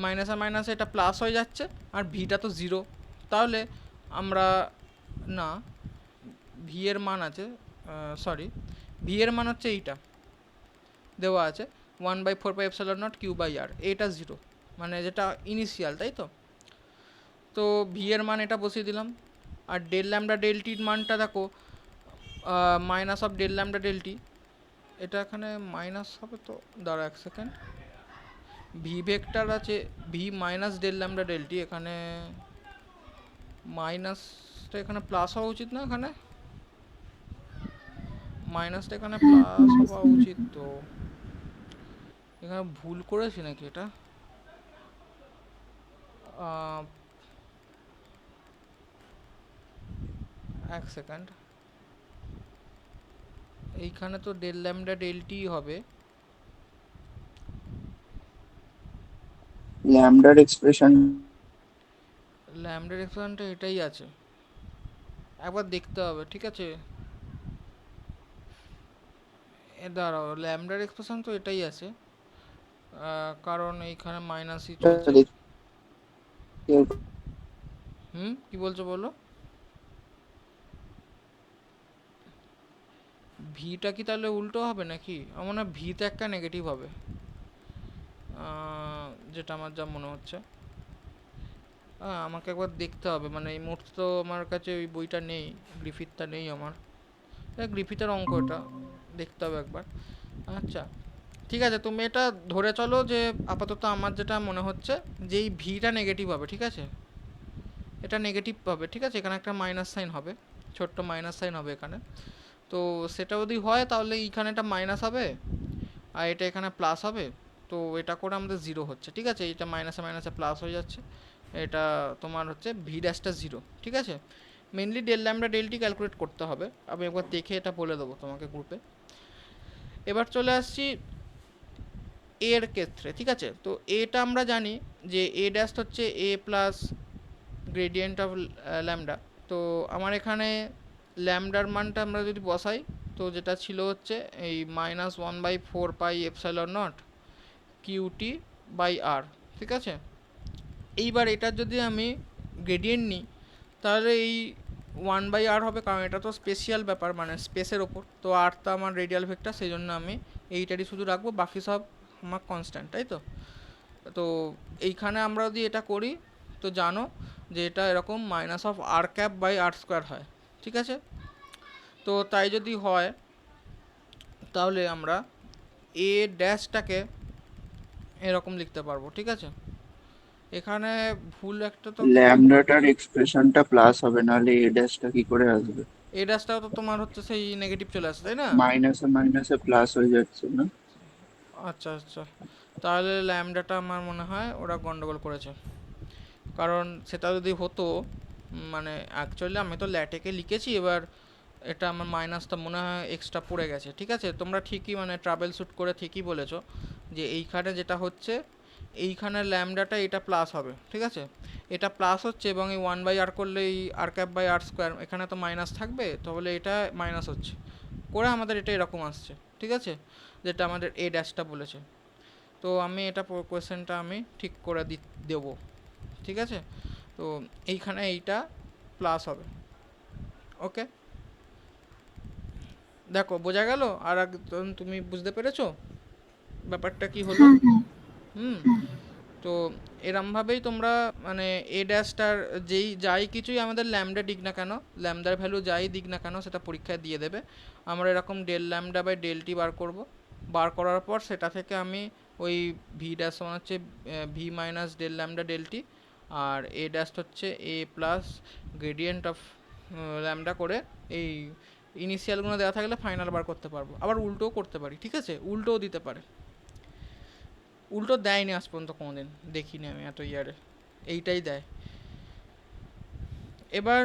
মাইনাসে মাইনাসে এটা প্লাস হয়ে যাচ্ছে, আর ভিটা তো জিরো, তাহলে আমরা না, ভি এর মান আছে, সরি, ভি এর মান হচ্ছে এইটা দেওয়া আছে 1/4πε0 কিউ বাই আর, এটা জিরো, মানে যেটা ইনিশিয়াল, তাই তো? তো ভি এর মান এটা বসিয়ে দিলাম, আর ডেল ল্যামডা ডেলটির মানটা দেখো minus of del lambda del T, এটা এখানে মাইনাস হবে, তো দাঁড়া এক সেকেন্ড, ভি ভেক্টর আছে V minus del lambda del T, এখানে মাইনাসটা এখানে প্লাস হওয়া উচিত না, এখানে মাইনাসটা এখানে হ্যাঁ প্লাস মাস হওয়া ছিল। উচিত, তো এখানে ভুল করেছি নাকি এটা? আহ, এক সেকেন্ড, এইখানে তো ডেল ল্যামডা ডেল টি হবে। ল্যামডার এক্সপ্রেশন ল্যামডার এক্সপ্রেশনটা এটাই আছে, একবার দেখতে হবে, ঠিক আছে? দাঁড়াও, ল্যামডার এক্সপ্রেশন তো এটাই আছে, কারণ এইখানে মাইনাসই চলছে। কি বলছো বলো? ভিটা কি তাহলে উল্টো হবে নাকি? আমার মনে হয় ভিতে একটা নেগেটিভ হবে, যেটা আমার যা মনে হচ্ছে। আমাকে একবার দেখতে হবে, মানে এই মুহূর্তে তো আমার কাছে ওই বইটা নেই, গ্রিফিথটা নেই আমার। গ্রিফিথের অঙ্ক এটা, দেখতে হবে একবার। আচ্ছা ঠিক আছে, তুমি এটা ধরে চলো যে আপাতত আমার যেটা মনে হচ্ছে যে এই ভিটা নেগেটিভ হবে, ঠিক আছে? এটা নেগেটিভ হবে, ঠিক আছে? এখানে একটা মাইনাস সাইন হবে, ছোট্ট মাইনাস সাইন হবে এখানে। তো সেটা যদি হয় তাহলে এইখানে এটা মাইনাস হবে আর এটা এখানে প্লাস হবে। তো এটা করে আমাদের জিরো হচ্ছে, ঠিক আছে? এটা মাইনাসে মাইনাসে প্লাস হয়ে যাচ্ছে, এটা তোমার হচ্ছে ভি ড্যাশটা জিরো, ঠিক আছে? Mainly del lambda del t calculate করতে হবে, আমি একবার দেখে এটা বলে দেবো তোমাকে গ্রুপে। এবার চলে আসছি এর ক্ষেত্রে, ঠিক আছে? তো এটা আমরা জানি যে এ ড্যাশ হচ্ছে A plus gradient of lambda. তো আমার এখানে ল্যামডার মানটা আমরা যদি বসাই, তো যেটা ছিল হচ্ছে এই -1/4πε0 কিউটি বাই আর, ঠিক আছে? এইবার এটার যদি আমি গ্রেডিয়েন্ট নিই তাহলে এই 1/r হবে, কারণ এটা তো স্পেশিয়াল ব্যাপার, মানে স্পেসের ওপর। তো আরটা আমার রেডিয়াল ভেক্টর, সেই জন্য আমি এইটারই শুধু রাখবো, বাকি সব আমার কনস্ট্যান্ট, তাই তো? তো এইখানে আমরা যদি এটা করি তো জানো যে এটা এরকম -r⁻² হয়, ঠিক আছে? তো তাই যদি হয় তাহলে আমরা এ ড্যাশটাকে এরকম লিখতে পারবো, ঠিক আছে? এখানে ভুল একটা তো কিছু ল্যামডাটার হচ্ছে। এক্সপ্রেশনটা প্লাস হবে, নাহলে এ ড্যাশটা কি করে আসবে? এ ড্যাশটাও তো তোমার হচ্ছে সেই নেগেটিভ চলে আসছে, তাই না? মাইনাসে মাইনাসে প্লাস হয়ে যাচ্ছে না? আচ্ছা আচ্ছা, তাহলে ল্যামডাটা আমার মনে হয় ওরা গন্ডগোল করেছে, কারণ সেটা যদি হতো, মানে অ্যাকচুয়ালি আমি তো ল্যাটেকে লিখেছি, এবার এটা আমার মাইনাসটা মনে হয় এক্সট্রা পড়ে গেছে, ঠিক আছে? তোমরা ঠিকই মানে ট্রাভেল শ্যুট করে ঠিকই বলেছো যে এইখানে যেটা হচ্ছে এইখানে ল্যামডাটা এটা প্লাস হবে, ঠিক আছে? এটা প্লাস হচ্ছে এবং এই 1/r করলে এই r⁻² এখানে তো মাইনাস থাকবে, তাহলে এটা মাইনাস হচ্ছে করে আমাদের এটা এরকম আসছে, ঠিক আছে? যেটা আমাদের এ ড্যাশটা বলেছে। তো আমি এটা কোয়েশ্চেনটা আমি ঠিক করে দেবো, ঠিক আছে? তো এইখানে এইটা প্লাস হবে, ওকে? দেখো বোঝা গেল? আর একদম তুমি বুঝতে পেরেছো ব্যাপারটা কি হলো? হ্যাঁ হ্যাঁ হুম। হ্যাঁ। তো এরমভাবেই তোমরা মানে এ ড্যাশটার যাই কিছুই আমাদের ল্যামডা দিক না কেন, ল্যামডার ভ্যালু যাই দিক না কেন সেটা পরীক্ষায় দিয়ে দেবে। আমরা এরকম del lambda by del t বার করব, বার করার পর সেটা থেকে আমি ওই ভি ড্যাশ সমান হচ্ছে V minus del lambda del টি, আর এ ড্যাশ হচ্ছে A plus gradient of lambda করে এই ইনিশিয়ালগুলো দেওয়া থাকলে ফাইনাল বার করতে পারবো। আবার উল্টোও করতে পারি, ঠিক আছে? উল্টোও দিতে পারে, উল্টো দেয়নি আজ পর্যন্ত কোনোদিন, দেখিনি আমি এত ইয়ারে, এইটাই দেয়। এবার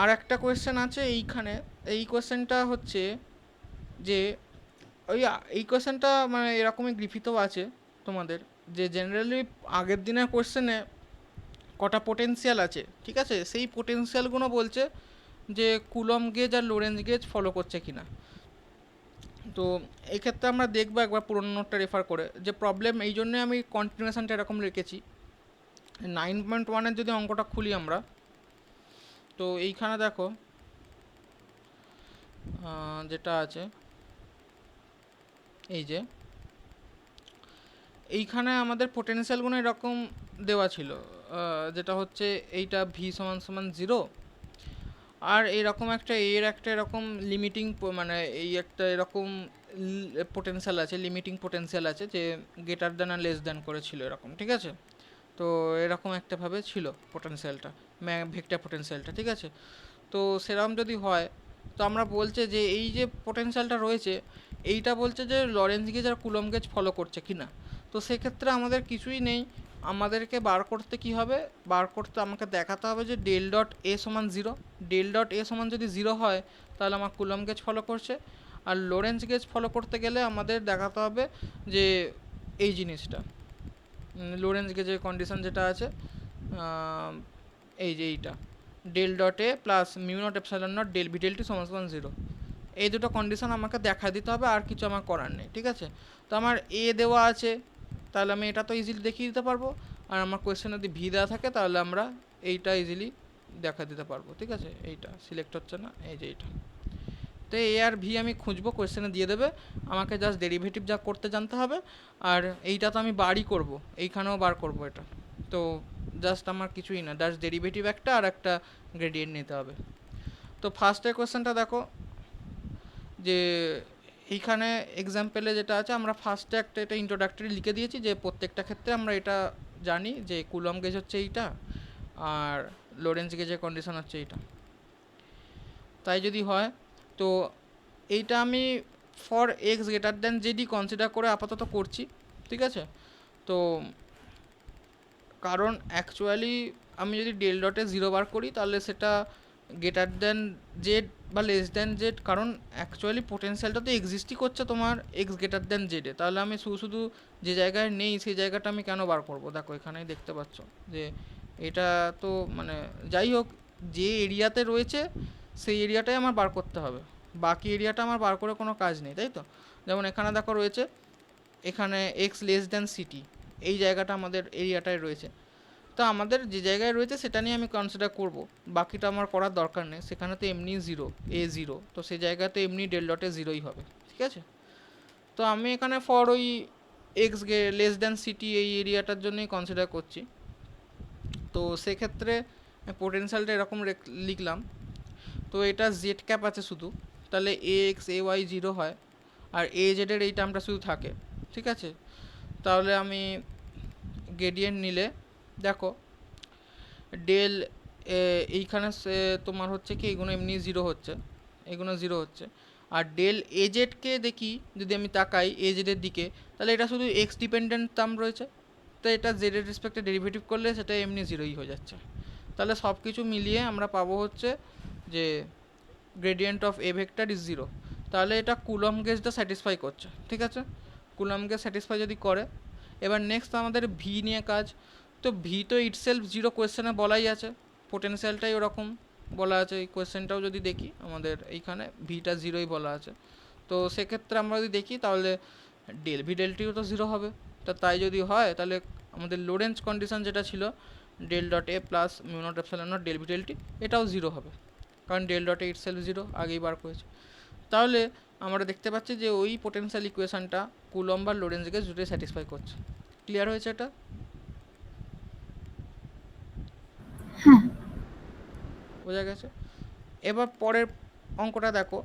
আর একটা কোয়েশ্চেন আছে এইখানে, এই কোয়েশ্চেনটা হচ্ছে যে ওই এই কোয়েশ্চেনটা মানে এরকমই গ্রিফিতও আছে তোমাদের, যে জেনারেলি আগের দিনের কোয়েশ্চেনে কটা পোটেনশিয়াল আছে, ঠিক আছে? সেই পোটেনশিয়ালগুলো বলছে যে কুলম গেজ আর লোরেন্জ গেজ ফলো করছে কিনা। তো এই ক্ষেত্রে আমরা দেখবো একবার পুরোনো নোটটা রেফার করে, যে প্রবলেম এই জন্যে আমি কন্টিনিউশনটা এরকম রেখেছি। 9.1-এর যদি অঙ্কটা খুলি আমরা, তো এইখানে দেখো যেটা আছে এই যে এইখানে আমাদের পোটেনশিয়ালগুলো এরকম দেওয়া ছিল, যেটা হচ্ছে এইটা ভি সমান সমান 0, আর এরকম একটা এর একটা এরকম লিমিটিং, মানে এই একটা এরকম পোটেনশিয়াল আছে, লিমিটিং পোটেনশিয়াল আছে যে গ্রেটার দ্যান আর লেস দ্যান করে ছিল এরকম, ঠিক আছে? তো এরকম একটাভাবে ছিল পোটেনশিয়ালটা, ভেক্টর পোটেনশিয়ালটা, ঠিক আছে? তো সেরকম যদি হয় তো আমরা বলছে যে এই যে পোটেনশিয়ালটা রয়েছে এইটা বলছে যে লরেন্জ গেজ আর কুলম্ব গেজ ফলো করছে কি না। তো সেক্ষেত্রে আমাদের কিছুই নেই, আমাদেরকে বার করতে কি হবে, বার করতে আমাকে দেখাতে হবে যে ডেল ডট এ সমান 0। ডেল ডট এ সমান যদি 0 হয় তাহলে আমার কুলম্ব গেজ ফলো করছে, আর লরেন্জ গেজ ফলো করতে গেলে আমাদের দেখাতে হবে যে এই জিনিসটা লরেন্জ গেজের কন্ডিশন যেটা আছে এই যে এইটা del dot A plus mu naught epsilon naught del V del T সমান সমান 0। এই দুটো কন্ডিশন আমাকে দেখা দিতে হবে, আর কিছু আমার করার নেই, ঠিক আছে। তো আমার এ দেওয়া আছে, তাহলে আমি এটা তো ইজিলি দেখিয়ে দিতে পারবো, আর আমার কোয়েশ্চেন যদি ভি দেওয়া থাকে তাহলে আমরা এইটা ইজিলি দেখা দিতে পারবো, ঠিক আছে। এইটা সিলেক্ট হচ্ছে না, এই যে এইটা। তো এ আর ভি আমি খুঁজবো, কোয়েশ্চেনে দিয়ে দেবে, আমাকে জাস্ট ডেরিভেটিভ যা করতে জানতে হবে। আর এইটা তো আমি বারই করব, এইখানেও বার করব এটা। তো জাস্ট আমার কিছুই না, জাস্ট ডেরিভেটিভ একটা আর একটা গ্রেডিয়েন্ট নিতে হবে। তো ফার্স্টের কোয়েশ্চেনটা দেখো যে এইখানে এক্সাম্পলে যেটা আছে, আমরা ফার্স্টে একটা এটা ইন্ট্রোডাক্টরি লিখে দিয়েছি যে প্রত্যেকটা ক্ষেত্রে আমরা এটা জানি যে কুলম্ব গেজ হচ্ছে এইটা আর লরেন্জ গেজের কন্ডিশন হচ্ছে এইটা। তাই যদি হয় তো এইটা আমি for x greater than JD consider করে আপাতত করছি, ঠিক আছে। তো কারণ অ্যাকচুয়ালি আমি যদি ডেল ডটে 0 বার করি তাহলে সেটা গ্রেটার দ্যান জেড বা লেস দ্যান জেড, কারণ অ্যাকচুয়ালি পোটেনশিয়ালটা তো এক্সিস্টই করছে তোমার এক্স গ্রেটার দ্যান জেডে। তাহলে আমি শুধু শুধু যে জায়গায় নেই সেই জায়গাটা আমি কেন বার করব। দেখো এখানেই দেখতে পাচ্ছ যে এটা তো মানে যাই হোক যে এরিয়াতে রয়েছে সেই এরিয়াটাই আমার বার করতে হবে, বাকি এরিয়াটা আমার বার করে কোনো কাজ নেই, তাই তো। যেমন এখানে দেখো রয়েছে এখানে এক্স লেস দ্যান সিটি, এই জায়গাটা আমাদের এরিয়াটায় রয়েছে। তো আমাদের যে জায়গায় রয়েছে সেটা নিয়ে আমি কনসিডার করব, বাকিটা আমার করার দরকার নেই। সেখানে তো এমনি 0 এ 0, তো সেই জায়গাতে এমনি ডেল ডটে 0ই হবে, ঠিক আছে। তো আমি এখানে ফর ওই এক্স লেস দ্যান সিটি এই এরিয়াটার জন্যই কনসিডার করছি। তো সেক্ষেত্রে পোটেনশিয়ালটা এরকম লিখলাম। তো এটা জেড ক্যাপ আছে শুধু, তাহলে এ এক্স এ ওয়াই 0 হয় আর এ জেডের এই টার্মটা শুধু থাকে, ঠিক আছে। তাহলে আমি গ্রেডিয়েন্ট নিলে দেখো ডেল এইখানে তোমার হচ্ছে কি এগুলো এমনি 0 হচ্ছে, এগুলো 0 হচ্ছে। আর ডেল এজেডকে দেখি যদি আমি তাকাই এজেডের দিকে, তাহলে এটা শুধু এক্স ডিপেন্ডেন্ট টার্ম রয়েছে, তো এটা জেডের রেসপেক্টে ডেরিভেটিভ করলে সেটা এমনি 0ই হয়ে যাচ্ছে। তাহলে সব কিছু মিলিয়ে আমরা পাবো হচ্ছে যে gradient of A vector is 0। তাহলে এটা কুলম্ব গেজটা স্যাটিসফাই করছে, ঠিক আছে। কুলম্ব গেজ স্যাটিসফাই যদি করে, এবার নেক্সট আমাদের ভি নিয়ে কাজ। তো ভি তো ইটসেলফ 0 কোয়েশ্চেনে বলাই আছে, পোটেনশিয়ালটাই ওরকম বলা আছে। এই কোয়েশ্চেনটাও যদি দেখি আমাদের এইখানে ভিটা 0ই বলা আছে। তো সেক্ষেত্রে আমরা যদি দেখি তাহলে ডেল ভি ডেল টিও তো 0 হবে। তা তাই যদি হয় তাহলে আমাদের লোরেন্জ কন্ডিশন যেটা ছিল del dot A plus mu naught epsilon naught del V del T, এটাও 0 হবে, কারণ ডেল ডট এ ইটসেলফ 0 আগেই বার করেছে। তাহলে আমরা দেখতে পাচ্ছি যে ওই পোটেনশিয়াল ইকুয়েশনটা কুলম্ব বা লোরেন্জকে দুটোই স্যাটিসফাই করছে। ক্লিয়ার হয়েছে এটা? হ্যাঁ। বোঝা গেছে। এবার পরের অঙ্কটা দেখো,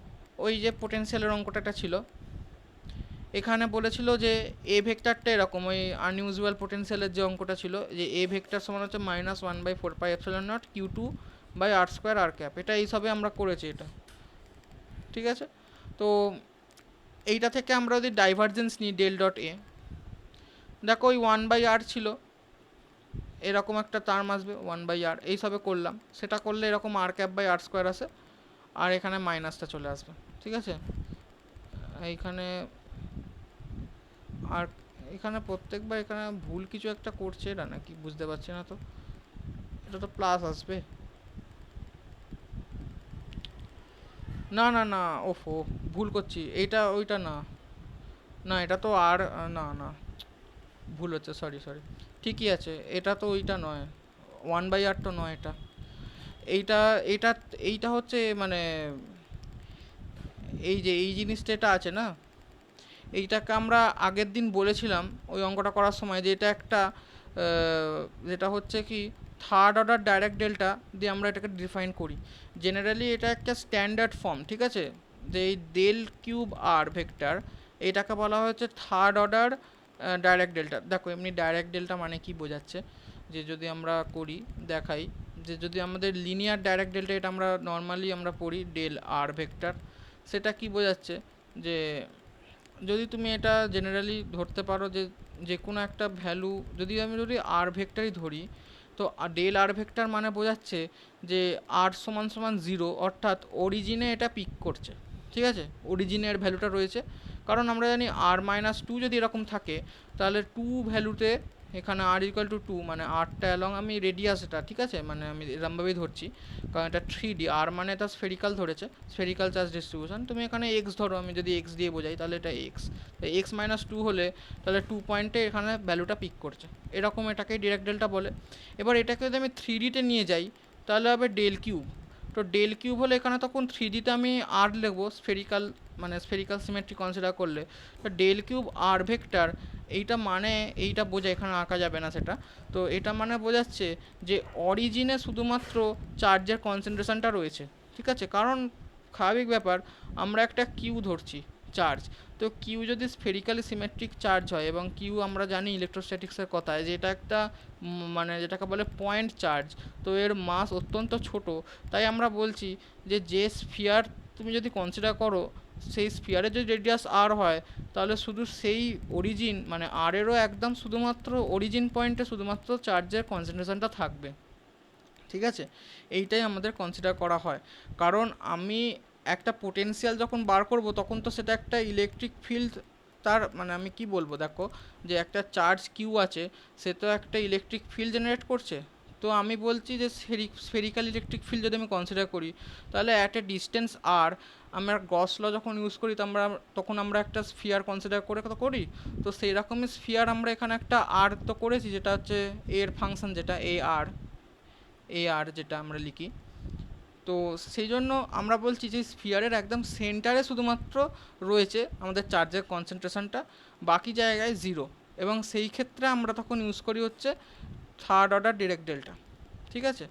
ওই যে পোটেনশিয়ালের অঙ্কটা ছিল, এখানে বলেছিল যে এ ভেক্টরটা এরকম, ওই আনইউজুয়াল পোটেনশিয়ালের যে অঙ্কটা ছিল যে এ ভেক্টর সমান হচ্ছে -1/4πε0 Q2/r²r ক্যাপ, এটা এইসবে আমরা করেছি এটা, ঠিক আছে। তো এইটা থেকে আমরা যদি ডাইভারজেন্স নিই ডেল ডট এ, দেখো ওই 1/r ছিল, এরকম একটা টার্ম আসবে 1/r, এইসবে করলাম। সেটা করলে এরকম r×r² আসে, আর এখানে মাইনাসটা চলে আসবে, ঠিক আছে। এইখানে আর এখানে প্রত্যেকবার এখানে ভুল কিছু একটা করছে এটা নাকি বুঝতে পারছি না। তো এটা তো প্লাস আসবে, না না না, ওফো ভুল করছি, এইটা ওইটা না, না এটা তো আর না না ভুল হচ্ছে, সরি সরি, ঠিকই আছে, এটা তো ওইটা নয়, 1/r তো নয় এটা, এইটা এইটা এইটা হচ্ছে মানে এই যে এই জিনিসটা এটা আছে না, এইটাকে আমরা আগের দিন বলেছিলাম ওই অঙ্কটা করার সময় যে এটা একটা যেটা হচ্ছে কি থার্ড অর্ডার ডাইরেক্ট ডেল্টা দিয়ে আমরা এটাকে ডিফাইন করি। জেনারেলি এটা একটা স্ট্যান্ডার্ড ফর্ম, ঠিক আছে, যে এই ডেল কিউব আর ভেক্টর এটাকে বলা হচ্ছে থার্ড অর্ডার ডাইরেক্ট ডেল্টা। দেখো এমনি ডাইরেক্ট ডেল্টা মানে কি বোঝাচ্ছে, যে যদি আমরা করি দেখাই যে যদি আমাদের লিনিয়ার ডাইরেক্ট ডেল্টা, এটা আমরা নর্মালি আমরা পড়ি ডেল আর ভেক্টর, সেটা কি বোঝাচ্ছে যে যদি তুমি এটা জেনারেলি ধরতে পারো যে যে কোনো একটা ভ্যালু যদি আর ভেক্টরই ধরি, তো ডেল আর ভেক্টর মানে বোঝাচ্ছে যে আর সমান সমান 0, অর্থাৎ অরিজিনে এটা পিক করছে, ঠিক আছে, অরিজিনের ভ্যালুটা রয়েছে। কারণ আমরা জানি r-2 যদি এরকম থাকে, তাহলে 2 ভ্যালুতে এখানে r ইকুয়াল টু 2, মানে আরটা অ্যালং আমি রেডিয়াস, এটা ঠিক আছে, মানে আমি এরমভাবেই ধরছি কারণ এটা 3D, আর মানে এটা স্ফেরিক্যাল ধরেছে, স্ফেরিক্যাল চার্জ ডিস্ট্রিবিউশন। তুমি এখানে এক্স ধরো, আমি যদি এক্স দিয়ে বোঝাই তাহলে এটা এক্স, x-2 হলে তাহলে 2 পয়েন্টে এখানে ভ্যালুটা পিক করছে, এরকম এটাকে ডিরেক্ট ডেল্টা বলে। এবার এটাকে যদি আমি 3Dতে নিয়ে যাই তাহলে হবে ডেল কিউব। তো ডেল কিউব হলে এখানে তখন 3Dতে আমি আর লিখবো, স্ফেরিক্যাল মানে স্ফেরিক্যাল সিমেট্রি কনসিডার করলে। তো ডেল কিউব আর ভেক্টর, এইটা মানে এইটা বোঝায়, এখানে আঁকা যাবে না সেটা, তো এটা মানে বোঝাচ্ছে যে অরিজিনে শুধুমাত্র চার্জের কনসেন্ট্রেশনটা রয়েছে, ঠিক আছে। কারণ স্বাভাবিক ব্যাপার, আমরা একটা কিউ ধরছি চার্জ, তো কিউ যদি স্ফেরিক্যালি সিমেট্রিক চার্জ হয়, এবং কিউ আমরা জানি ইলেকট্রোস্ট্যাটিক্সের কথায় যে এটা একটা মানে যেটাকে বলে পয়েন্ট চার্জ, তো এর মাস অত্যন্ত ছোট, তাই আমরা বলছি যে স্ফিয়ার তুমি যদি কনসিডার করো, সেই স্ফিয়ারের যদি রেডিয়াস আর হয়, তাহলে শুধু সেই অরিজিন মানে আরেরও একদম শুধুমাত্র অরিজিন পয়েন্টে শুধুমাত্র চার্জের কনসেন্ট্রেশনটা থাকবে, ঠিক আছে। এইটাই আমাদের কনসিডার করা হয়। কারণ আমি একটা পোটেনশিয়াল যখন বার করব, তখন তো সেটা একটা ইলেকট্রিক ফিল্ড, তার মানে আমি কি বলবো, দেখো যে একটা চার্জ কিউ আছে, সে তো একটা ইলেকট্রিক ফিল্ড জেনারেট করছে। তো আমি বলছি যে স্ফেরিক্যাল ইলেকট্রিক ফিল্ড যদি আমি কনসিডার করি, তাহলে অ্যাট এ ডিস্টেন্স আর, আমরা গস ল যখন ইউজ করি, তো তখন আমরা একটা স্ফিয়ার কনসিডার করে তো করি, তো সেই রকমই স্ফিয়ার আমরা এখানে একটা আর তো করেছি, যেটা হচ্ছে এর ফাংশন, যেটা আর যেটা আমরা লিখি। তো সেই জন্য আমরা বলছি যে স্ফিয়ারের একদম সেন্টারে শুধুমাত্র রয়েছে আমাদের চার্জের কনসেন্ট্রেশনটা, বাকি জায়গায় 0, এবং সেই ক্ষেত্রে আমরা তখন ইউজ করি হচ্ছে থার্ড অর্ডার ডিরেক্ট ডেল্টা, ঠিক আছে।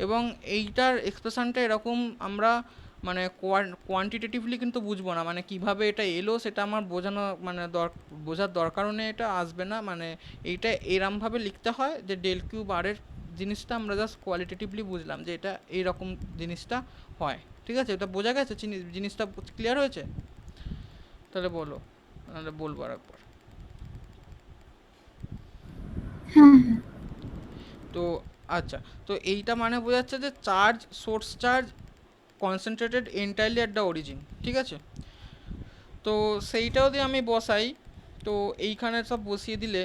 এবং এইটার এক্সপ্রেশনটা এরকম আমরা মানে কোয়ান্টিটেটিভলি কিন্তু বুঝবো না, মানে কিভাবে এটা এলো সেটা আমার বোঝানো মানে বোঝার দরকারও নেই, এটা আসবে না, মানে এইটা এরমভাবে লিখতে হয় যে ডেল কিউব আরের জিনিসটা আমরা জাস্ট কোয়ালিটেটিভলি বুঝলাম যে এটা এইরকম জিনিসটা হয়, ঠিক আছে। এটা বোঝা গেছে, জিনিসটা ক্লিয়ার হয়েছে? তাহলে বলো, তাহলে বলবো আর একবার। হ্যাঁ, তো আচ্ছা, তো এইটা মানে বোঝাচ্ছে যে charge, source charge concentrated entirely at the origin, ঠিক আছে। তো সেইটাও যদি আমি বসাই, তো এইখানে সব বসিয়ে দিলে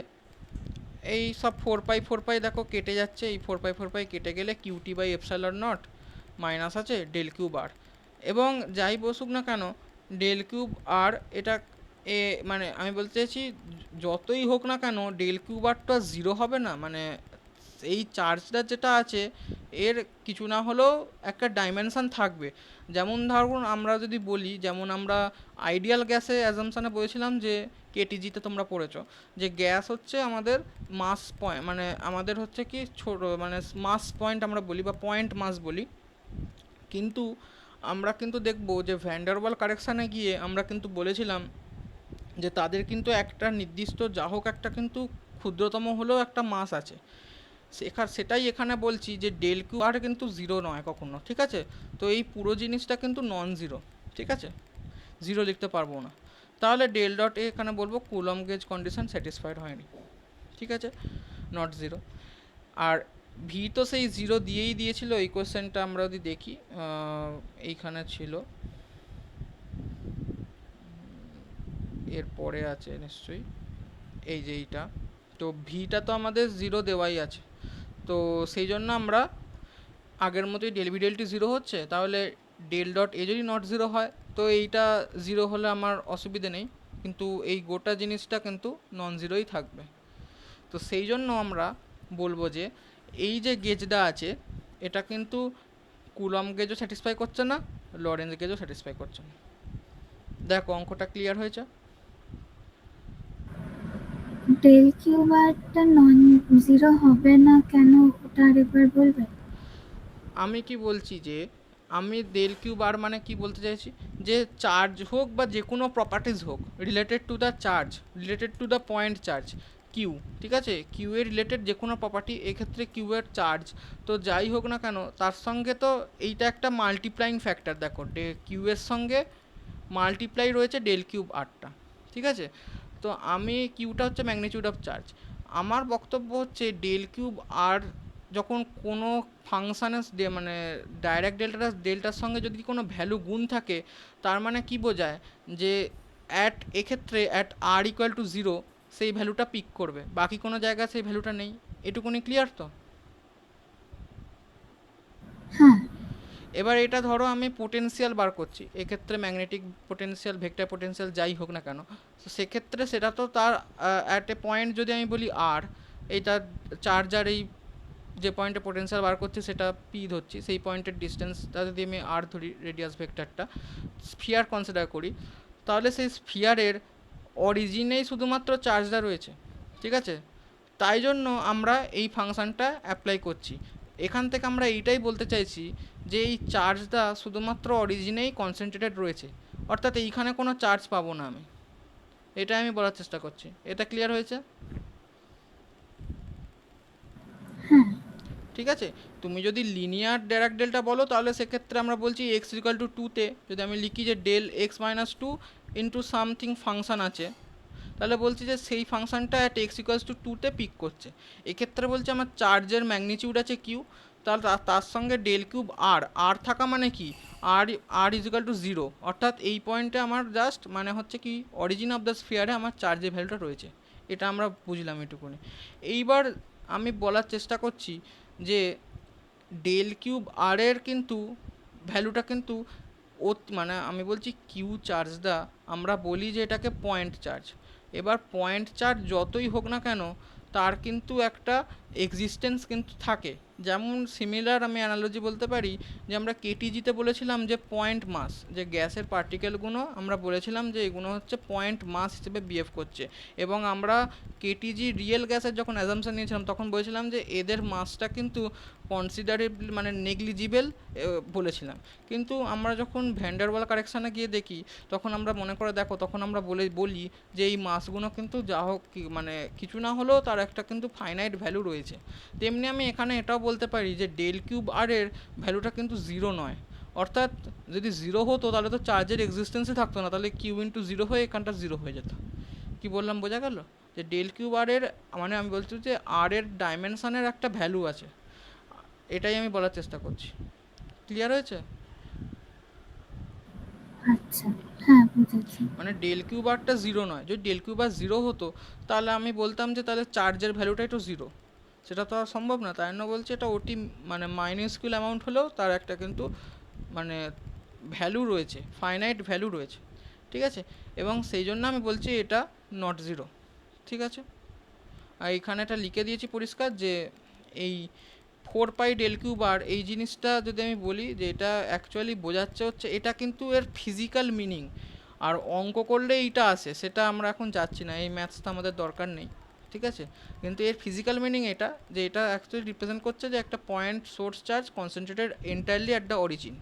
এই সব 4 পাই দেখো কেটে যাচ্ছে, এই 4 পাই কেটে গেলে QT by epsilon naught minus আছে ডেল কিউব আর, এবং যাই বসুক না কেন ডেল কিউব আর, এটা মানে আমি বলতে চাইছি যতই হোক না কেন ডেল কিউব আর তো আর 0 হবে না, মানে এই চার্জটা যেটা আছে এর কিছু না হলেও একটা ডাইমেনশান থাকবে। যেমন ধরুন আমরা যদি বলি, যেমন আমরা আইডিয়াল গ্যাসে অ্যাজাম্পশানে বলেছিলাম যে কেটিজিতে তোমরা পড়েছো, যে গ্যাস হচ্ছে আমাদের মাস পয়েন্ট, মানে আমাদের হচ্ছে কি ছোট মানে মাস পয়েন্ট আমরা বলি বা পয়েন্ট মাস বলি, কিন্তু আমরা কিন্তু দেখব যে ভ্যান ডার ওয়াল কারেকশানে গিয়ে আমরা কিন্তু বলেছিলাম যে তাদের কিন্তু একটা নির্দিষ্ট যা হোক একটা কিন্তু ক্ষুদ্রতম হলেও একটা মাস আছে, সেটাই এখানে বলছি যে ডেল কিউ আর কিন্তু 0 নয় কখনো, ঠিক আছে। তো এই পুরো জিনিসটা কিন্তু নন জিরো, ঠিক আছে, 0 লিখতে পারবো না, তাহলে ডেল ডট এ এখানে বলবো কুলম গেজ কন্ডিশন স্যাটিসফাইড হয়নি, ঠিক আছে, নট 0। আর ভি তো সেই 0 দিয়েই দিয়েছিল, এই কোশ্চেনটা আমরা যদি দেখি এইখানে ছিল, এরপরে আছে নিশ্চয়ই এই যে এইটা, তো ভিটা তো আমাদের 0 দেওয়াই আছে, তো সেই জন্য আমরা আগের মতোই ডেল ভি ডেল টি 0 হচ্ছে, তাহলে ডেল ডট এ যদি নট 0 হয়, তো এইটা 0 হলে আমার অসুবিধে নেই, কিন্তু এই গোটা জিনিসটা কিন্তু নন জিরোই থাকবে। তো সেই জন্য আমরা বলবো যে এই যে গেজটা আছে এটা কিন্তু কুলম গেজও স্যাটিসফাই করছে না, লরেন্স গেজও স্যাটিসফাই করছে না। দেখো অঙ্কটা ক্লিয়ার হয়েছে? ডেল কিউব আরটা নন জিরো হবে না কেন, ওটা আরেকবার বলবে? আমি কি বলছি যে আমি ডেল কিউব আর মানে কি বলতে চাইছি, যে চার্জ হোক বা যে কোনো প্রপার্টিজ হোক related to the charge, related to the point charge, Q, ঠিক আছে, কিউ এর রিলেটেড যে কোনো প্রপার্টি, এক্ষেত্রে কিউ এর চার্জ তো যাই হোক না কেন তার সঙ্গে তো এইটা একটা মাল্টিপ্লাইং ফ্যাক্টর, দেখো কিউ এর সঙ্গে মাল্টিপ্লাই রয়েছে ডেল কিউব আরটা, ঠিক আছে। তো আমি কিউটা হচ্ছে ম্যাগনিটিউড অফ চার্জ, আমার বক্তব্য হচ্ছে ডেল কিউব আর যখন কোনো ফাংশানের মানে ডাইরেক্ট ডেল্টার সঙ্গে যদি কোনো ভ্যালু গুণ থাকে, তার মানে কি বোঝায় যে এক্ষেত্রে at R equal to zero সেই ভ্যালুটা পিক করবে, বাকি কোনো জায়গায় সেই ভ্যালুটা নেই। এটুকুনি ক্লিয়ার তো? হ্যাঁ। এবার এটা ধরো আমি পোটেনশিয়াল বার করছি, এক্ষেত্রে ম্যাগনেটিক পোটেনশিয়াল, ভেক্টর পোটেনশিয়াল যাই হোক না কেন, তো সেক্ষেত্রে সেটা তো তার অ্যাট এ পয়েন্ট যদি আমি বলি আর, এইটা চার্জার এই যে পয়েন্টে পোটেনশিয়াল বার করছি সেটা পি ধরছি, সেই পয়েন্টের ডিস্টেন্সটা যদি আমি আর ধরি, রেডিয়াস ভেক্টরটা, স্ফিয়ার কনসিডার করি, তাহলে সেই স্ফিয়ারের অরিজিনেই শুধুমাত্র চার্জটা রয়েছে, ঠিক আছে। তাই জন্য আমরা এই ফাংশানটা অ্যাপ্লাই করছি। এখান থেকে আমরা এইটাই বলতে চাইছি যে এই চার্জটা শুধুমাত্র অরিজিনেই কনসেন্ট্রেটেড রয়েছে, অর্থাৎ এইখানে কোনো চার্জ পাবো না আমি, এটা আমি বলার চেষ্টা করছি। এটা ক্লিয়ার হয়েছে? ঠিক আছে। তুমি যদি লিনিয়ার ডাইরেক্ট ডেল্টা বলো তাহলে সেক্ষেত্রে আমরা বলছি এক্স ইকুয়াল টু টুতে যদি আমি লিখি যে del X minus two into something function আছে, তাহলে বলছি যে সেই ফাংশানটা অ্যাট এক্স ইকুয়ালস টু টুতে পিক করছে। এক্ষেত্রে বলছে আমার চার্জের ম্যাগনিটিউড আছে কিউ, তাহলে তার সঙ্গে ডেল কিউব আর, আর থাকা মানে কি আর, আর ইজ ইকুয়াল টু জিরো, অর্থাৎ এই পয়েন্টে আমার জাস্ট মানে হচ্ছে কি অরিজিন অফ দ্য স্ফিয়ারে আমার চার্জের ভ্যালুটা রয়েছে, এটা আমরা বুঝলাম এটুকুনি। এইবার আমি বলার চেষ্টা করছি যে ডেল কিউব আর এর কিন্তু ভ্যালুটা কিন্তু মানে আমি বলছি কিউ চার্জটা আমরা বলি যে এটাকে পয়েন্ট চার্জ। এবার পয়েন্ট চার্জ যতই হোক না কেন তার কিন্তু একটা এক্সিস্টেন্স কিন্তু থাকে, যেমন সিমিলার আমি অ্যানালজি বলতে পারি যে আমরা কেটিজিতে বলেছিলাম যে পয়েন্ট মাস, যে গ্যাসের পার্টিকেলগুলো আমরা বলেছিলাম যে এগুলো হচ্ছে পয়েন্ট মাস হিসেবে বিহেভ করছে, এবং আমরা কেটিজি রিয়েল গ্যাসের যখন অ্যাজাম্পশন নিয়েছিলাম তখন বলেছিলাম যে এদের মাসটা কিন্তু কনসিডারেবল মানে নেগলিজিবল বলেছিলাম। কিন্তু আমরা যখন ভ্যান্ডারওয়াল কারেকশানে গিয়ে দেখি তখন আমরা মনে করে দেখো তখন আমরা বলি যে এই মাসগুলো কিন্তু যা হোক মানে কিছু না হলেও তার একটা কিন্তু ফাইনাইট ভ্যালু রয়েছে। তেমনি আমি এখানে এটাও বলতে পারি যে ডেল কিউব আর এর ভ্যালুটা কিন্তু জিরো নয়, অর্থাৎ যদি জিরো হতো তাহলে তো চার্জের এক্সিস্টেন্সই থাকতো না, তাহলে কিউ ইন্টু জিরো হয়ে এখানটা জিরো হয়ে যেত। কি বললাম বোঝা গেল? যে ডেল কিউব আর এর মানে আমি বলছি যে আর এর ডাইমেনশনের একটা ভ্যালু আছে, এটাই আমি বলার চেষ্টা করছি। ক্লিয়ার হয়েছে? আচ্ছা, হ্যাঁ বুঝেছি। মানে ডেল কিউব আরটা জিরো নয়, যদি ডেল কিউব আর জিরো হতো তাহলে আমি বলতাম যে তাহলে চার্জের ভ্যালুটাই তো জিরো, সেটা তো আর সম্ভব না। তাই জন্য বলছি এটা ওটি মানে মাইনিউসকিউল অ্যামাউন্ট হলেও তার একটা কিন্তু মানে ভ্যালু রয়েছে, ফাইনাইট ভ্যালু রয়েছে, ঠিক আছে। এবং সেই জন্য আমি বলছি এটা নট জিরো, ঠিক আছে। আর এখানে এটা লিখে দিয়েছি পরিষ্কার যে এই 4 পাই ডেল কিউব আর এই জিনিসটা যদি আমি বলি যে এটা অ্যাকচুয়ালি বোঝাচ্ছে হচ্ছে এটা কিন্তু এর ফিজিক্যাল মিনিং, আর অঙ্ক করলে এইটা আসে, সেটা আমরা এখন যাচ্ছি না, এই ম্যাথসটা আমাদের দরকার নেই, ঠিক আছে। কিন্তু এর ফিজিক্যাল মিনিং এটা যে এটা অ্যাকচুয়ালি রিপ্রেজেন্ট করছে যে একটা point source charge concentrated entirely at the origin.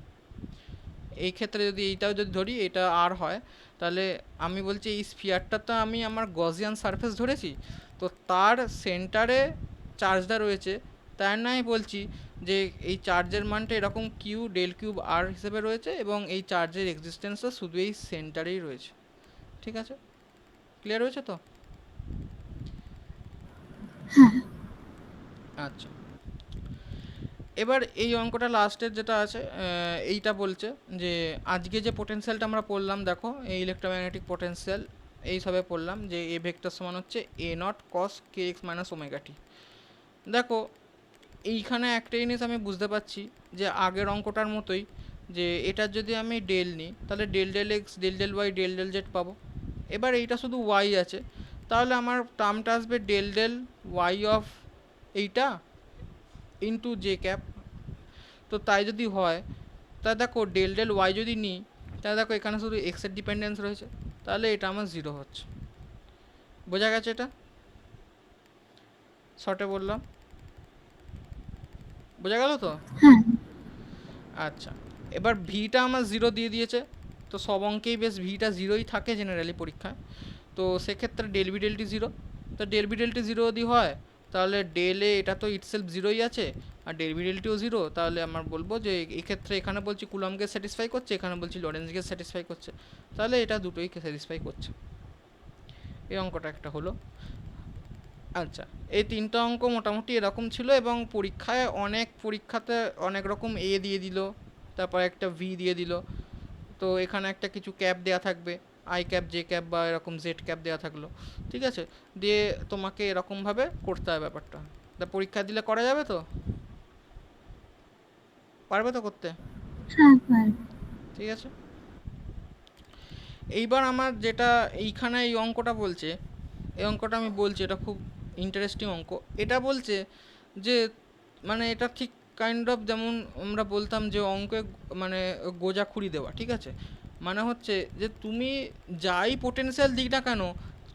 এই ক্ষেত্রে যদি এইটাও যদি ধরি এটা আর হয়, তাহলে আমি বলছি এই স্ফিয়ারটা তো আমি আমার গজিয়ান সারফেস ধরেছি, তো তার সেন্টারে চার্জটা রয়েছে, তাই নয় বলছি যে এই চার্জের মানটা এরকম কিউ ডেল কিউব আর হিসেবে রয়েছে এবং এই চার্জের এক্সিস্টেন্সটা শুধু এই সেন্টারেই রয়েছে, ঠিক আছে। ক্লিয়ার হয়েছে তো? আচ্ছা, এবার এই অঙ্কটা লাস্টের যেটা আছে এইটা বলছে যে আজকে যে পোটেনশিয়ালটা আমরা পড়লাম, দেখো এই ইলেকট্রোম্যাগনেটিক পোটেনশিয়াল এই সবে পড়লাম যে এ ভেক্টর সমান হচ্ছে A naught cos k x minus omega t. দেখো এইখানে একটা জিনিস আমি বুঝতে পারছি যে আগের অঙ্কটার মতোই, যে এটার যদি আমি ডেল নিই তাহলে del del X del del Y del del Z পাবো। এবার এইটা শুধু ওয়াই আছে, তাহলে আমার টার্মটা আসবে ডেল ডেল ওয়াই অফ এইটা ইন্টু জে ক্যাপ। তো তাই যদি হয় তাহলে দেখো ডেল ডেল ওয়াই যদি নিই তাহলে দেখো এখানে শুধু এক্সের ডিপেন্ডেন্স রয়েছে, তাহলে এটা আমার জিরো হচ্ছে। বোঝা গেছে? এটা শর্টে বললাম, বোঝা গেল তো? হ্যাঁ। আচ্ছা, এবার ভিটা আমার জিরো দিয়ে দিয়েছে, তো সব অঙ্কেই বেশ ভিটা জিরোই থাকে জেনারেলি পরীক্ষায়, তো সেক্ষেত্রে del V del t zero, তো del B del t zero যদি হয় তাহলে ডেল এ এটা তো ইটসেলফ জিরোই আছে, আর ডেল বি ডেল টিও জিরো, তাহলে আমার বলবো যে এই ক্ষেত্রে এখানে বলছি কুলম্বকে স্যাটিসফাই করছে, এখানে বলছি লরেন্জকে স্যাটিসফাই করছে, তাহলে এটা দুটোই স্যাটিসফাই করছে। এই অঙ্কটা একটা হলো। আচ্ছা, এই তিনটা অঙ্ক মোটামুটি এরকম ছিল, এবং পরীক্ষাতে অনেক রকম এ দিয়ে দিল, তারপর একটা ভি দিয়ে দিল, তো এখানে একটা কিছু ক্যাপ দেওয়া থাকবে, আই ক্যাপ, জে ক্যাপ বা এরকম জেড ক্যাপ দেওয়া থাকলো, ঠিক আছে, দিয়ে তোমাকে এরকমভাবে করতে হবে ব্যাপারটা। তা পরীক্ষা দিলে করা যাবে তো? পারবে তো করতে? হ্যাঁ পারবো। ঠিক আছে। এইবার আমার যেটা এইখানে এই অঙ্কটা বলছে, এই অঙ্কটা আমি বলছি, এটা খুব ইন্টারেস্টিং অঙ্ক। এটা বলছে যে মানে এটা ঠিক কাইন্ড অফ যেমন আমরা বলতাম যে অঙ্কে মানে গোজাখুরি দেওয়া, ঠিক আছে, মানে হচ্ছে যে তুমি যাই পোটেনশিয়াল দিক না কেন,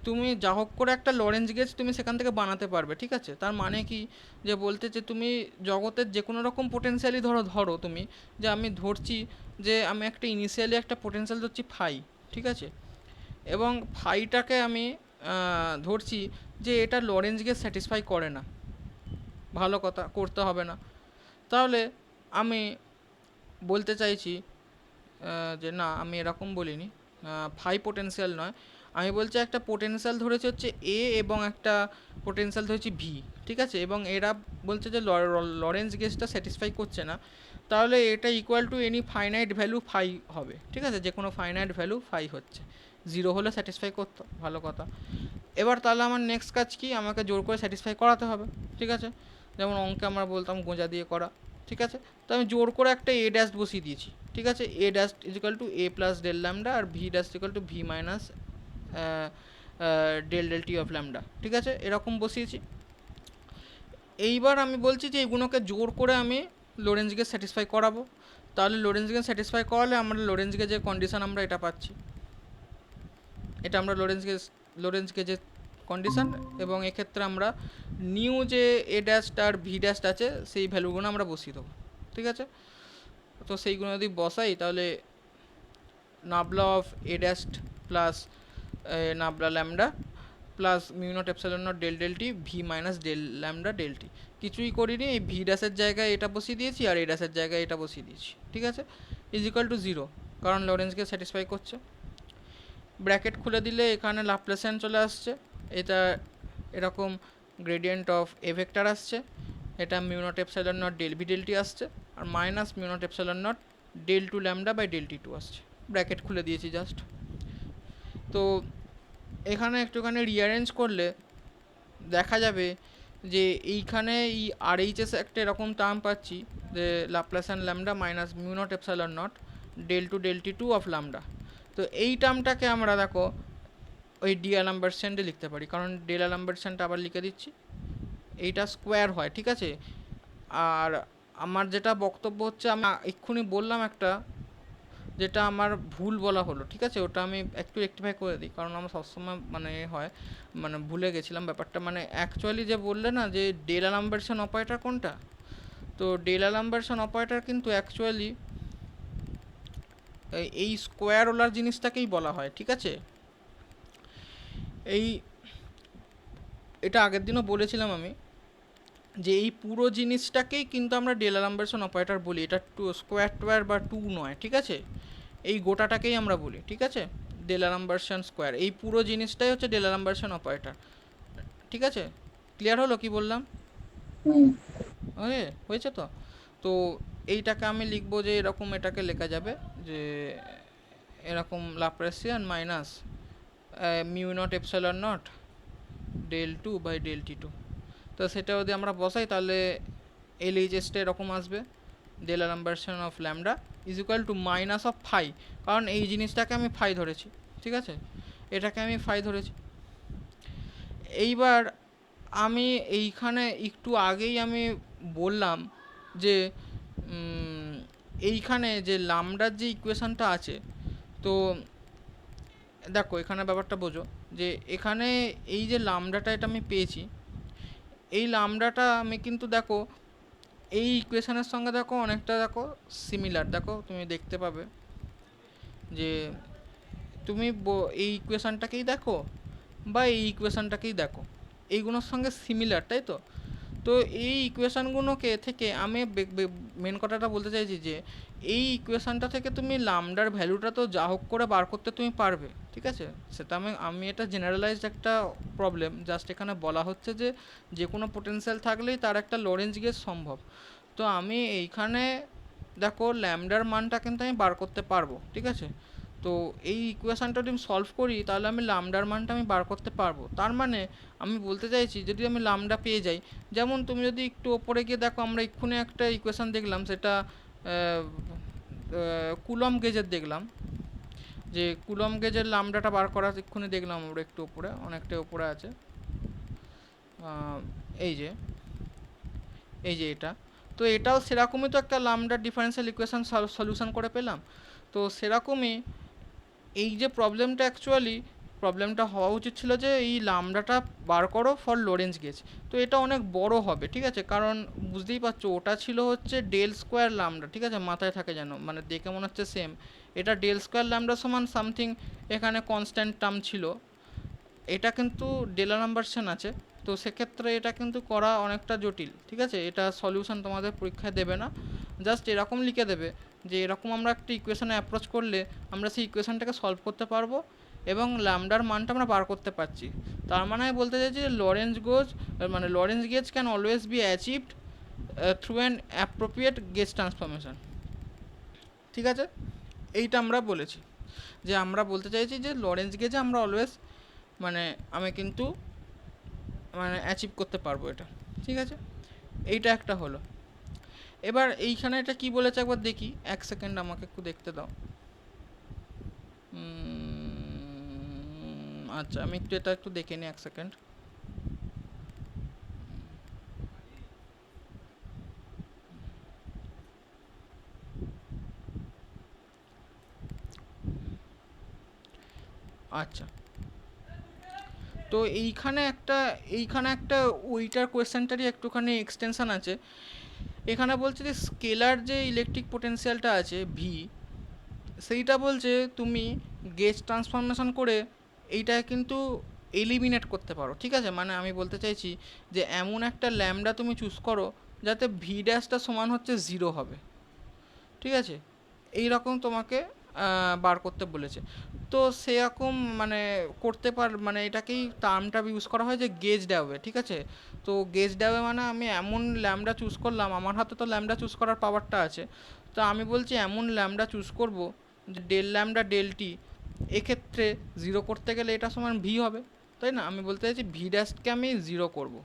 তুমি যা হোক করে একটা লরেঞ্জ গেজ তুমি সেখান থেকে বানাতে পারবে, ঠিক আছে। তার মানে কি, যে বলতে যে তুমি জগতের যে কোনো রকম পোটেনশিয়ালই ধরো তুমি, যে আমি ধরছি যে আমি একটা ইনিশিয়ালি একটা পোটেনশিয়াল ধরছি ফাই, ঠিক আছে, এবং ফাইটাকে আমি ধরছি যে এটা লরেঞ্জ গেজ স্যাটিসফাই করে না, ভালো কথা, করতে হবে না। তাহলে আমি বলতে চাইছি যে না, আমি এরকম বলিনি, ফাই পোটেনশিয়াল নয়, আমি বলছি একটা পোটেনশিয়াল ধরেছি হচ্ছে এ এবং একটা পোটেনশিয়াল ধরেছি ভি, ঠিক আছে, এবং এরা বলছে যে লরেঞ্জ গেজটা স্যাটিসফাই করছে না, তাহলে এটা equal to any finite value phi হবে, ঠিক আছে, যে কোনো ফাইনাইট ভ্যালু ফাই হচ্ছে, জিরো হলে স্যাটিসফাই করতো, ভালো কথা। এবার তাহলে আমার নেক্সট কাজ কি, আমাকে জোর করে স্যাটিসফাই করাতে হবে, ঠিক আছে, যেমন অঙ্কে আমরা বলতাম গোঁজা দিয়ে করা, ঠিক আছে। তো আমি জোর করে একটা এ ড্যাশ বসিয়ে দিয়েছি, ঠিক আছে, A dash is equal to A plus del lambda, আর V dash is equal to V minus del del t of lambda, ঠিক আছে, এরকম বসিয়েছি। এইবার আমি বলছি যে এগুলোকে জোর করে আমি লোরেঞ্জকে স্যাটিসফাই করাবো, তাহলে লোরেঞ্জকে স্যাটিসফাই করালে আমরা লোরেঞ্জকে যে কন্ডিশন আমরা এটা পাচ্ছি, এটা আমরা লোরেঞ্জকে যে কন্ডিশন, এবং এক্ষেত্রে আমরা নিউ যে এ ড্যাশটা আর ভি ড্যাশটা আছে সেই ভ্যালুগুলো আমরা বসিয়ে দেবো, ঠিক আছে। তো সেইগুলো যদি বসাই তাহলে nabla of A dash plus nabla lambda plus mu naught epsilon naught del del t V minus del lambda del t, কিছুই করিনি, এই ভি ড্যাশের জায়গায় এটা বসিয়ে দিয়েছি আর এ ড্যাশের জায়গায় এটা বসিয়ে দিয়েছি, ঠিক আছে, ইজ ইকুয়াল টু জিরো, কারণ লরেঞ্জকে স্যাটিসফাই করছে। ব্র্যাকেট খুলে দিলে এখানে লাপ্লাসিয়ান চলে আসছে, এটা এরকম গ্রেডিয়েন্ট অফ এ ভেক্টর আসছে, এটা mu naught epsilon naught del V del t আসছে, আর minus mu naught epsilon naught del two lambda by del T two আসছে, ব্র্যাকেট খুলে দিয়েছি জাস্ট। তো এখানে একটুখানি রিঅ্যারেঞ্জ করলে দেখা যাবে যে এইখানে এই আর এইচএস একটা এরকম টার্ম পাচ্ছি, যে Laplacian lambda minus mu naught epsilon naught del T two of lambda. তো এই টার্মটাকে আমরা দেখো ওই ডি অ্যালাম্বার্টসেন্টে লিখতে পারি, কারণ ডেল অ্যালাম্বার্টসেন্টটা আবার লিখে দিচ্ছি, এইটা স্কোয়ার হয়, ঠিক আছে। আর আমার যেটা বক্তব্য হচ্ছে, আমি এক্ষুনি বললাম একটা যেটা আমার ভুল বলা হলো, ঠিক আছে, ওটা আমি একটু রেক্টিফাই করে দিই, কারণ আমার সবসময় মানে হয় মানে ভুলে গেছিলাম ব্যাপারটা, মানে অ্যাকচুয়ালি যে বললে না যে ডেল অ্যালাম্বার্টসন অপারেটর কোনটা, তো ডেল অ্যালাম্বার্টসন অপারেটর কিন্তু অ্যাকচুয়ালি এই স্কোয়ার ওলার জিনিসটাকেই বলা হয়, ঠিক আছে। এই এটা আগের দিনও বলেছিলাম আমি, যে এই পুরো জিনিসটাকেই কিন্তু আমরা ডেল অ্যালাম্বার্টসন অপারেটর বলি, এটা স্কোয়ার টোয়ার বা টু নয়, ঠিক আছে, এই গোটাটাকেই আমরা বলি, ঠিক আছে, ডেল অ্যালাম্বার্টসন স্কোয়ার, এই পুরো জিনিসটাই হচ্ছে ডেল অ্যালাম্বার্টসন অপারেটর, ঠিক আছে। ক্লিয়ার হলো কি বললাম? ওকে, হয়েছে তো। তো এইটাকে আমি লিখবো যে এরকম, এটাকে লেখা যাবে যে এরকম Laplacian minus mu naught epsilon naught del two by del T two. তো সেটা যদি আমরা বসাই তাহলে এলএইচএসটা এরকম আসবে, del d'Alembertian of lambda is equal to minus of phi, কারণ এই জিনিসটাকে আমি ফাই ধরেছি, ঠিক আছে, এটাকে আমি ফাই ধরেছি। এইবার আমি এইখানে একটু আগেই আমি বললাম যে এইখানে যে লামডার যে ইকুয়েশানটা আছে, তো দেখো এখানে ব্যাপারটা বোঝো, যে এখানে এই যে লামডাটা এটা আমি পেয়েছি, এই লামডাটা আমি কিন্তু দেখো এই ইকুয়েশানের সঙ্গে দেখো অনেকটা দেখো সিমিলার, দেখো তুমি দেখতে পাবে যে তুমি এই ইকুয়েশানটাকেই দেখো বা এই ইকুয়েশানটাকেই দেখো, এইগুলোর সঙ্গে সিমিলার, তাই তো? তো এই ইকুয়েশানগুলোকে থেকে আমি মেন কথাটা বলতে চাইছি যে এই ইকুয়েশানটা থেকে তুমি লামডার ভ্যালুটা তো যা হোক করে বার করতে তুমি পারবে, ঠিক আছে? সেটা আমি এটা জেনারেলাইজড একটা প্রবলেম, জাস্ট এখানে বলা হচ্ছে যে যে কোনো পোটেনশিয়াল থাকলেই তার একটা লরেঞ্জ গেজ সম্ভব। তো আমি এইখানে দেখো ল্যামডার মানটা কিন্তু আমি বার করতে পারবো, ঠিক আছে? তো এই ইকুয়েশানটা যদি আমি সলভ করি তাহলে আমি লামডার মানটা আমি বার করতে পারবো। তার মানে আমি বলতে চাইছি যদি আমি লামডা পেয়ে যাই, যেমন তুমি যদি একটু ওপরে গিয়ে দেখো, আমরা এক্ষুনি একটা ইকুয়েশান দেখলাম, সেটা কুলম গেজের দেখলাম, যে কুলম গেজের লামডাটা বার করা এক্ষুনি দেখলাম আমরা একটু ওপরে, অনেকটা ওপরে আছে, এই যে এটা। তো এটাও সেরকমই তো একটা লামডার ডিফারেন্সিয়াল ইকুয়েশান সলিউশন করে পেলাম। তো সেরকমই এই যে প্রবলেমটা হওয়া উচিত ছিল যে এই লামডাটা বার করো ফর লরেঞ্জ গেজ। তো এটা অনেক বড় হবে, ঠিক আছে? কারণ বুঝতেই পারছো ওটা ছিল হচ্ছে ডেল স্কোয়ার লামডা, ঠিক আছে? মাথায় থাকে যেন, মানে দেখে মনে হচ্ছে সেম। এটা ডেল স্কোয়ার লামডা সমান সামথিং এখানে কনস্ট্যান্ট টার্ম ছিল, এটা কিন্তু ডেলা নাম্বারসেন আছে। তো সেক্ষেত্রে এটা কিন্তু করা অনেকটা জটিল, ঠিক আছে? এটা সলিউশন তোমাদের পরীক্ষায় দেবে না, জাস্ট এরকম লিখে দেবে যে এরকম আমরা একটা ইকুয়েশনে অ্যাপ্রোচ করলে আমরা সেই ইকুয়েশনটাকে সলভ করতে পারবো এবং ল্যামডার মানটা আমরা বার করতে পারছি। তার মানে আমি বলতে চাইছি যে Lorenz gauge can always be achieved through an appropriate gauge transformation, ঠিক আছে? এইটা আমরা বলেছি, যে আমরা বলতে চাইছি যে লরেঞ্জ গেজে আমরা অলওয়েজ আমি কিন্তু অ্যাচিভ করতে পারবো এটা, ঠিক আছে? এইটা একটা হলো। এবার এইখানে এটা কি বলেছে একবার দেখি, এক সেকেন্ড আমাকে একটু দেখতে দাও। আচ্ছা, আমি এটা একটু দেখে নিই, এক সেকেন্ড। আচ্ছা, তো এইখানে একটা ওইটার কোয়েশ্চেনটারই একটুখানি এক্সটেনশন আছে। এখানে বলছে যে স্কেলার যে ইলেকট্রিক পোটেনশিয়ালটা আছে ভি, সেইটা বলছে তুমি গেজ ট্রান্সফরমেশন করে এইটা কিন্তু এলিমিনেট করতে পারো, ঠিক আছে? মানে আমি বলতে চাইছি যে এমন একটা ল্যামডা তুমি চুজ করো যাতে ভি ড্যাশটা সমান হচ্ছে 0 হবে, ঠিক আছে? এই রকম তোমাকে বার করতে বলেছে। তো সেরকম করতে এটাকেই টার্মটা ইউজ করা হয় যে গেজ ড্যাওয়ে, ঠিক আছে? তো গেজ ড্যাওয়ে মানে আমি এমন ল্যামডা চুজ করলাম, আমার হাতে তো ল্যামডা চুজ করার পাওয়ারটা আছে, তো আমি বলছি এমন ল্যামডা চুজ করব যে ডেল ল্যামডা ডেল টি এক্ষেত্রে 0 করতে গেলে এটা সমান ভি হবে, তাই না? আমি বলতে চাইছি ভি ড্যাশকে আমি 0 করব,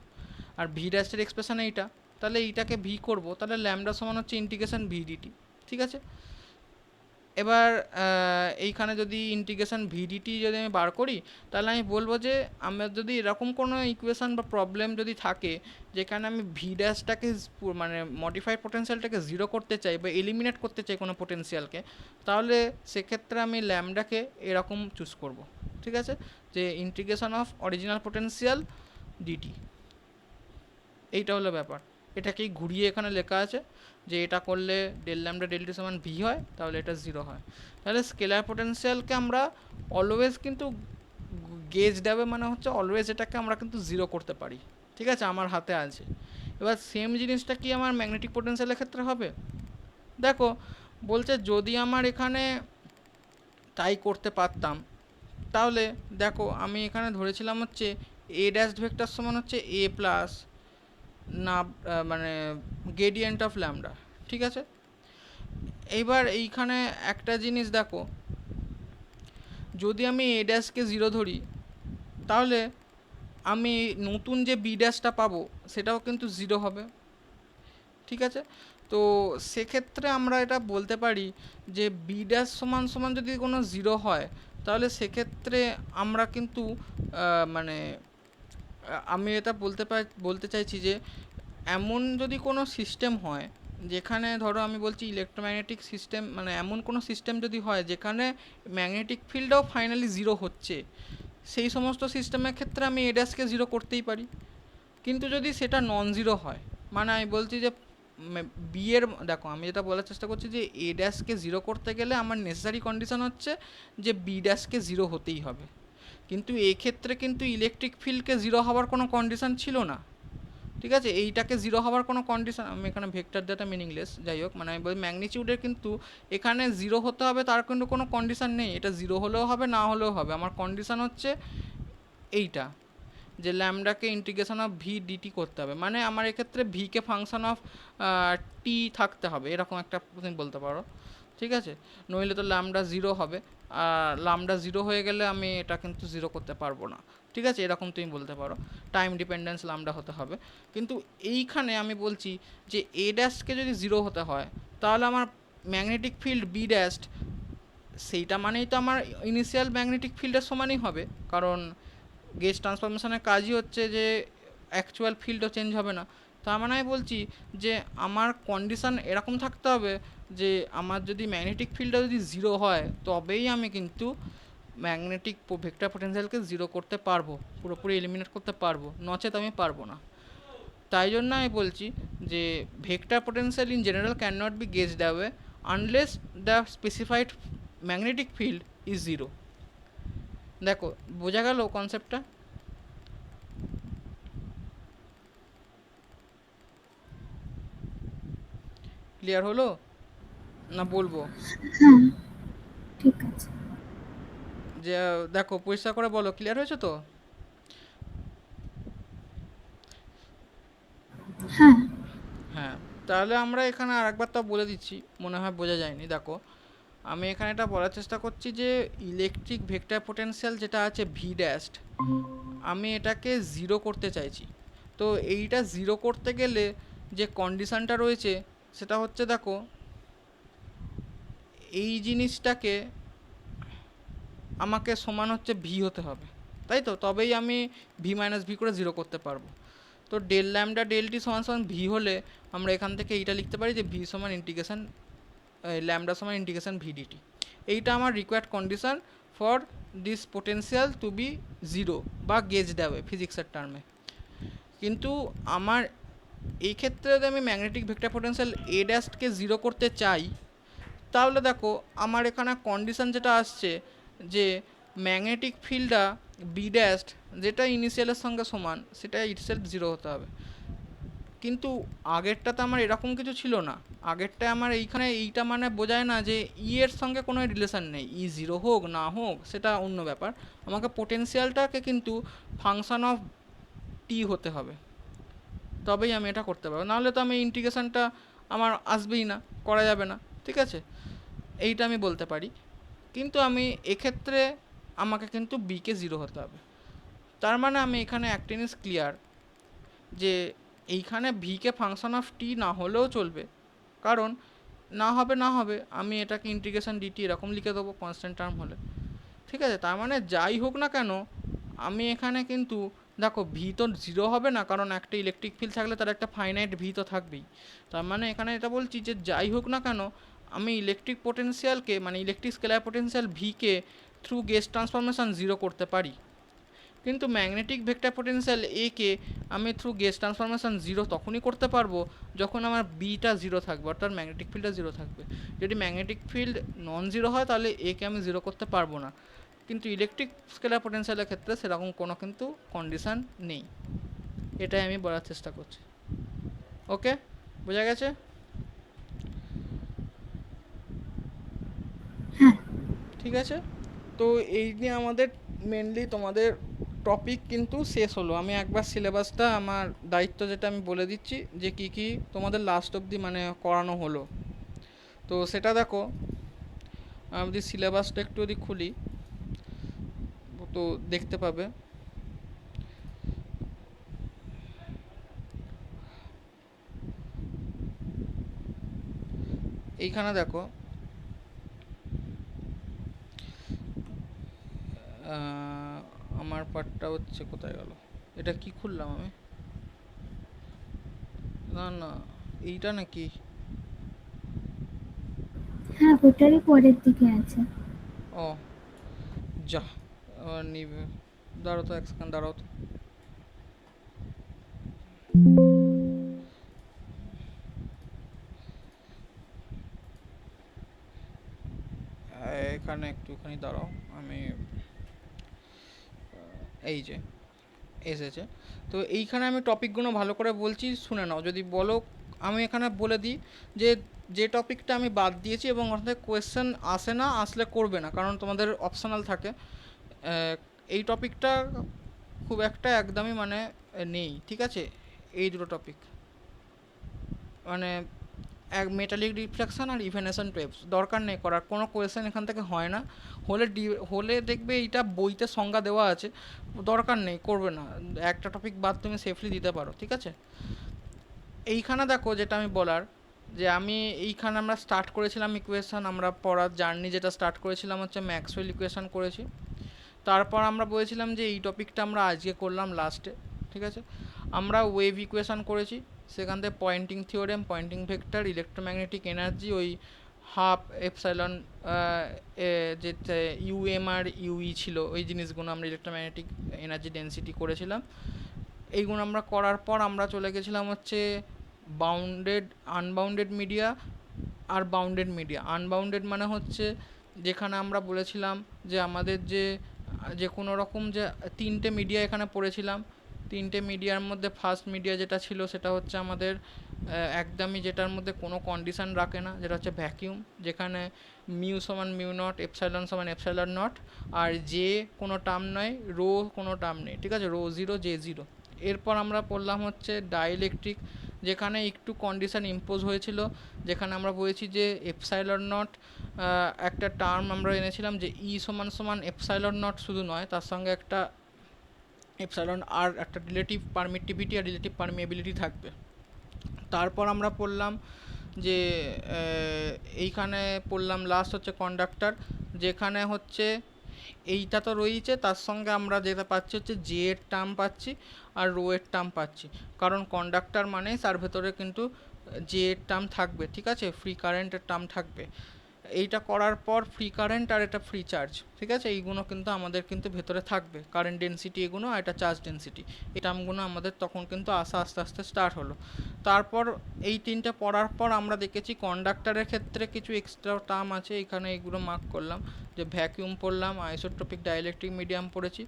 আর ভি ড্যাশের এক্সপ্রেশন এইটা, তাহলে এইটাকে ভি করব, তাহলে ল্যামডা সমান হচ্ছে ইন্টিগ্রেশন ভি ডিটি, ঠিক আছে? এবার এইখানে যদি ইন্টিগ্রেশন ভিডিটি যদি আমি বার করি, তাহলে আমি বলবো যে আমার যদি এরকম কোনো ইকুয়েশান বা প্রবলেম যদি থাকে যেখানে আমি ভি ড্যাশটাকে মডিফাইড পোটেনশিয়ালটাকে 0 করতে চাই বা এলিমিনেট করতে চাই কোনো পোটেনশিয়ালকে, তাহলে সেক্ষেত্রে আমি ল্যামডাকে এরকম চুজ করব, ঠিক আছে? যে integration of original potential DT, এইটা হলো ব্যাপার। এটাকেই ঘুরিয়ে এখানে লেখা আছে যে এটা করলে ডেল ল্যামডা ডেল টি সমান ভি হয়, তাহলে এটা 0 হয়। তাহলে স্কেলার পোটেনশিয়ালকে আমরা অলওয়েজ কিন্তু গেজ দেবে হচ্ছে অলওয়েজ এটাকে আমরা কিন্তু 0 করতে পারি, ঠিক আছে? আমার হাতে আছে। এবার সেম জিনিসটা কি আমার ম্যাগনেটিক পোটেনশিয়ালের ক্ষেত্রে হবে? দেখো বলছে যদি আমার এখানে তাই করতে পারতাম, তাহলে দেখো আমি এখানে ধরেছিলাম হচ্ছে এ ড্যাশ ভেক্টর সমান হচ্ছে এ প্লাস না গ্রেডিয়েন্ট অফ ল্যামডা, ঠিক আছে? এইবার এইখানে একটা জিনিস দেখো, যদি আমি এ ড্যাশকে 0 ধরি তাহলে আমি নতুন যে বি ড্যাশটা পাবো সেটাও কিন্তু 0 হবে, ঠিক আছে? তো সেক্ষেত্রে আমরা এটা বলতে পারি যে বি ড্যাশ সমান সমান যদি কোনো 0 হয়, তাহলে সেক্ষেত্রে আমরা কিন্তু আমি এটা বলতে চাইছি যে এমন যদি কোনো সিস্টেম হয় যেখানে ধরো আমি বলছি ইলেকট্রোম্যাগনেটিক সিস্টেম, এমন কোনো সিস্টেম যদি হয় যেখানে ম্যাগনেটিক ফিল্ডও ফাইনালি 0 হচ্ছে, সেই সমস্ত সিস্টেমের ক্ষেত্রে আমি এ ড্যাশকে 0 করতেই পারি। কিন্তু যদি সেটা নন জিরো হয়, আমি বলছি যে বি এর, দেখো আমি যেটা বলার চেষ্টা করছি যে এ ড্যাশকে 0 করতে গেলে আমার নেসেসারি কন্ডিশন হচ্ছে যে বি ড্যাশকে 0 হতেই হবে। কিন্তু এক্ষেত্রে কিন্তু ইলেকট্রিক ফিল্ডকে জিরো হওয়ার কোনো কন্ডিশন ছিল না, ঠিক আছে। এইটাকে জিরো হওয়ার কোনো কন্ডিশন, আমি এখানে ভেক্টর দেওয়াটা মিনিংলেস, যাই হোক, মানে আমি বলি ম্যাগনিটিউডের কিন্তু এখানে জিরো হতে হবে তার কিন্তু কোনো কন্ডিশন নেই, এটা জিরো হলেও হবে না হলেও হবে। আমার কন্ডিশন হচ্ছে এইটা, যে ল্যামডাকে ইন্টিগ্রেশন অফ ভি ডিটি করতে হবে, মানে আমার এক্ষেত্রে ভিকে ফাংশন অফ টি থাকতে হবে, এরকম একটা তুমি বলতে পারো, ঠিক আছে। নইলে তো ল্যামডা জিরো হবে, আর ল্যামডা জিরো হয়ে গেলে আমি এটা কিন্তু জিরো করতে পারবো না, ঠিক আছে, এরকম তুমি বলতে পারো। টাইম ডিপেন্ডেন্স ল্যামডা হতে হবে। কিন্তু এইখানে আমি বলছি যে এ ড্যাশকে যদি জিরো হতে হয় তাহলে আমার ম্যাগনেটিক ফিল্ড বি ড্যাশ, সেইটা মানেই তো আমার ইনিশিয়াল ম্যাগনেটিক ফিল্ডের সমানই হবে, কারণ গেজ ট্রান্সফরমেশনের কাজই হচ্ছে যে অ্যাকচুয়াল ফিল্ডও চেঞ্জ হবে না। তার মানে আমি বলছি যে আমার কন্ডিশান এরকম থাকতে হবে যে আমার যদি ম্যাগনেটিক ফিল্ডটা যদি জিরো হয় তবেই আমি কিন্তু ম্যাগনেটিক ভেক্টর পোটেনশিয়ালকে জিরো করতে পারবো, পুরোপুরি এলিমিনেট করতে পারবো, নচেত আমি পারবো না। তাই জন্য আমি বলছি যে vector potential in general can not be gauged away unless the specified magnetic field is zero. দেখো বোঝা গেল কনসেপ্টটা? ক্লিয়ার হলো না বলবো? হ্যাঁ, ঠিক আছে। যে দেখো পরিষ্কার করে বলো, ক্লিয়ার হয়েছে তো? হ্যাঁ, হ্যাঁ, তাহলে আমরা এখানে আরেকবার তো বলে দিচ্ছি, মনে হয় বোঝা যায়নি। দেখো আমি এখানে এটা বলার চেষ্টা করছি যে ইলেকট্রিক ভেক্টর পোটেনশিয়াল যেটা আছে ভি ড্যাশড, আমি এটাকে জিরো করতে চাইছি। তো এইটা জিরো করতে গেলে যে কন্ডিশানটা রয়েছে সেটা হচ্ছে, দেখো এই জিনিসটাকে আমাকে সমান হচ্ছে ভি হতে হবে, তাই তো, তবেই আমি ভি মাইনাস ভি করে জিরো করতে পারবো। তো ডেল ল্যামডা ডেল টি সমান সমান ভি হলে আমরা এখান থেকে এইটা লিখতে পারি যে ভি সমান ইন্টিগ্রেশন ল্যামডা সমান ইন্টিগ্রেশন ভি ডিটি। এইটা আমার required condition for this potential to be zero বা গেজ দেবে ফিজিক্সের টার্মে। কিন্তু আমার এই ক্ষেত্রে যদি আমি ম্যাগনেটিক ভেক্টর পোটেন্সিয়াল এ ড্যাশকে জিরো করতে চাই তাহলে দেখো আমার এখানে কন্ডিশন যেটা আসছে যে ম্যাগনেটিক ফিল্ডটা বি ড্যাশ যেটা ইনিশিয়ালের সঙ্গে সমান সেটা ইটসেলফ জিরো হতে হবে। কিন্তু আগেরটাতে আমার এরকম কিছু ছিল না, আগেরটা আমার এইখানে এইটা মানে বোঝায় না যে ই এর সঙ্গে কোনো রিলেশন নেই, ই জিরো হোক না হোক সেটা অন্য ব্যাপার, আমাকে পোটেন্সিয়ালটাকে কিন্তু ফাংশন অফ টি হতে হবে, তবেই আমি এটা করতে পারবো, নাহলে তো আমি ইন্টিগ্রেশনটা আমার আসবেই না, করা যাবে না, ঠিক আছে, এইটা আমি বলতে পারি। কিন্তু আমি এক্ষেত্রে আমাকে কিন্তু বিকে জিরো হতে হবে। তার মানে আমি এখানে একটা জিনিস ক্লিয়ার যে এইখানে ভিকে ফাংশন অফ টি না হলেও চলবে, কারণ না হবে আমি এটাকে ইন্টিগ্রেশন ডিটি এরকম লিখে দেবো কনস্ট্যান্ট টার্ম হলে, ঠিক আছে। তার মানে যাই হোক না কেন আমি এখানে কিন্তু দেখো ভি তো জিরো হবে না, কারণ একটা ইলেকট্রিক ফিল্ড থাকলে তার একটা ফাইনাইট ভি তো থাকবেই। তার মানে এখানে এটা বলছি যে যাই হোক না কেন আমি ইলেকট্রিক পোটেন্সিয়ালকে মানে electric scalar potential V K through gauge transformation zero করতে পারি, কিন্তু ম্যাগনেটিক ভেক্টর পোটেন্সিয়াল এ কে আমি থ্রু গেজ ট্রান্সফরমেশন জিরো তখনই করতে পারবো যখন আমার বিটা জিরো থাকবে, অর্থাৎ ম্যাগনেটিক ফিল্ডটা জিরো থাকবে। যদি ম্যাগনেটিক ফিল্ড নন জিরো হয় তাহলে এ কে আমি জিরো করতে পারবো না, কিন্তু ইলেকট্রিক স্কেলার পোটেন্সিয়ালের ক্ষেত্রে সেরকম কোনো কিন্তু কন্ডিশান নেই, এটাই আমি বলার চেষ্টা করছি। ওকে, বোঝা গেছে? হ্যাঁ, ঠিক আছে, তো এই নিয়ে আমাদের মেনলি তোমাদের টপিক কিন্তু শেষ হলো। আমি একবার সিলেবাসটা আমার দায়িত্ব যেটা আমি বলে দিচ্ছি যে কী কী তোমাদের লাস্ট অবধি মানে করানো হলো। তো সেটা দেখো, আমি যদি সিলেবাসটা একটু যদি খুলি তো দেখতে পাবে। এইখানে দেখো আমার পার্টটা হচ্ছে কোথায় গেল, এটা কি খুললাম আমি, না না এইটা নাকি, হ্যাঁ, ওটারই পরের দিকে আছে। ও যা নিবে, দাঁড়াও তো এক সেকেন্ড, দাঁড়াও তো, এখানে একটুখানি দাঁড়াও, আমি এই যে এসেছে। তো এইখানে আমি টপিকগুলো ভালো করে বলছি, শুনে নাও। যদি বলো, আমি এখানে বলে দিই যে যে টপিকটা আমি বাদ দিয়েছি এবং অর্থাৎ কোয়েশ্চেন আসে না, আসলে করবে না, কারণ তোমাদের অপশনাল থাকে। এই টপিকটা খুব একটা একদমই মানে নেই, ঠিক আছে। এই দুটো টপিক মানে এক মেটালিক রিফ্লেকশন আর ইভেনেশন টেপস দরকার নেই করার, কোনো কোয়েশ্চেন এখান থেকে হয় না। হলে দেখবে এইটা বইতে সংজ্ঞা দেওয়া আছে, দরকার নেই, করবে না। একটা টপিক বাদ তুমি সেফলি দিতে পারো, ঠিক আছে। এইখানে দেখো যেটা আমি বলার, যে আমি এইখানে আমরা স্টার্ট করেছিলাম ইকুয়েশন, আমরা পড়ার জার্নি যেটা স্টার্ট করেছিলাম হচ্ছে ম্যাক্সওয়েল ইকুয়েশন করেছি। তারপর আমরা বলেছিলাম যে এই টপিকটা আমরা আজকে করলাম লাস্টে, ঠিক আছে। আমরা ওয়েভ ইকুয়েশন করেছি, সেখান থেকে Poynting theorem, Poynting vector, electromagnetic energy, ওই হাফ এপসাইলন যে ইউএম আর ইউই ছিল, ওই জিনিসগুলো আমরা ইলেকট্রোম্যাগনেটিক এনার্জি ডেন্সিটি করেছিলাম। এইগুলো আমরা করার পর আমরা চলে গেছিলাম হচ্ছে বাউন্ডেড আনবাউন্ডেড মিডিয়া আর বাউন্ডেড মিডিয়া। আনবাউন্ডেড মানে হচ্ছে যেখানে আমরা বলেছিলাম যে আমাদের যে যে কোনো রকম যে তিনটে মিডিয়া এখানে পড়েছিলাম। তিনটে মিডিয়ার মধ্যে ফার্স্ট মিডিয়া যেটা ছিল সেটা হচ্ছে আমাদের একদমই যেটার মধ্যে কোনো কন্ডিশান রাখে না, যেটা হচ্ছে ভ্যাকিউম, যেখানে মিউ সমান মিউ নট, এপসাইলন সমান এপসাইলন নট, আর জে কোনো টার্ম নয়, রো কোনো টার্ম নেই, ঠিক আছে, রো জিরো জে জিরো। এরপর আমরা পড়লাম হচ্ছে ডাইইলেকট্রিক, যেখানে একটু কন্ডিশান ইম্পোজ হয়েছিল, যেখানে আমরা বলেছি যে এপসাইলন নট একটা টার্ম আমরা এনেছিলাম, যে ই সমান সমান এপসাইলন নট শুধু নয়, তার সঙ্গে একটা এপসাইলন আর একটা রিলেটিভ পারমিটিভিটি আর রিলেটিভ পারমিএবিলিটি থাকবে। তারপর আমরা পড়লাম যে এইখানে পড়লাম লাস্ট হচ্ছে কন্ডাক্টর, যেখানে হচ্ছে এইটা তো রয়েছে, তার সঙ্গে আমরা যেটা পাচ্ছি হচ্ছে জে এর টার্ম পাচ্ছি আর রো এর টার্ম পাচ্ছি, কারণ কন্ডাক্টর মানে তার ভেতরে কিন্তু জে এর টার্ম থাকবে, ঠিক আছে, ফ্রি কারেন্টের টার্ম থাকবে। এইটা করার পর ফ্রি কারেন্ট আর এটা ফ্রি চার্জ, ঠিক আছে, এইগুলো কিন্তু আমাদের কিন্তু ভেতরে থাকবে, কারেন্ট ডেন্সিটি এগুলো আর এটা চার্জ ডেন্সিটি, এই টার্মগুলো আমাদের তখন কিন্তু আসা আস্তে আস্তে স্টার্ট হলো। তারপর এই তিনটে পড়ার পর আমরা দেখেছি কন্ডাক্টরের ক্ষেত্রে কিছু এক্সট্রা টার্ম আছে, এখানে এইগুলো মার্ক করলাম, যে ভ্যাকিউম পড়লাম, আইসোট্রপিক ডাইইলেকট্রিক মিডিয়াম পড়েছি।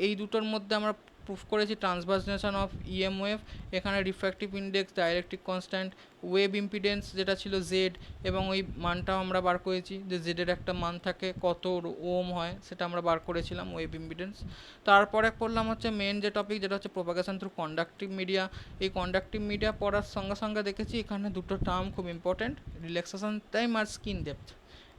এই দুটোর মধ্যে আমরা প্রুফ করেছি ট্রান্সভার্সনেশন অফ ইএম ওয়েভ, এখানে refractive index, dielectric constant, wave impedance যেটা ছিল জেড, এবং ওই মানটাও আমরা বার করেছি যে জেডের একটা মান থাকে, কত ওম হয় সেটা আমরা বার করেছিলাম, ওয়েভ ইম্পিডেন্স। তারপরে পড়লাম হচ্ছে মেন যে টপিক, যেটা হচ্ছে প্রোপাগেশন থ্রু কন্ডাক্টিভ মিডিয়া। এই কন্ডাক্টিভ মিডিয়া পড়ার সঙ্গে সঙ্গে দেখেছি এখানে দুটো টার্ম খুব ইম্পর্টেন্ট, রিল্যাক্সেশন টাইম আর স্কিন ডেপথ,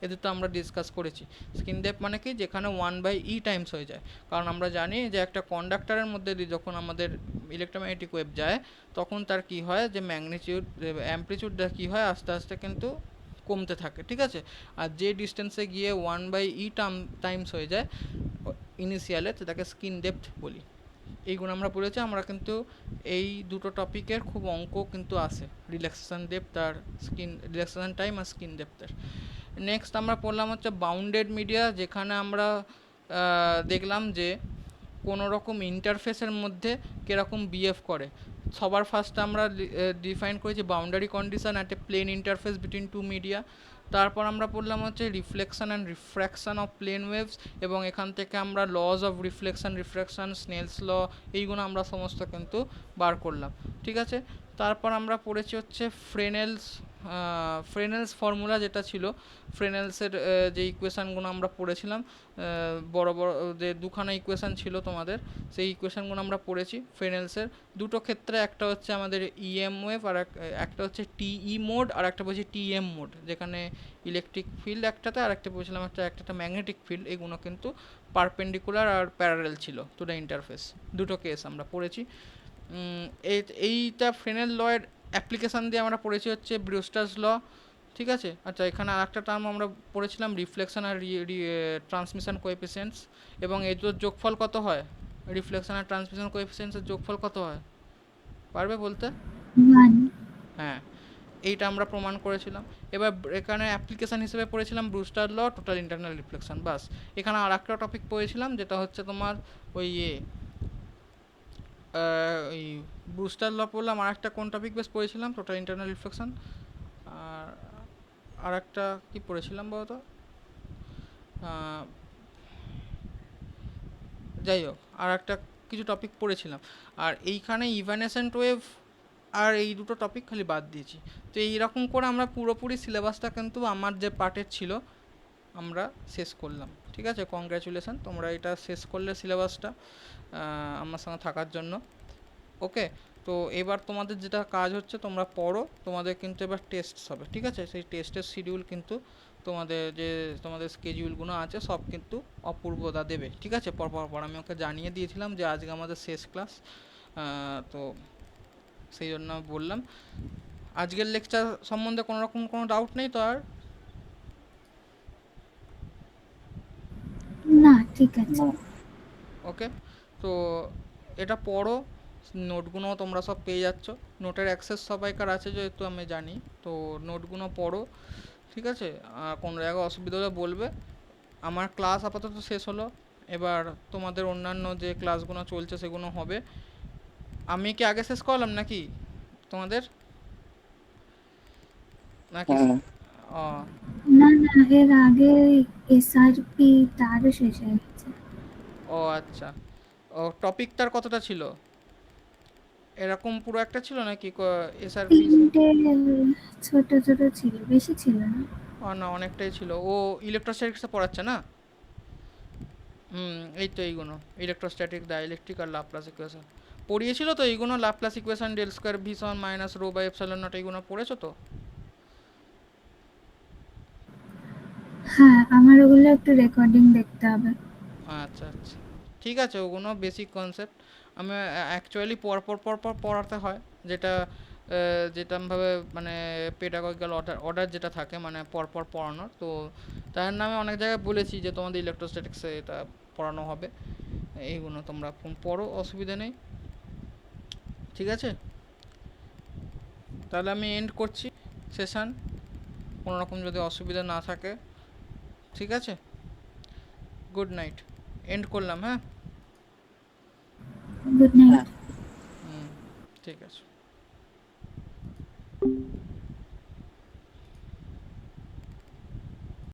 এ দুটো আমরা ডিসকাস করেছি। স্কিন ডেপথ মানে কি, যেখানে 1/e টাইমস হয়ে যায়, কারণ আমরা জানি যে একটা কন্ডাক্টরের মধ্যে দিয়ে যখন আমাদের ইলেকট্রোম্যাগনেটিক ওয়েভ যায়, তখন তার কি হয়, যে ম্যাগনিটিউড অ্যাম্পলিটিউডটা কী হয়, আস্তে আস্তে কিন্তু কমতে থাকে, ঠিক আছে। আর যে ডিস্টেন্সে গিয়ে 1/e টাইমস হয়ে যায় ইনিশিয়ালে, সেটাকে স্কিন ডেপথ বলি। এইগুলো আমরা পড়েছি। আমরা কিন্তু এই দুটো টপিকের খুব অঙ্ক কিন্তু আসে, রিল্যাক্সেশন ডেপথ আর স্কিন, রিল্যাক্সেশন টাইম আর স্কিন ডেপথের। নেক্সট আমরা পড়লাম হচ্ছে বাউন্ডেড মিডিয়া, যেখানে আমরা দেখলাম যে কোনো রকম ইন্টারফেসের মধ্যে কীরকম বিহেভ করে। সবার ফার্স্ট আমরা ডিফাইন করেছি boundary condition at a plane interface between two media. তারপর আমরা পড়লাম হচ্ছে reflection and refraction of plane waves, এবং এখান থেকে আমরা laws of reflection, Snell's law, এইগুলো আমরা সমস্ত কিন্তু বার করলাম, ঠিক আছে। তারপর আমরা পড়েছি হচ্ছে ফ্রেনেলস ফর্মুলা, যেটা ছিল ফ্রেনেলসের যে ইকুয়েশানগুলো আমরা পড়েছিলাম, বড় বড় যে দুখানা ইকুয়েশান ছিল তোমাদের, সেই ইকুয়েশানগুলো আমরা পড়েছি ফ্রেনেলসের। দুটো ক্ষেত্রে, একটা হচ্ছে আমাদের ইএম ওয়েভ আর একটা হচ্ছে টিই মোড, আর একটা বলছি টিএম মোড, যেখানে ইলেকট্রিক ফিল্ড একটাতে, আর একটা বলছিলাম একটা ম্যাগনেটিক ফিল্ড, এগুলো কিন্তু পারপেন্ডিকুলার আর প্যারারেল ছিল টু দ্য ইন্টারফেস। দুটো কেস আমরা পড়েছি। এইটা ফ্রেনেল লয়ের অ্যাপ্লিকেশান দিয়ে আমরা পড়েছি হচ্ছে ব্রিউস্টার্স ল, ঠিক আছে। আচ্ছা, এখানে আর একটা টার্ম আমরা পড়েছিলাম রিফ্লেকশন আর ট্রান্সমিশন কোএফিসিয়েন্টস, এবং এই দুটোর যোগফল কত হয়, রিফ্লেকশন আর ট্রান্সমিশন কোএফিসিয়েন্টসের যোগফল কত হয়, পারবে বলতে? 1। হ্যাঁ, এইটা আমরা প্রমাণ করেছিলাম। এবার এখানে অ্যাপ্লিকেশান হিসেবে পড়েছিলাম ব্রুস্টার ল, টোটাল ইন্টারনাল রিফ্লেকশন, বাস। এখানে আর একটা টপিক পড়েছিলাম, যেটা হচ্ছে তোমার ওই ওই ব্রুস্টার ল পড়লাম, আর একটা কোন টপিক বেশ পড়েছিলাম, টোটাল ইন্টারনাল রিফ্লেকশন, আর একটা কী পড়েছিলাম বলতো, যাই হোক, আর একটা কিছু টপিক পড়েছিলাম, আর এইখানে ইভানেসেন্ট ওয়েভ আর এই দুটো টপিক খালি বাদ দিয়েছি। তো এইরকম করে আমরা পুরোপুরি সিলেবাসটা কিন্তু আমার যে পার্টের ছিল আমরা শেষ করলাম। ঠিক আছে, কংগ্র্যাচুলেশন, তোমরা এটা শেষ করলে সিলেবাসটা আমার সঙ্গে থাকার জন্য। ওকে, তো এবার তোমাদের যেটা কাজ হচ্ছে তোমরা পড়ো, তোমাদের কিন্তু এবার টেস্ট হবে। ঠিক আছে, সেই টেস্টের শিডিউল কিন্তু তোমাদের স্কেডিউলগুলো আছে সব কিন্তু অপূর্বদা দেবে। ঠিক আছে, পর আমি ওকে জানিয়ে দিয়েছিলাম যে আজকে আমাদের শেষ ক্লাস, তো সেই জন্য বললাম। আজকের লেকচার সম্বন্ধে কোনো রকম কোনো ডাউট নেই তো আর? না, ঠিক আছে। না। ওকে, তো এটা পড়ো, নোটগুলো তোমরা সব পেয়ে যাচ্ছ, নোটের অ্যাক্সেস সবাইকার আছে যেহেতু আমি জানি, তো নোটগুলো পড়ো। ঠিক আছে, আর কোনো জায়গায় অসুবিধা হলে বলবে। আমার ক্লাস আপাতত শেষ হলো, এবার তোমাদের অন্যান্য যে ক্লাসগুলো চলছে সেগুলো হবে। আমি কি আগে শেষ করলাম নাকি তোমাদের, নাকি হ্যাঁ, ও না না, এর আগে এসআরপি তারও শেষ হয়ে গেছে। ও আচ্ছা, ও টপিকটার কতটা ছিল, এরকম পুরো একটা ছিল নাকি এসআরপি? তিনটে ছোট ছোট ছিল, বেশি ছিল না। ও না, অনেকটাই ছিল। ও ইলেকট্রোস্ট্যাটিক্সে পড়াচ্ছে না? এই তো এইগুলো ইলেকট্রোস্ট্যাটিক, ডাইলেকট্রিক আর লাপ্লাস ইকুয়েশন পড়িয়েছিল তো, এইগুলো Laplace equation, del square V সমান minus rho by epsilon naught, এইগুলো পড়েছো তো? হ্যাঁ, আমার ওগুলো একটু রেকর্ডিং দেখতে হবে। আচ্ছা আচ্ছা, ঠিক আছে, ওগুলো বেসিক কনসেপ্ট। আমি অ্যাকচুয়ালি পর পড়াতে হয়, যেটা যেরকমভাবে মানে পেডাগজিক্যাল অর্ডার যেটা থাকে, মানে পরপর পড়ানোর, তো তার নামে অনেক জায়গায় বলেছি যে তোমাদের ইলেকট্রোস্ট্যাটিক্সে এটা পড়ানো হবে। এইগুলো তোমরা পড়ো, অসুবিধা নেই। ঠিক আছে, তাহলে আমি এন্ড করছি সেশন, কোনো রকম যদি অসুবিধা না থাকে। ঠিক আছে, গুড নাইট, এন্ড করলাম, হ্যাঁ। Good night. হুম, ঠিক আছে।